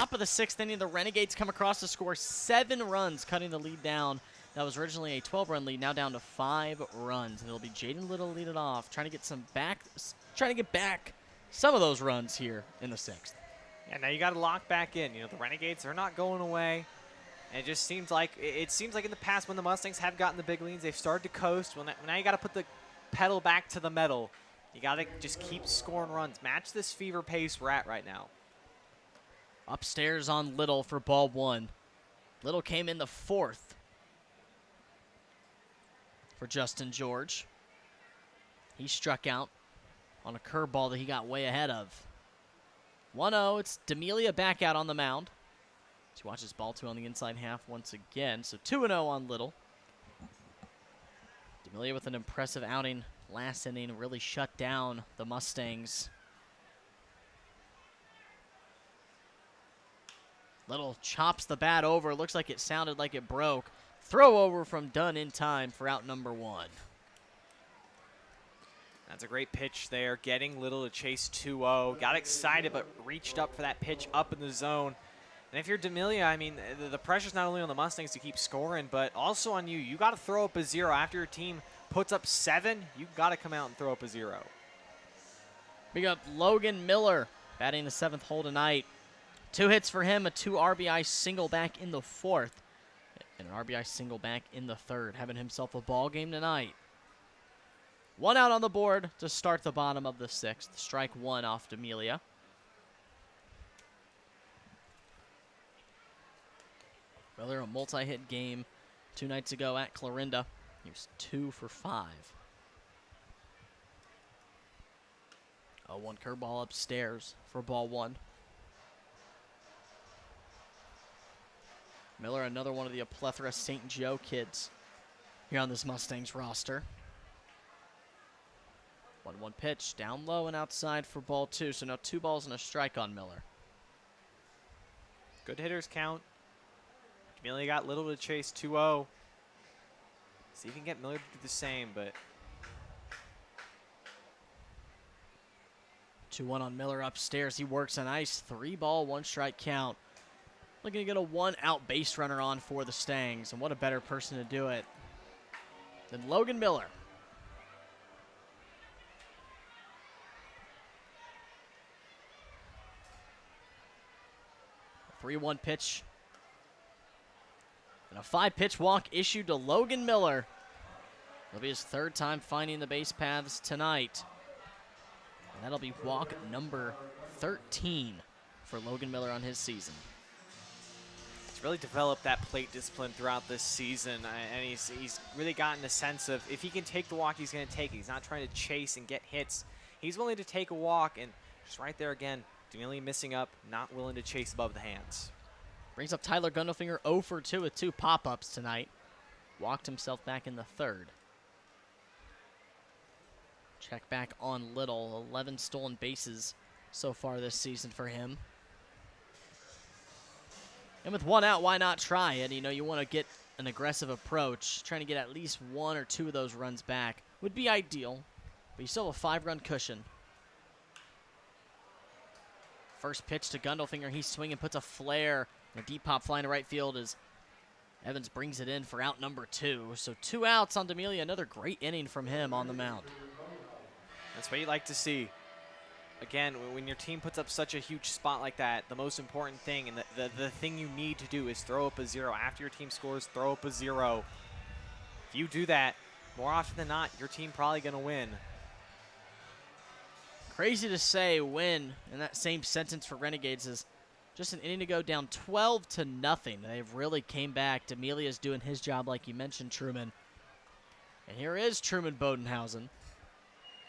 top of the 6th inning, the Renegades come across to score 7 runs, cutting the lead down. That was originally a 12-run lead, now down to 5 runs. And it'll be Jaden Little lead it off, trying to get back some of those runs here in the 6th. Yeah, now you got to lock back in. You know, the Renegades are not going away. And it just seems like in the past when the Mustangs have gotten the big leads, they've started to coast. Well, now you got to put the pedal back to the metal. You got to just keep scoring runs. Match this fever pace we're at right now. Upstairs on Little for ball 1. Little came in the 4th for Justin George. He struck out on a curveball that he got way ahead of. 1-0. It's D'Amelia back out on the mound. He watches ball 2 on the inside half once again. So 2-0 on Little. D'Amelia with an impressive outing last inning, really shut down the Mustangs. Little chops the bat over. Looks like it sounded like it broke. Throw over from Dunn in time for out number 1. That's a great pitch there, getting Little to chase 2-0. Got excited, but reached up for that pitch up in the zone. And if you're D'Amelia, I mean, the pressure's not only on the Mustangs to keep scoring, but also on you. You got to throw up a 0. After your team puts up 7, you got to come out and throw up a 0. We got Logan Miller batting the 7th hole tonight. 2 hits for him, a 2 RBI single back in the 4th, and an RBI single back in the 3rd, having himself a ball game tonight. 1 out on the board to start the bottom of the 6th. Strike 1 off D'Amelia. Miller, a multi-hit game 2 nights ago at Clarinda. He was 2 for 5. 0-1 curveball upstairs for ball 1. Miller, another one of the plethora St. Joe kids here on this Mustangs roster. 1-1 pitch, down low and outside for ball 2. So now 2 balls and a strike on Miller. Good hitters count. D'Amelia got Little to chase 2-0. See if you can get Miller to do the same, but 2-1 on Miller upstairs. He works a nice 3-ball, 1-strike count. Looking to get a 1-out base runner on for the Stangs, and what a better person to do it than Logan Miller. A 3-1 pitch. And a 5-pitch walk issued to Logan Miller. It'll be his 3rd time finding the base paths tonight. And that'll be walk number 13 for Logan Miller on his season. He's really developed that plate discipline throughout this season, and he's really gotten a sense of if he can take the walk, he's going to take it. He's not trying to chase and get hits. He's willing to take a walk, and just right there again, D'Amelia missing up, not willing to chase above the hands. Brings up Tyler Gundelfinger 0 for 2 with 2 pop-ups tonight. Walked himself back in the 3rd. Check back on Little. 11 stolen bases so far this season for him. And with 1 out, why not try it? You know, you want to get an aggressive approach. Trying to get at least 1 or 2 of those runs back would be ideal. But you still have a 5-run cushion. First pitch to Gundelfinger. He's swinging, puts a flare. A deep pop flying to right field as Evans brings it in for out number 2. So 2 outs on D'Amelia. Another great inning from him on the mound. That's what you like to see. Again, when your team puts up such a huge spot like that, the most important thing and the thing you need to do is throw up a 0. After your team scores, throw up a 0. If you do that, more often than not, your team probably going to win. Crazy to say win in that same sentence for Renegades is just an inning to go down 12-0. They've really came back. D'Amelia's doing his job like you mentioned, Truman. And here is Truman Bodenhausen.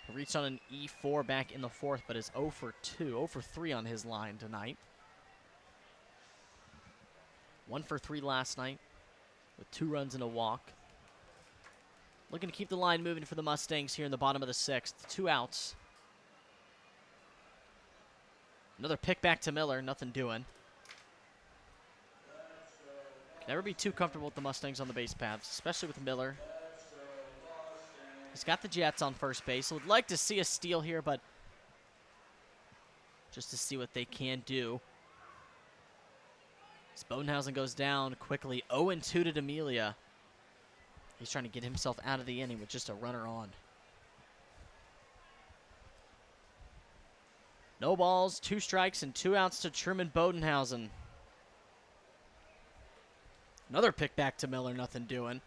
He reached on an E4 back in the 4th, but is 0 for 2, 0 for 3 on his line tonight. 1 for 3 last night with 2 runs and a walk. Looking to keep the line moving for the Mustangs here in the bottom of the 6th. 2 outs. Another pick back to Miller, nothing doing. Can never be too comfortable with the Mustangs on the base paths, especially with Miller. He's got the Jets on first base. Would like to see a steal here, but just to see what they can do. As Bodenhausen goes down quickly, 0-2 to D'Amelia. He's trying to get himself out of the inning with just a runner on. No balls, 2 strikes, and 2 outs to Truman Bodenhausen. Another pick back to Miller, nothing doing.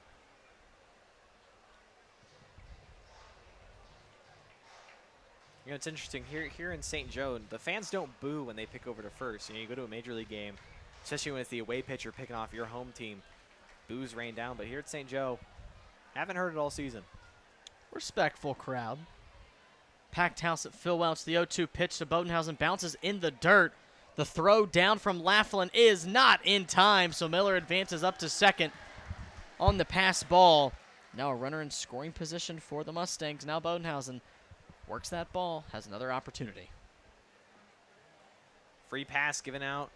You know, it's interesting. Here in St. Joe, the fans don't boo when they pick over to first. You know, you go to a Major League game, especially when it's the away pitcher picking off your home team. Boos rain down, but here at St. Joe, haven't heard it all season. Respectful crowd. Packed house at Phil Welch. The 0-2 pitch to Bodenhausen bounces in the dirt. The throw down from Laughlin is not in time, so Miller advances up to second on the pass ball. Now a runner in scoring position for the Mustangs. Now Bodenhausen works that ball, has another opportunity. Free pass given out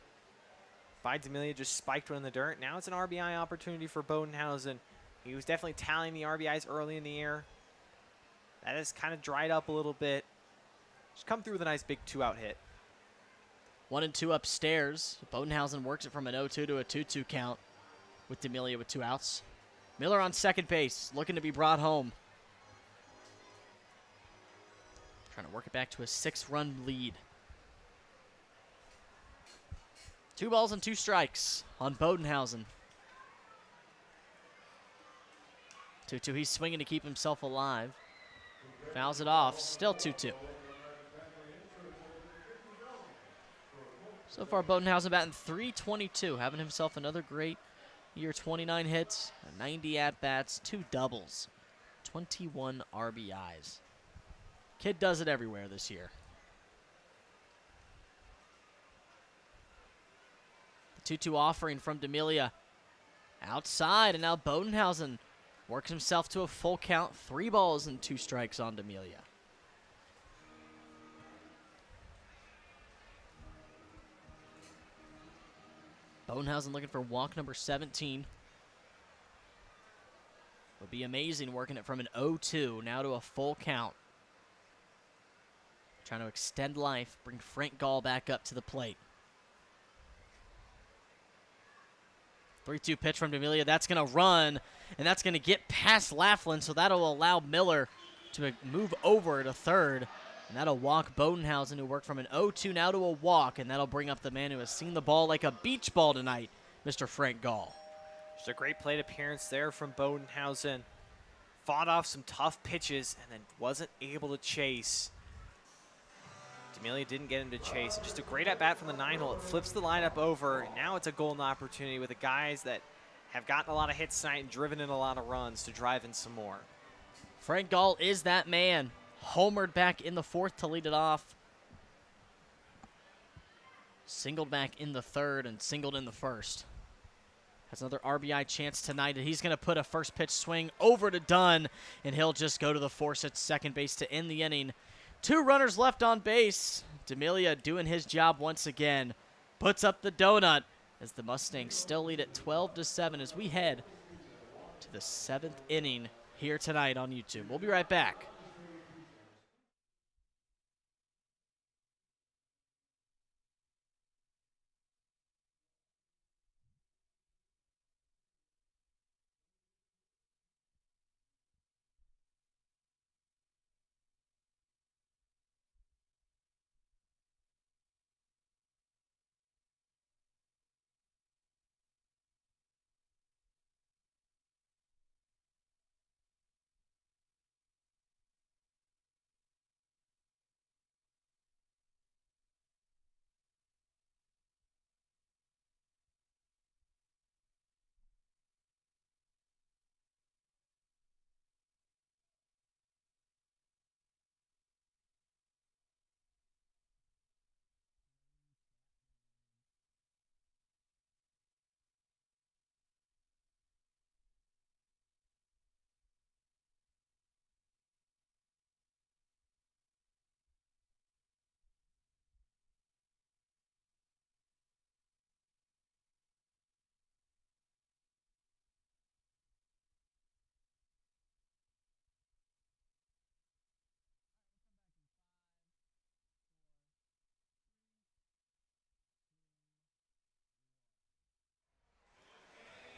by D'Amelia, just spiked one in the dirt. Now it's an RBI opportunity for Bodenhausen. He was definitely tallying the RBIs early in the year. That has kind of dried up a little bit. Just come through with a nice big 2-out hit. 1-2 upstairs. Bodenhausen works it from an 0-2 to a 2-2 count with D'Amelia with 2 outs. Miller on second base, looking to be brought home. Trying to work it back to a 6-run lead. 2 balls and 2 strikes on Bodenhausen. 2-2, he's swinging to keep himself alive. Fouls it off, still 2-2. So far, Bodenhausen batting .322, having himself another great year. 29 hits, 90 at-bats, 2 doubles, 21 RBIs. Kid does it everywhere this year. The 2-2 offering from D'Amelia outside, and now Bodenhausen works himself to a full count. 3 balls and 2 strikes on D'Amelia. Bodenhausen looking for walk number 17. Would be amazing working it from an 0-2 now to a full count. Trying to extend life, bring Frank Gall back up to the plate. 3-2 pitch from D'Amelia. That's going to run, and that's going to get past Laughlin, so that'll allow Miller to move over to third. And that'll walk Bodenhausen, who worked from an 0-2 now to a walk, and that'll bring up the man who has seen the ball like a beach ball tonight, Mr. Frank Gall. Just a great plate appearance there from Bodenhausen. Fought off some tough pitches and then wasn't able to chase. D'Amelia didn't get him to chase. Just a great at-bat from the 9-hole. It flips the lineup over, and now it's a golden opportunity with the guys that have gotten a lot of hits tonight and driven in a lot of runs to drive in some more. Frank Gall is that man. Homered back in the 4th to lead it off. Singled back in the 3rd and singled in the 1st. Has another RBI chance tonight, and he's going to put a first pitch swing over to Dunn, and he'll just go to the force at second base to end the inning. 2 runners left on base. D'Amelia doing his job once again. Puts up the donut as the Mustangs still lead at 12-7 as we head to the 7th inning here tonight on YouTube. We'll be right back.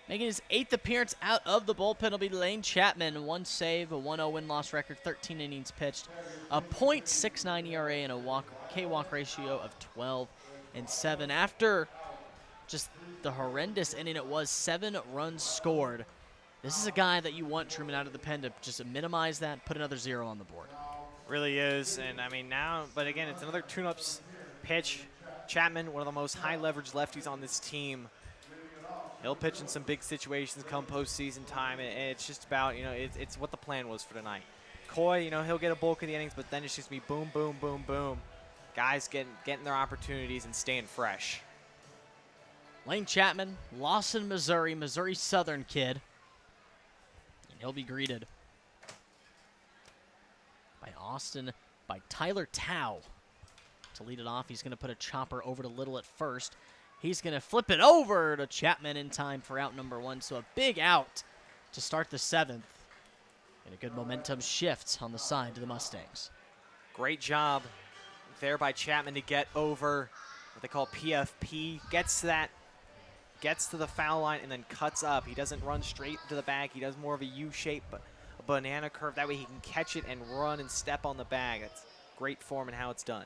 Making his 8th appearance out of the bullpen will be Lane Chapman. 1 save, a 1-0 win-loss record, 13 innings pitched, a .69 ERA, and a K-walk ratio of 12-7. After just the horrendous inning it was, 7 runs scored. This is a guy that you want, Truman, out of the pen to just minimize that, put another 0 on the board. Really is, and I mean now, but again, it's another tune-ups pitch. Chapman, one of the most high-leverage lefties on this team. He'll pitch in some big situations come postseason time, and it's just about, you know, it's what the plan was for tonight. Coy, you know, he'll get a bulk of the innings, but then it's just be boom, boom, boom, boom. Guys getting their opportunities and staying fresh. Lane Chapman, Lawson, Missouri Southern kid. And he'll be greeted by Tyler Tao to lead it off. He's going to put a chopper over to Little at first. He's going to flip it over to Chapman in time for out number 1. So a big out to start the 7th. And a good momentum shift on the side to the Mustangs. Great job there by Chapman to get over what they call PFP. Gets to the foul line and then cuts up. He doesn't run straight to the bag. He does more of a U-shape, a banana curve. That way he can catch it and run and step on the bag. That's great form and how it's done.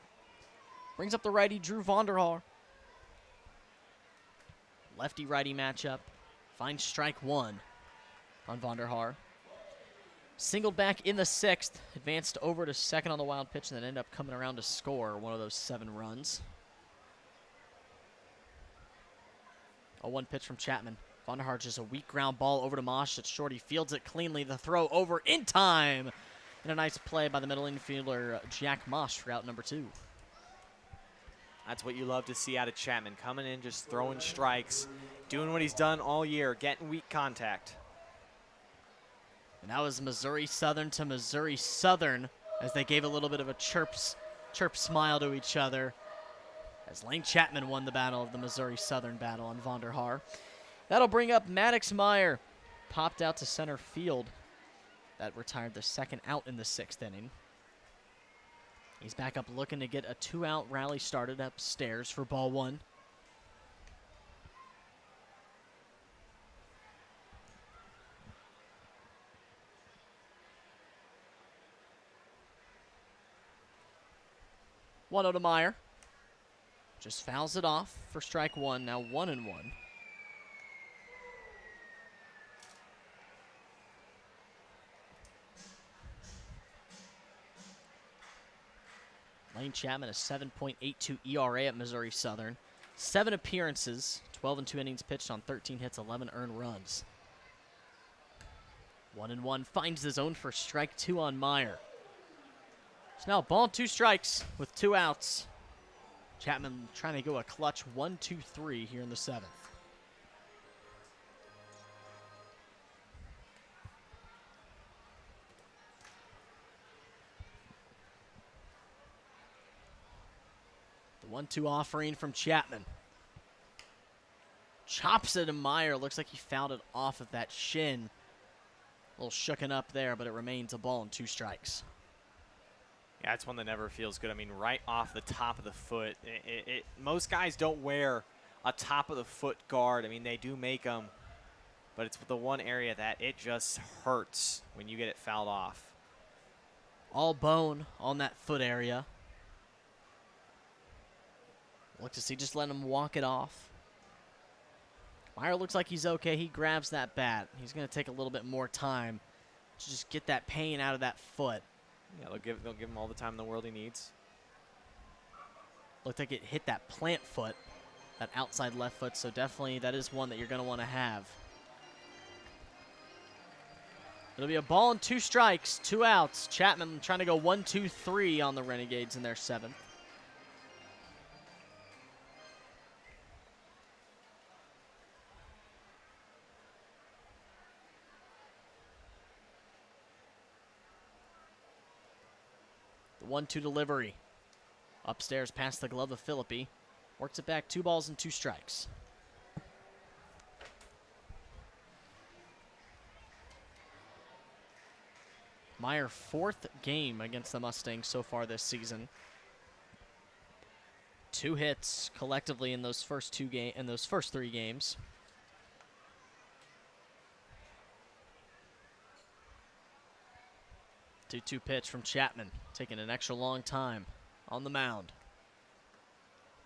Brings up the righty, Drew Vonderhaar. Lefty-righty matchup. Finds strike 1 on Vonderhaar. Singled back in the 6th. Advanced over to second on the wild pitch and then ended up coming around to score one of those 7 runs. A 1 pitch from Chapman. Vonderhaar just a weak ground ball over to Mosh at short. He fields it cleanly. The throw over in time. And a nice play by the middle infielder, Jack Mosh, for out number 2. That's what you love to see out of Chapman. Coming in, just throwing strikes, doing what he's done all year, getting weak contact. And that was Missouri Southern to Missouri Southern as they gave a little bit of a chirp smile to each other as Lane Chapman won the battle of the Missouri Southern battle on Vonderhaar. That'll bring up Maddox Meyer. Popped out to center field. That retired the 2nd out in the 6th inning. He's back up looking to get a 2-out rally started upstairs for ball 1. One to Meyer. Just fouls it off for strike 1. Now 1-1. Lane Chapman, a 7.82 ERA at Missouri Southern. 7 appearances, 12 and 2 innings pitched on 13 hits, 11 earned runs. 1-1 finds the zone for strike 2 on Meyer. It's now ball 2 strikes with 2 outs. Chapman trying to go a clutch 1-2-3 here in the 7th. The 1-2 offering from Chapman. Chops it to Meyer. Looks like he fouled it off of that shin. A little shooken up there, but it remains a ball and 2 strikes. Yeah, it's one that never feels good. I mean, right off the top of the foot. Most guys don't wear a top-of-the-foot guard. I mean, they do make them, but it's the one area that it just hurts when you get it fouled off. All bone on that foot area. Look to see, just let him walk it off. Meyer looks like he's okay. He grabs that bat. He's going to take a little bit more time to just get that pain out of that foot. Yeah, they'll give him all the time in the world he needs. Looked like it hit that plant foot, that outside left foot, so definitely that is one that you're going to want to have. It'll be a ball and 2 strikes, 2 outs. Chapman trying to go 1-2-3 on the Renegades in their 7th. The 1-2 delivery. Upstairs past the glove of Philippi. Works it back, 2 balls and 2 strikes. Meyer 4th game against the Mustangs so far this season. 2 hits collectively in those first 3 games. 2-2 pitch from Chapman, taking an extra long time on the mound.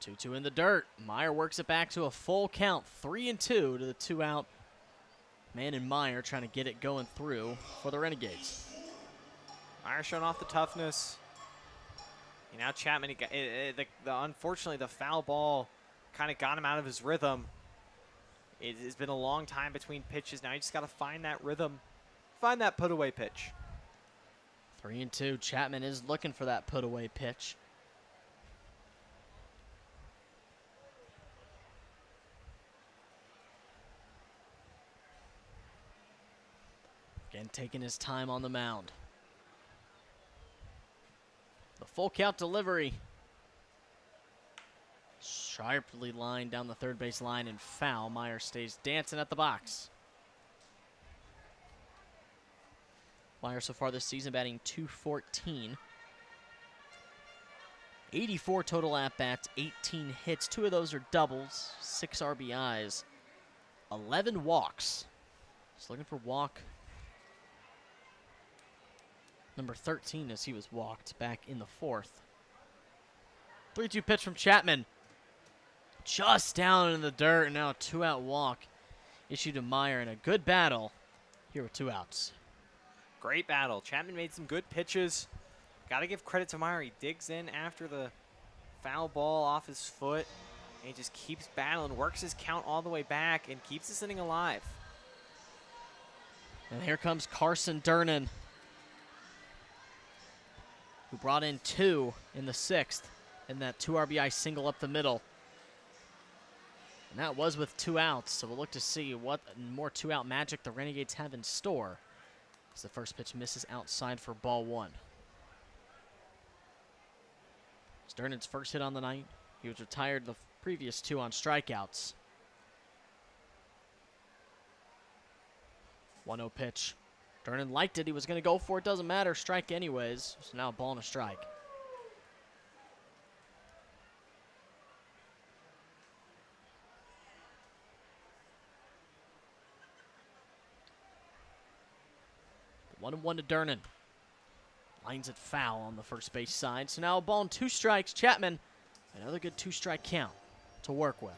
2-2 in the dirt. Meyer works it back to a full count, 3-2 to the 2-out man in Meyer, trying to get it going through for the Renegades. Meyer showing off the toughness. And now Chapman, unfortunately, the foul ball kind of got him out of his rhythm. It has been a long time between pitches. Now you just got to find that rhythm, find that put-away pitch. 3-2. Chapman is looking for that put-away pitch. Again, taking his time on the mound. The full count delivery. Sharply lined down the third base line and foul. Meyer stays dancing at the box. Meyer so far this season batting .214. 84 total at-bats, 18 hits. 2 of those are doubles, 6 RBIs, 11 walks. Just looking for walk number 13 as he was walked back in the 4th. 3-2 pitch from Chapman. Just down in the dirt, and now a 2-out walk issued to Meyer in a good battle here with 2 outs. Great battle. Chapman made some good pitches. Got to give credit to Meyer. He digs in after the foul ball off his foot, and he just keeps battling, works his count all the way back, and keeps this inning alive. And here comes Carson Durnan, who brought in 2 in the 6th, and that 2 RBI single up the middle. And that was with 2 outs, so we'll look to see what more 2-out magic the Renegades have in store as the first pitch misses outside for ball 1. It's Durnan's first hit on the night. He was retired the previous 2 on strikeouts. 1-0 pitch. Durnan liked it. He was going to go for it. Doesn't matter. Strike anyways. So now a ball and a strike. The 1-1 to Durnan. Lines it foul on the first base side. So now a ball and 2 strikes. Chapman, another good 2-strike count to work with.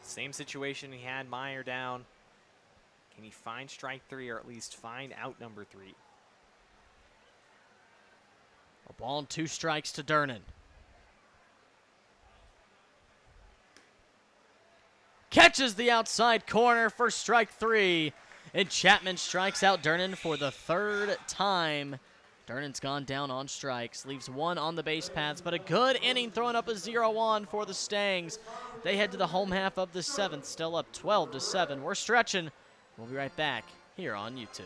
Same situation he had Meyer down. Can he find strike 3 or at least find out number 3? A ball and 2 strikes to Durnan. Catches the outside corner for strike 3. And Chapman strikes out Durnan for the 3rd time. Durnan's gone down on strikes, leaves 1 on the base paths, but a good inning throwing up a 0-1 for the Stangs. They head to the home half of the 7th, still up 12-7. We're stretching. We'll be right back here on YouTube.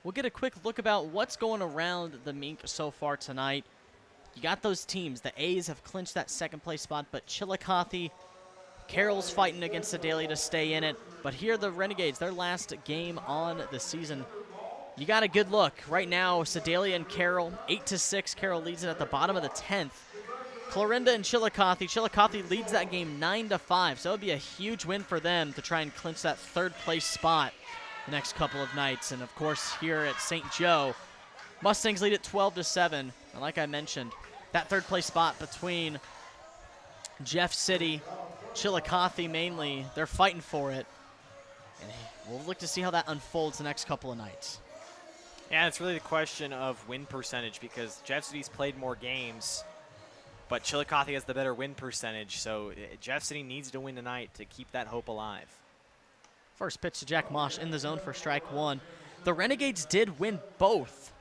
we'll get a quick look about what's going around the Mink so far tonight. You got those teams. The A's have clinched that second place spot, but Chillicothe, Carroll's fighting against Sedalia to stay in it. But here the Renegades, their last game on the season. You got a good look. Right now, Sedalia and Carroll, 8-6. Carroll leads it at the bottom of the 10th. Clarinda and Chillicothe. Chillicothe leads that game 9-5, so it would be a huge win for them to try and clinch that third place spot the next couple of nights. And of course, here at St. Joe, Mustangs lead at 12-7. And like I mentioned, that third place spot between Jeff City, Chillicothe mainly, they're fighting for it. And we'll look to see how that unfolds the next couple of nights. Yeah, it's really the question of win percentage because Jeff City's played more games, but Chillicothe has the better win percentage, so Jeff City needs to win tonight to keep that hope alive. First pitch to Jack Mosh in the zone for strike one. The Renegades did win both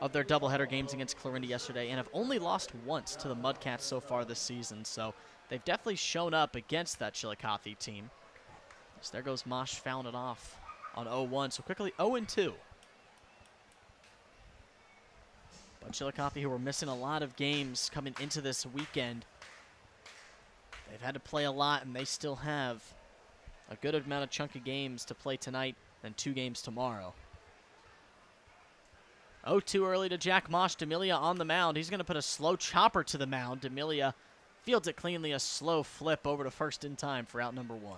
of their doubleheader games against Clarinda yesterday and have only lost once to the Mudcats so far this season, so they've definitely shown up against that Chillicothe team. So there goes Mosh fouling it off on 0-1, so quickly 0-2. But Chillicothe, who were missing a lot of games coming into this weekend, they've had to play a lot, and they still have a good amount of chunk of games to play tonight and 2 games tomorrow. 0-2 early to Jack Mosh. D'Amelia on the mound. He's going to put a slow chopper to the mound. D'Amelia fields it cleanly, a slow flip over to first in time for out number 1.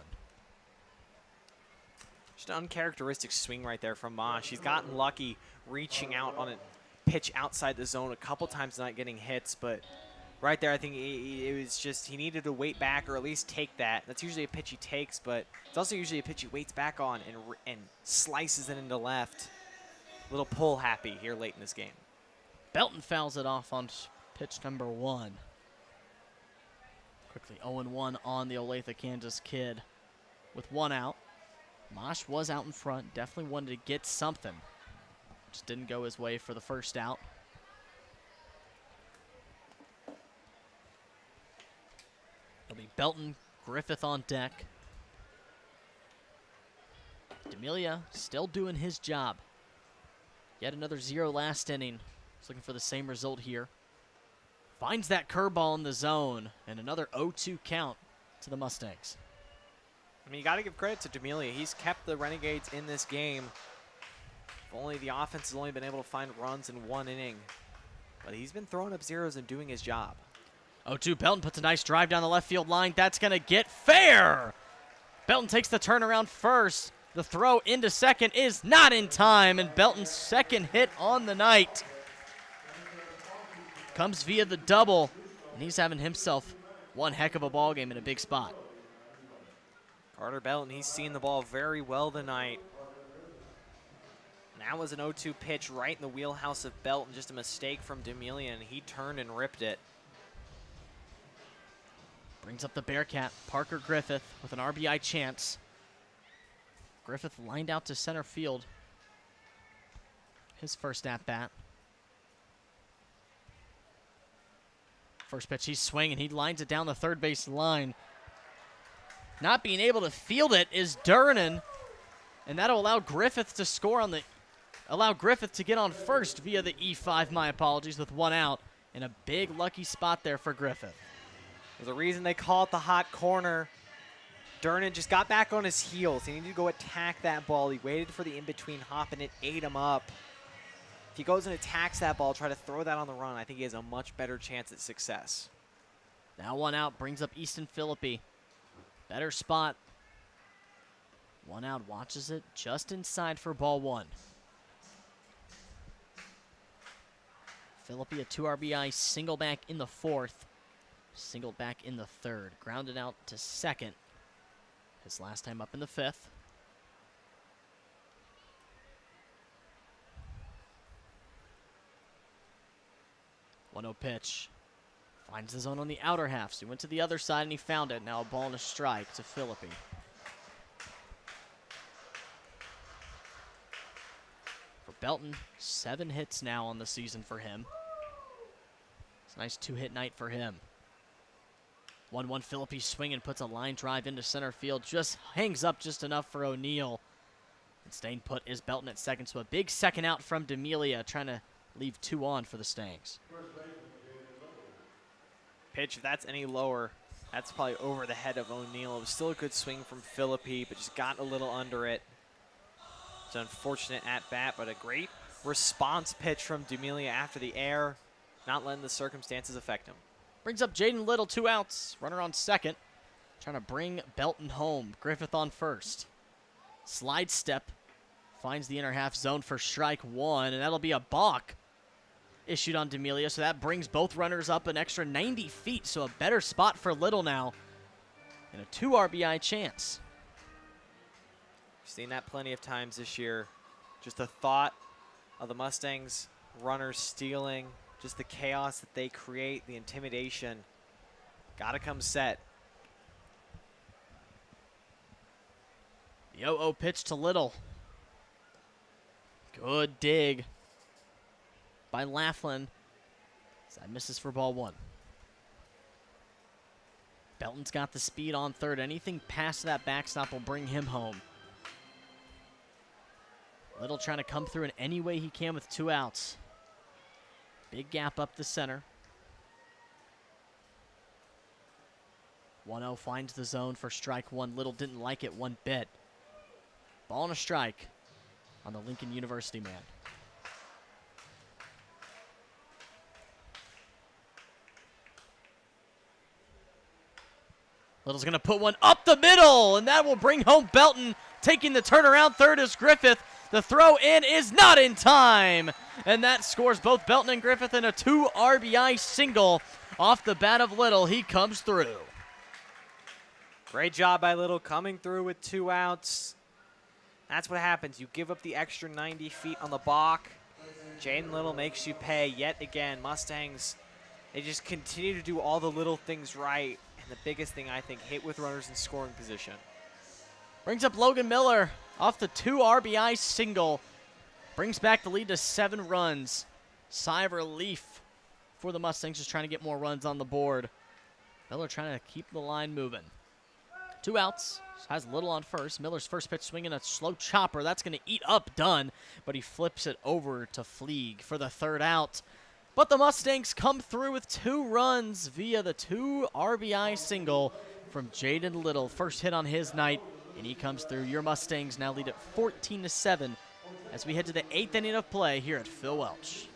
Just an uncharacteristic swing right there from Mosh. He's gotten lucky reaching out on a pitch outside the zone a couple times tonight getting hits, but right there I think it was just he needed to wait back or at least take that. That's usually a pitch he takes, but it's also usually a pitch he waits back on and slices it into left. Little pull happy here late in this game. Belton fouls it off on pitch number 1. Quickly 0-1 on the Olathe, Kansas kid with 1 out. Mosh was out in front, definitely wanted to get something. Just didn't go his way for the first out. It'll be Belton, Griffith on deck. D'Amelia still doing his job. Yet another 0 last inning. He's looking for the same result here. Finds that curveball in the zone, and another 0-2 count to the Mustangs. I mean, you got to give credit to D'Amelia. He's kept the Renegades in this game. If only the offense has only been able to find runs in 1 inning. But he's been throwing up zeros and doing his job. 0-2, Belton puts a nice drive down the left field line. That's going to get fair. Belton takes the turnaround first. The throw into second is not in time, and Belton's second hit on the night comes via the double, and he's having himself one heck of a ball game in a big spot. Carter Belton, he's seen the ball very well tonight. And that was an 0-2 pitch right in the wheelhouse of Belton, just a mistake from D'Amelia, and he turned and ripped it. Brings up the Bearcat, Parker Griffith with an RBI chance. Griffith lined out to center field. His first at-bat. First pitch, he's swinging. He lines it down the third base line. Not being able to field it is Durnan, and that'll allow Griffith to score on the, allow Griffith to get on first via the E5, my apologies, with 1 out, and a big lucky spot there for Griffith. There's a reason they call it the hot corner. Durnan just got back on his heels. He needed to go attack that ball. He waited for the in-between hop, and it ate him up. If he goes and attacks that ball, try to throw that on the run, I think he has a much better chance at success. Now 1 out, brings up Easton Philippi. Better spot. 1 out, watches it just inside for ball 1. Philippi, a 2 RBI single back in the 4th. Single back in the 3rd. Grounded out to second. His last time up in the 5th. One 0 pitch. Finds the zone on the outer half. So he went to the other side and he found it. Now a ball and a strike to Philippi. For Belton, 7 hits now on the season for him. It's a nice 2-hit night for him. 1-1 Philippi swinging, puts a line drive into center field. Just hangs up just enough for O'Neal. And staying put is Belton at second, so a big second out from D'Amelia, trying to leave 2 on for the Stangs. Pitch, if that's any lower, that's probably over the head of O'Neal. It was still a good swing from Philippi, but just got a little under it. It's an unfortunate at-bat, but a great response pitch from D'Amelia after the air, not letting the circumstances affect him. Brings up Jaden Little, 2 outs. Runner on second. Trying to bring Belton home. Griffith on first. Slide step. Finds the inner half zone for strike 1, and that'll be a balk issued on D'Amelia, so that brings both runners up an extra 90 feet, so a better spot for Little now, and a 2 RBI chance. We've seen that plenty of times this year. Just the thought of the Mustangs runners stealing, just the chaos that they create, the intimidation. Gotta come set. The 0-0 pitch to Little. Good dig by Laughlin. Side misses for ball 1. Belton's got the speed on third. Anything past that backstop will bring him home. Little trying to come through in any way he can with 2 outs. Big gap up the center. 1-0 finds the zone for strike 1. Little didn't like it one bit. Ball and a strike on the Lincoln University man. Little's going to put one up the middle, and that will bring home Belton. Taking the turnaround third is Griffith. The throw in is not in time, and that scores both Belton and Griffith in a 2 RBI single off the bat of Little. He comes through. Great job by Little coming through with 2 outs. That's what happens. You give up the extra 90 feet on the balk. Jaden Little makes you pay yet again. Mustangs, they just continue to do all the little things right. And the biggest thing, I think, hit with runners in scoring position. Brings up Logan Miller off the 2 RBI single. Brings back the lead to 7 runs. Sigh of relief for the Mustangs, just trying to get more runs on the board. Miller trying to keep the line moving. 2 outs. Has Little on first. Miller's first pitch swinging a slow chopper. That's going to eat up Dunn, but he flips it over to Fleeg for the 3rd out. But the Mustangs come through with 2 runs via the 2 RBI single from Jaden Little. First hit on his night, and he comes through. Your Mustangs now lead at 14-7 as we head to the 8th inning of play here at Phil Welch.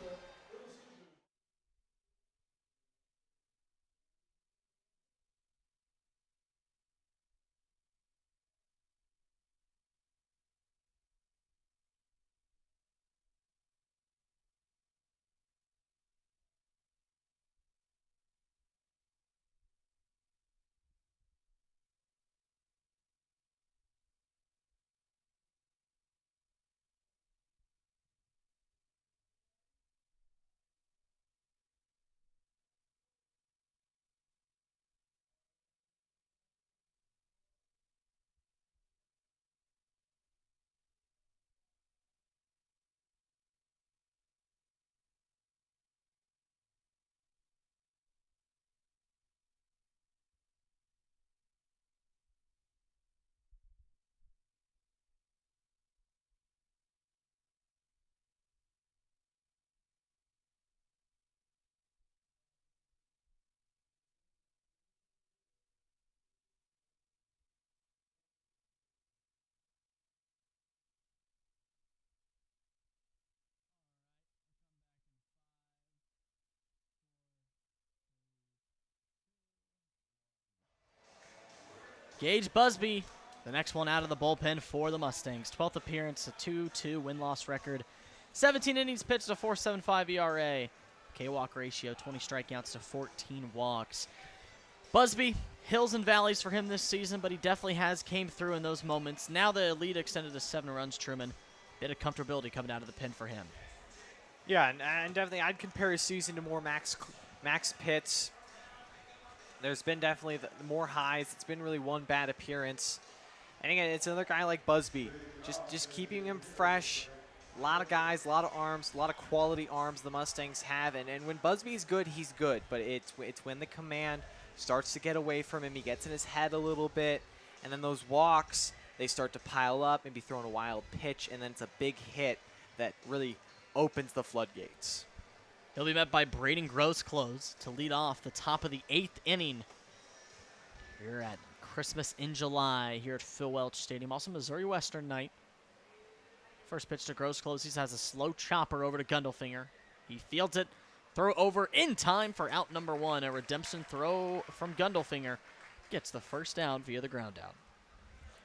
Gage Busby, the next one out of the bullpen for the Mustangs. 12th appearance, a 2-2 win-loss record. 17 innings pitched, a 4.75 ERA. K-walk ratio, 20 strikeouts to 14 walks. Busby, hills and valleys for him this season, but he definitely has came through in those moments. Now the lead extended to 7 runs, Truman. Bit of comfortability coming out of the pen for him. Yeah, and definitely I'd compare his season to more Max Pitts. There's been definitely more highs. It's been really one bad appearance. And again, it's another guy like Busby. Just keeping him fresh. A lot of guys, a lot of arms, a lot of quality arms the Mustangs have. And when Busby's good, he's good. But it's when the command starts to get away from him, he gets in his head a little bit. And then those walks, they start to pile up, maybe throwing a wild pitch, and then it's a big hit that really opens the floodgates. He'll be met by Braden Grossclose to lead off the top of the 8th inning here at Christmas in July here at Phil Welch Stadium. Also Missouri Western night. First pitch to Grossclose. He has a slow chopper over to Gundelfinger. He fields it. Throw over in time for out number 1. A redemption throw from Gundelfinger gets the first out via the ground out.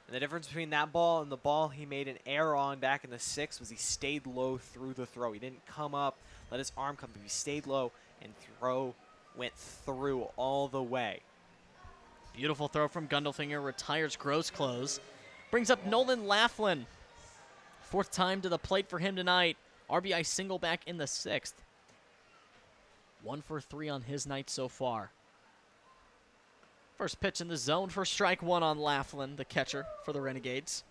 And the difference between that ball and the ball he made an error on back in the 6th was he stayed low through the throw. He didn't come up, let his arm come, but he stayed low, and throw went through all the way. Beautiful throw from Gundelfinger, retires Grossclose. Brings up Nolan Laughlin. 4th time to the plate for him tonight. RBI single back in the 6th. 1 for 3 on his night so far. First pitch in the zone for strike 1 on Laughlin, the catcher for the Renegades.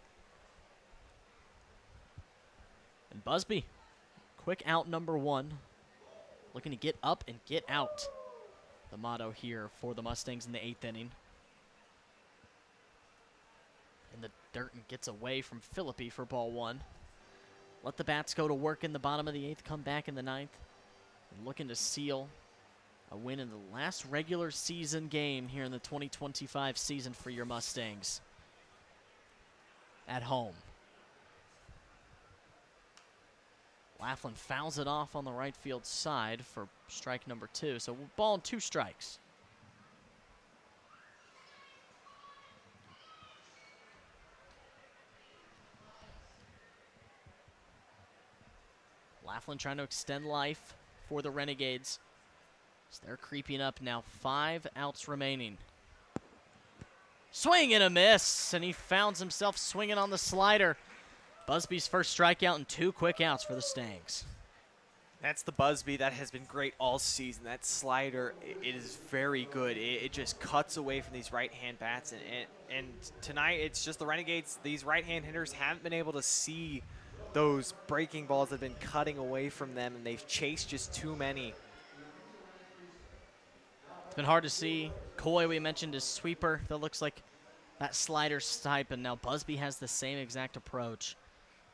And Busby, quick out number 1. Looking to get up and get out. The motto here for the Mustangs in the 8th inning. In the dirt and gets away from Philippi for ball 1. Let the bats go to work in the bottom of the 8th, come back in the 9th. And looking to seal a win in the last regular season game here in the 2025 season for your Mustangs at home. Laughlin fouls it off on the right field side for strike number 2. So ball and 2 strikes. Laughlin trying to extend life for the Renegades. So they're creeping up now. 5 outs remaining. Swing and a miss, and he finds himself swinging on the slider. Busby's first strikeout and 2 quick outs for the Stangs. That's the Busby that has been great all season. That slider, it is very good. It just cuts away from these right-hand bats. And tonight, it's just the Renegades. These right-hand hitters haven't been able to see those breaking balls that have been cutting away from them, and they've chased just too many. It's been hard to see. Coy, we mentioned, his sweeper. That looks like that slider's type, and now Busby has the same exact approach.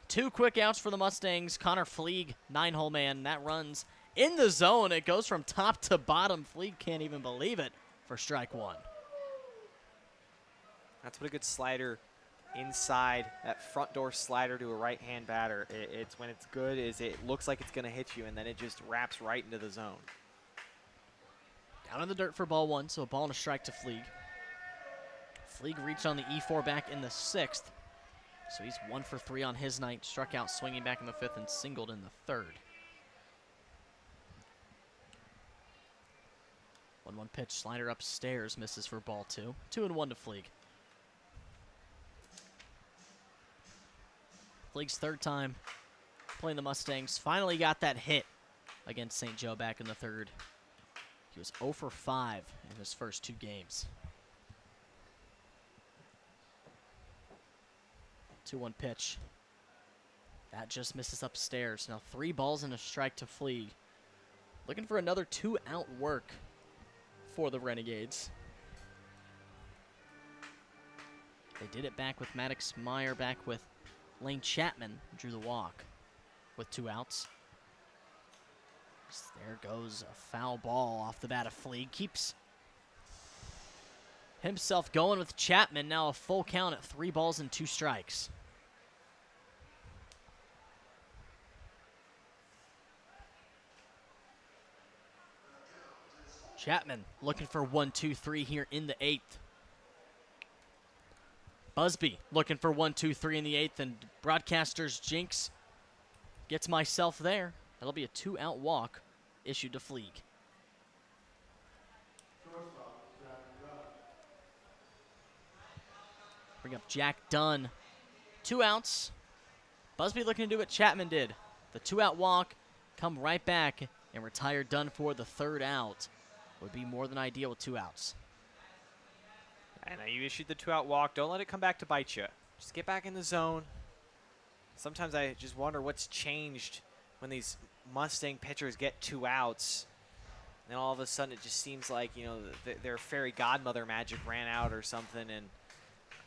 2 quick outs for the Mustangs. Connor Fleeg, 9-hole man. That runs in the zone. It goes from top to bottom. Fleeg can't even believe it for strike 1. That's what a good slider inside, that front door slider to a right-hand batter. It's when it's good is it looks like it's going to hit you, and then it just wraps right into the zone. Down in the dirt for ball 1, so a ball and a strike to Fleeg. Fleeg reached on the E4 back in the 6th. So he's 1 for 3 on his night. Struck out swinging back in the 5th and singled in the 3rd. 1-1 pitch, slider upstairs, misses for ball 2. 2-1 to Fleeg. Fleeg's 3rd time playing the Mustangs. Finally got that hit against St. Joe back in the 3rd. He was 0 for 5 in his first 2 games. 2-1 pitch. That just misses upstairs. Now 3 balls and a strike to Fleeg. Looking for another 2-out work for the Renegades. They did it back with Maddox Meyer, back with Lane Chapman, drew the walk with 2 outs. There goes a foul ball off the bat of Fleeg. Keeps himself going with Chapman. Now a full count at 3 balls and 2 strikes. Chapman looking for 1-2-3 here in the 8th. Busby looking for 1-2-3 in the 8th, and broadcaster's jinx gets myself there. That'll be a 2-out walk issued to Fleeg. Bring up Jack Dunn. 2 outs. Busby looking to do what Chapman did. The 2-out walk, come right back and retire Dunn for the 3rd out. Would be more than ideal with 2 outs. And you issued the 2-out walk. Don't let it come back to bite you. Just get back in the zone. Sometimes I just wonder what's changed when these Mustang pitchers get 2 outs. And then all of a sudden it just seems like, you know, their fairy godmother magic ran out or something. And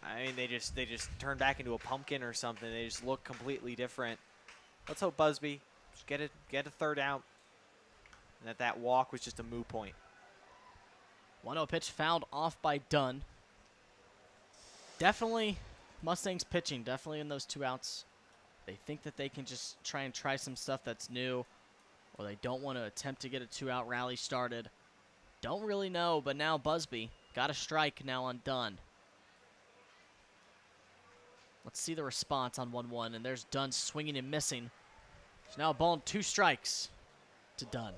I mean, they just turned back into a pumpkin or something. They just look completely different. Let's hope Busby just get a third out, and that walk was just a moot point. 1-0 pitch fouled off by Dunn. Definitely Mustangs pitching, definitely in those 2 outs. They think that they can just try some stuff that's new, or they don't want to attempt to get a 2-out rally started. Don't really know, but now Busby got a strike now on Dunn. Let's see the response on 1-1, and there's Dunn swinging and missing. So now a ball and 2 strikes to Dunn.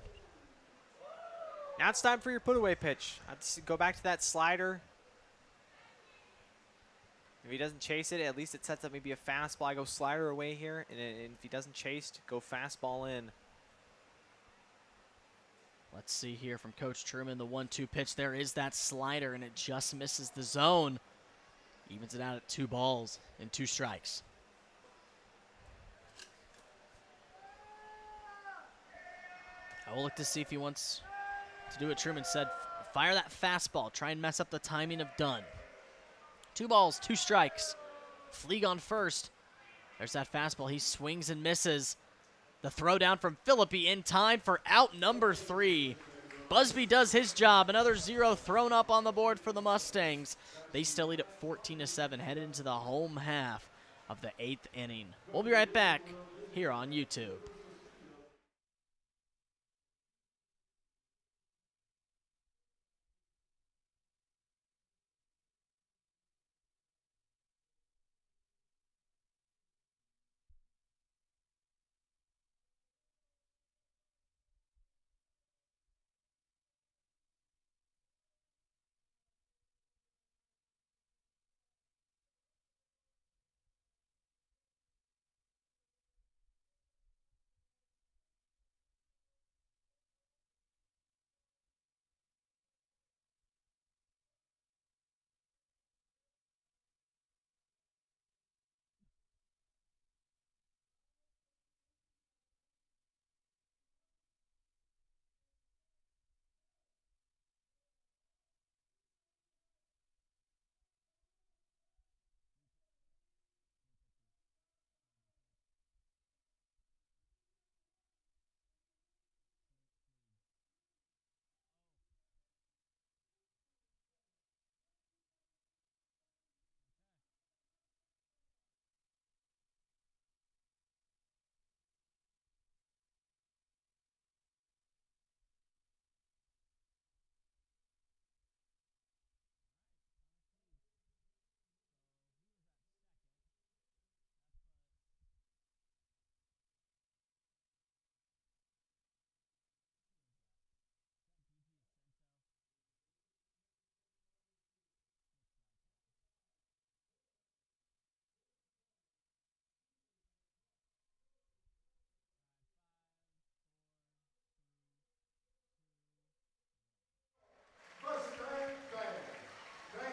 Now it's time for your put-away pitch. Let's go back to that slider. If he doesn't chase it, at least it sets up maybe a fastball. I go slider away here, and if he doesn't chase, go fastball in. Let's see here from Coach Truman, the 1-2 pitch. There is that slider, and it just misses the zone. Evens it out at 2 balls and 2 strikes. I will look to see if he wants to do what Truman said. Fire that fastball. Try and mess up the timing of Dunn. 2 balls, 2 strikes. Fleeg on first. There's that fastball. He swings and misses. The throw down from Philippi in time for out number 3. Busby does his job. Another 0 thrown up on the board for the Mustangs. They still lead at 14-7, headed into the home half of the 8th inning. We'll be right back here on YouTube.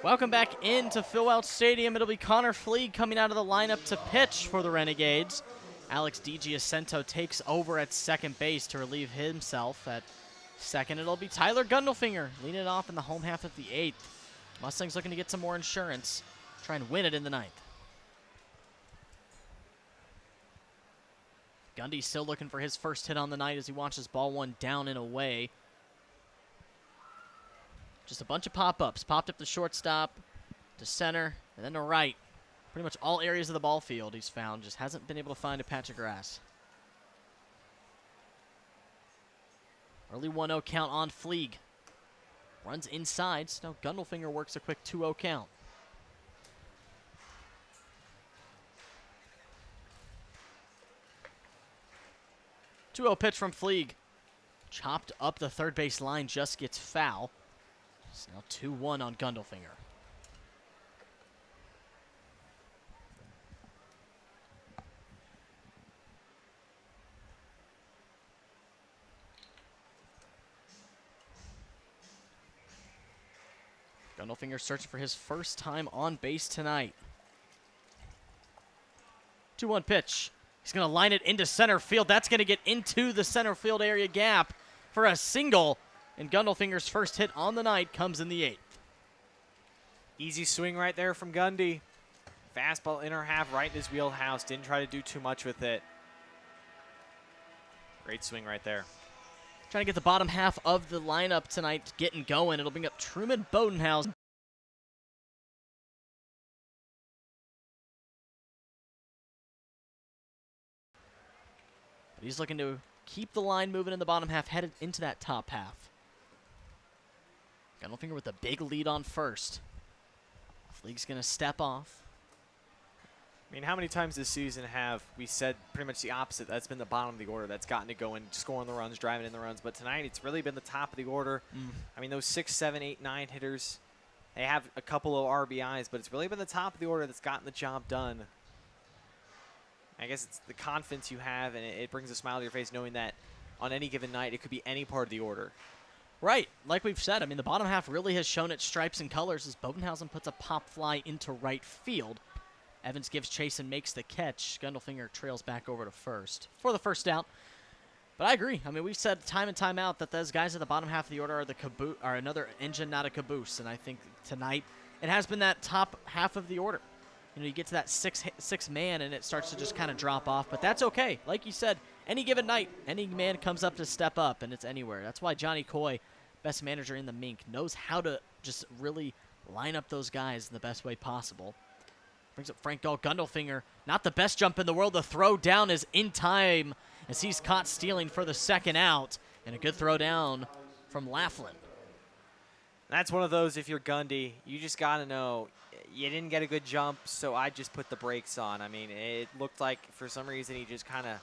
Welcome back into Phil Welch Stadium. It'll be Connor Fleeg coming out of the lineup to pitch for the Renegades. Alex DiGiacinto takes over at second base to relieve himself. At second, it'll be Tyler Gundelfinger leading it off in the home half of the 8th. Mustangs looking to get some more insurance, try and win it in the 9th. Gundy still looking for his first hit on the night as he watches ball 1 down and away. Just a bunch of pop-ups. Popped up the shortstop, to center, and then to right. Pretty much all areas of the ball field he's found. Just hasn't been able to find a patch of grass. Early 1-0 count on Fleeg. Runs inside, so now Gundelfinger works a quick 2-0 count. Two-0 pitch from Fleeg. Chopped up the third base line, just gets foul. It's now 2-1 on Gundelfinger. Gundelfinger searching for his first time on base tonight. 2-1 pitch. He's going to line it into center field. That's going to get into the center field area gap for a single. And Gundelfinger's first hit on the night comes in the 8th. Easy swing right there from Gundy. Fastball inner half right in his wheelhouse. Didn't try to do too much with it. Great swing right there. Trying to get the bottom half of the lineup tonight getting going. It'll bring up Truman Bodenhausen. But he's looking to keep the line moving in the bottom half, headed into that top half. Gundelfinger with a big lead on first. Fleeg's going to step off. I mean, how many times this season have we said pretty much the opposite? That's been the bottom of the order that's gotten to go and scoring the runs, driving in the runs. But tonight, it's really been the top of the order. I mean, those 6, 7, 8, 9 hitters, they have a couple of RBIs, but it's really been the top of the order that's gotten the job done. I guess it's the confidence you have, and it brings a smile to your face knowing that on any given night, it could be any part of the order. Right, like we've said, I mean, the bottom half really has shown its stripes and colors as Bodenhausen puts a pop fly into right field. Evans gives chase and makes the catch. Gundelfinger trails back over to first for the first out. But I agree. I mean, we've said time and time out that those guys at the bottom half of the order are the caboose, are another engine, not a caboose. And I think tonight it has been that top half of the order. You know, you get to that six man and it starts to just kind of drop off. But that's okay. Like you said, any given night, any man comes up to step up, and it's anywhere. That's why Johnny Coy, best manager in the Mink, knows how to just really line up those guys in the best way possible. Brings up Frank Dahl. Gundelfinger, not the best jump in the world. The throw down is in time as he's caught stealing for the second out. And a good throw down from Laughlin. That's one of those, if you're Gundy, you just got to know you didn't get a good jump, so I just put the brakes on. I mean, it looked like for some reason he just kind of,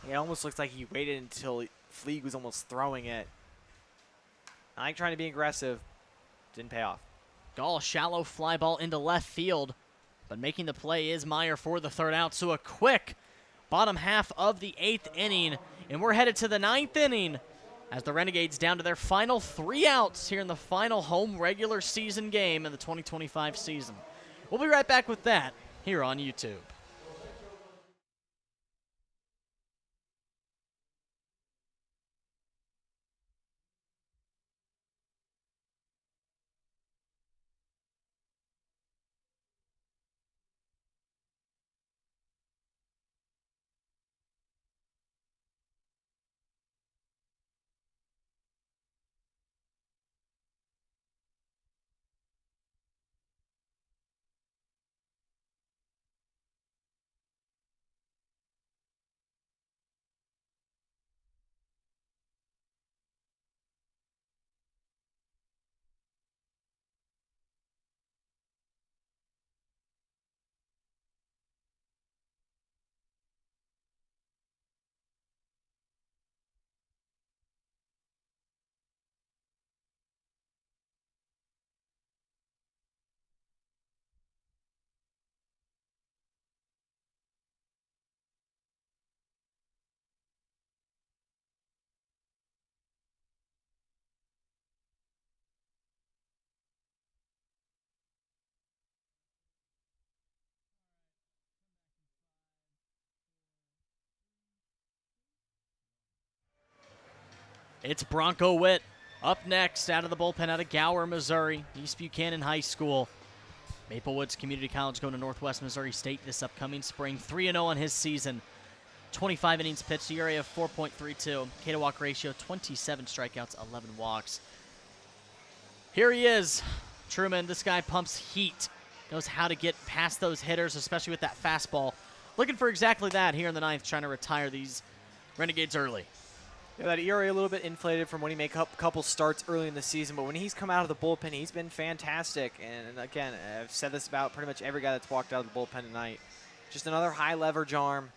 it almost looks like he waited until Fleeg was almost throwing it. I like trying to be aggressive. Didn't pay off. Dahl, shallow fly ball into left field. But making the play is Meyer for the third out. So a quick bottom half of the 8th inning. And we're headed to the 9th inning as the Renegades down to their final 3 outs here in the final home regular season game in the 2025 season. We'll be right back with that here on YouTube. It's Bronco Witt up next out of the bullpen out of Gower, Missouri, East Buchanan High School. Maple Woods Community College going to Northwest Missouri State this upcoming spring. 3-0 on his season. 25 innings pitched, ERA of 4.32. K to walk ratio, 27 strikeouts, 11 walks. Here he is, Truman. This guy pumps heat. Knows how to get past those hitters, especially with that fastball. Looking for exactly that here in the 9th, trying to retire these Renegades early. Yeah, that ERA a little bit inflated from when he made a couple starts early in the season, but when he's come out of the bullpen, he's been fantastic. And again, I've said this about pretty much every guy that's walked out of the bullpen tonight. Just another high leverage arm.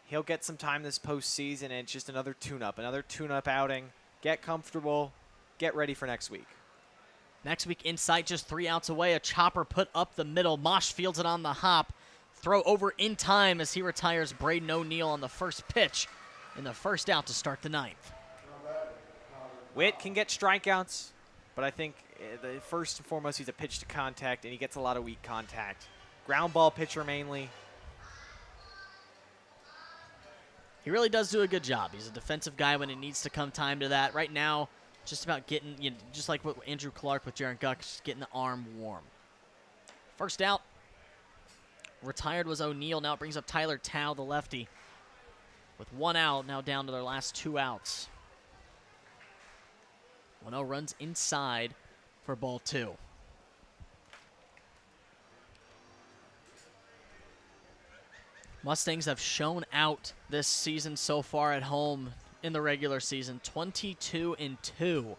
He'll get some time this postseason, and it's just another tune-up outing. Get comfortable, get ready for next week. Next week, in sight, just 3 outs away. A chopper put up the middle. Mosh fields it on the hop. Throw over in time as he retires Braden O'Neill on the first pitch in the first out to start the 9th. Witt can get strikeouts, but I think the first and foremost he's a pitch to contact, and he gets a lot of weak contact. Ground ball pitcher mainly. He really does do a good job. He's a defensive guy when it needs to come time to that. Right now, just about getting, just like what Andrew Clark with Jaron Guck, just getting the arm warm. First out. Retired was O'Neal. Now it brings up Tyler Tao, the lefty. With 1 out, now down to their last 2 outs. 1-0 runs inside for ball 2. Mustangs have shown out this season so far at home in the regular season. 22-2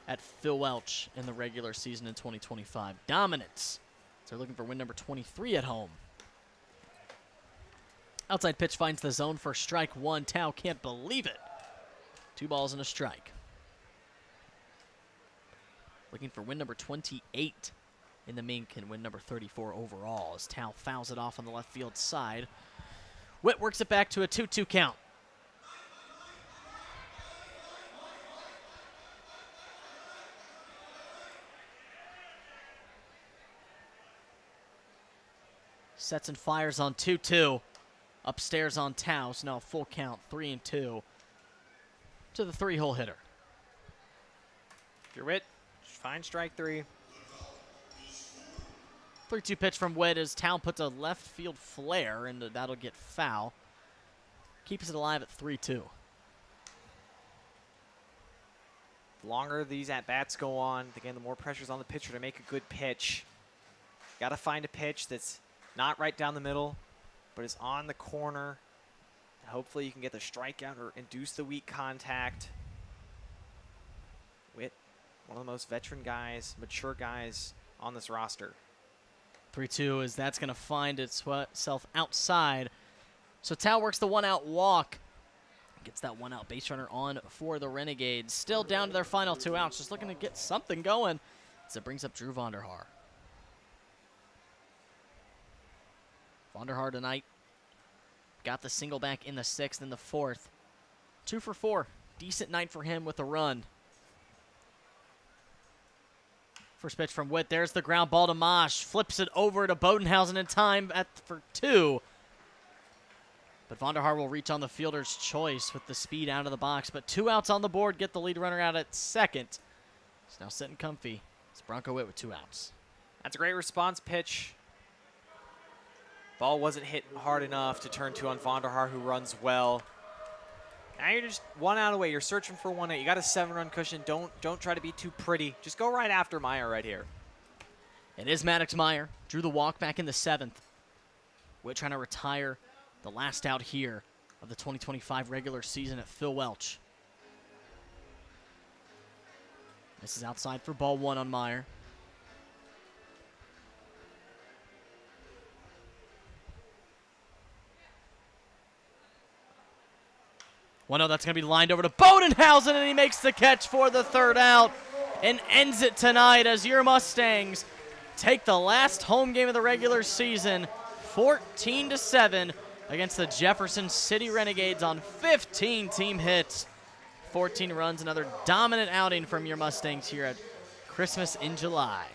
at Phil Welch in the regular season in 2025. Dominance. So they're looking for win number 23 at home. Outside pitch finds the zone for strike 1. Tao can't believe it. 2 balls and a strike. Looking for win number 28 in the Mink and win number 34 overall as Tao fouls it off on the left field side. Witt works it back to a 2-2 count. Sets and fires on 2-2. Upstairs on Tao, so now full count, 3-2 to the 3-hole hitter. If you're Witt, find strike 3. 3-2 pitch from Witt as Tao puts a left field flare, and that'll get foul. Keeps it alive at 3-2. The longer these at-bats go on, again, the more pressure's on the pitcher to make a good pitch. Got to find a pitch that's not right down the middle, but is on the corner. Hopefully you can get the strikeout or induce the weak contact. Witt, one of the most veteran guys, mature guys on this roster. 3-2 as that's going to find itself outside. So Tao works the 1-out walk. Gets that 1-out base runner on for the Renegades. Still down to their final 2 outs. Just looking to get something going as it brings up Drew Vonderhaar. Vonderhaar tonight got the single back in the 6th and the 4th. 2 for 4. Decent night for him with a run. First pitch from Witt. There's the ground ball to Mosh. Flips it over to Bodenhausen in time for 2. But Vonderhaar will reach on the fielder's choice with the speed out of the box. But 2 outs on the board. Get the lead runner out at second. He's now sitting comfy. It's Bronco Witt with 2 outs. That's a great response pitch. Ball wasn't hit hard enough to turn to on Vonderhaar, who runs well. Now you're just 1 out away. You're searching for 1 out. You got a 7-run cushion. Don't try to be too pretty. Just go right after Meyer right here. It is Maddox Meyer. Drew the walk back in the 7th. Witt trying to retire the last out here of the 2025 regular season at Phil Welch. This is outside for ball 1 on Meyer. Well, no, that's going to be lined over to Bodenhausen, and he makes the catch for the 3rd out and ends it tonight as your Mustangs take the last home game of the regular season, 14-7 against the Jefferson City Renegades on 15 team hits. 14 runs, another dominant outing from your Mustangs here at Christmas in July.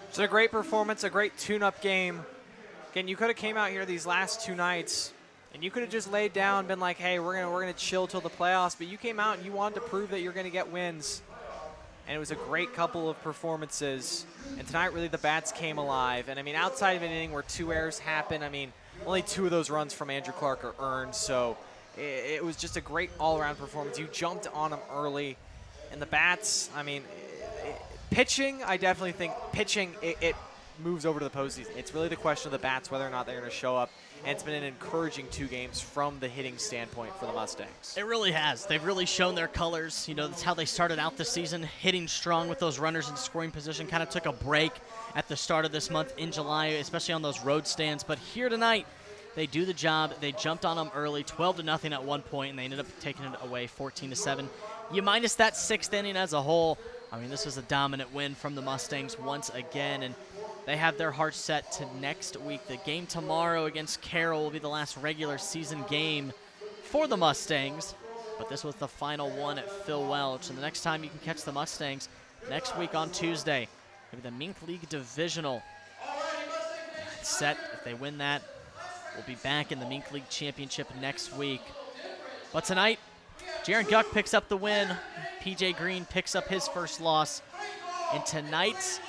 It's a great performance, a great tune-up game. Again, you could have came out here these last 2 nights, and you could have just laid down and been like, hey, we're gonna chill till the playoffs, but you came out and you wanted to prove that you're going to get wins. And it was a great couple of performances. And tonight, really, the bats came alive. And, I mean, outside of an inning where 2 errors happened, I mean, only 2 of those runs from Andrew Clark are earned. So it was just a great all-around performance. You jumped on them early. And the bats, I mean, pitching, I definitely think pitching, it moves over to the postseason. It's really the question of the bats, whether or not they're going to show up. And it's been an encouraging 2 games from the hitting standpoint for the Mustangs. It really has. They've really shown their colors. You know, that's how they started out the season, hitting strong with those runners in scoring position. Kind of took a break at the start of this month in July, especially on those road stands. But here tonight, they do the job. They jumped on them early, 12-0 at one point, and they ended up taking it away 14-7. You minus that 6th inning as a whole, I mean, this was a dominant win from the Mustangs once again, and they have their hearts set to next week. The game tomorrow against Carroll will be the last regular season game for the Mustangs, but this was the final one at Phil Welch. And the next time you can catch the Mustangs, next week on Tuesday, maybe the MINK League Divisional. It's set. If they win that, we'll be back in the MINK League Championship next week. But tonight, Jaron Guck picks up the win. PJ Green picks up his first loss. In tonight's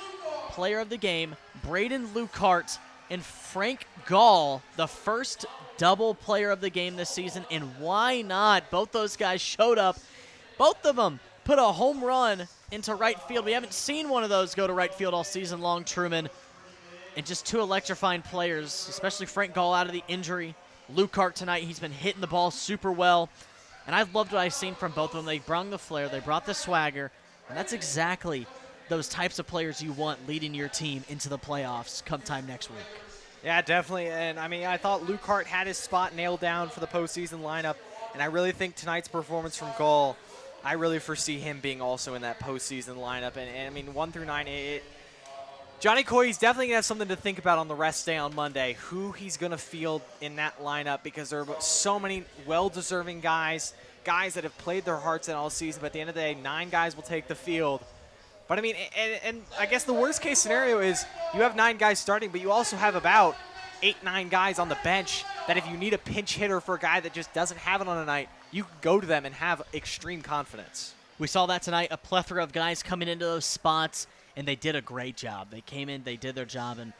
player of the game, Braden Lucart, and Frank Gall, the first double player of the game this season. And why not? Both those guys showed up. Both of them put a home run into right field. We haven't seen one of those go to right field all season long, Truman. And just two electrifying players, especially Frank Gall out of the injury. Lucart tonight, he's been hitting the ball super well. And I've loved what I've seen from both of them. They brought the flair, they brought the swagger, and that's exactly those types of players you want leading your team into the playoffs come time next week. Yeah, definitely. And, I mean, I thought Lucart had his spot nailed down for the postseason lineup, and I really think tonight's performance from Gall, I really foresee him being also in that postseason lineup. And I mean, 1 through 9, Johnny Coy's definitely going to have something to think about on the rest day on Monday, who he's going to field in that lineup, because there are so many well-deserving guys that have played their hearts out all season, but at the end of the day, 9 guys will take the field. But, I mean, and I guess the worst-case scenario is you have 9 guys starting, but you also have about 8, 9 guys on the bench that if you need a pinch hitter for a guy that just doesn't have it on a night, you can go to them and have extreme confidence. We saw that tonight, a plethora of guys coming into those spots, and they did a great job. They came in, they did their job, and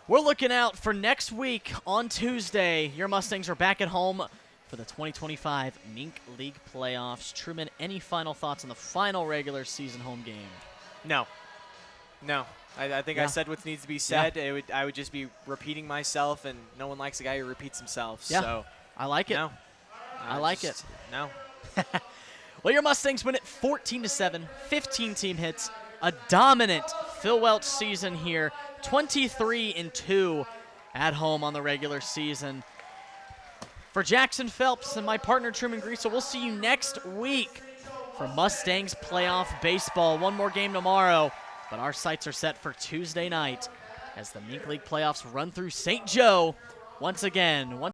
we're looking out for next week on Tuesday. Your Mustangs are back at home for the 2025 MINK League playoffs. Truman, any final thoughts on the final regular season home game? No. I think I said what needs to be said. Yeah. I would just be repeating myself, and no one likes a guy who repeats himself. Yeah. So I like it. No. I like it. No. Well, your Mustangs win it 14-7, 15 team hits, a dominant Phil Welch season here, 23-2 at home on the regular season. For Jackson Phelps and my partner Truman Griesel, we'll see you next week for Mustangs playoff baseball. One more game tomorrow, but our sights are set for Tuesday night as the MINK League playoffs run through St. Joe once again.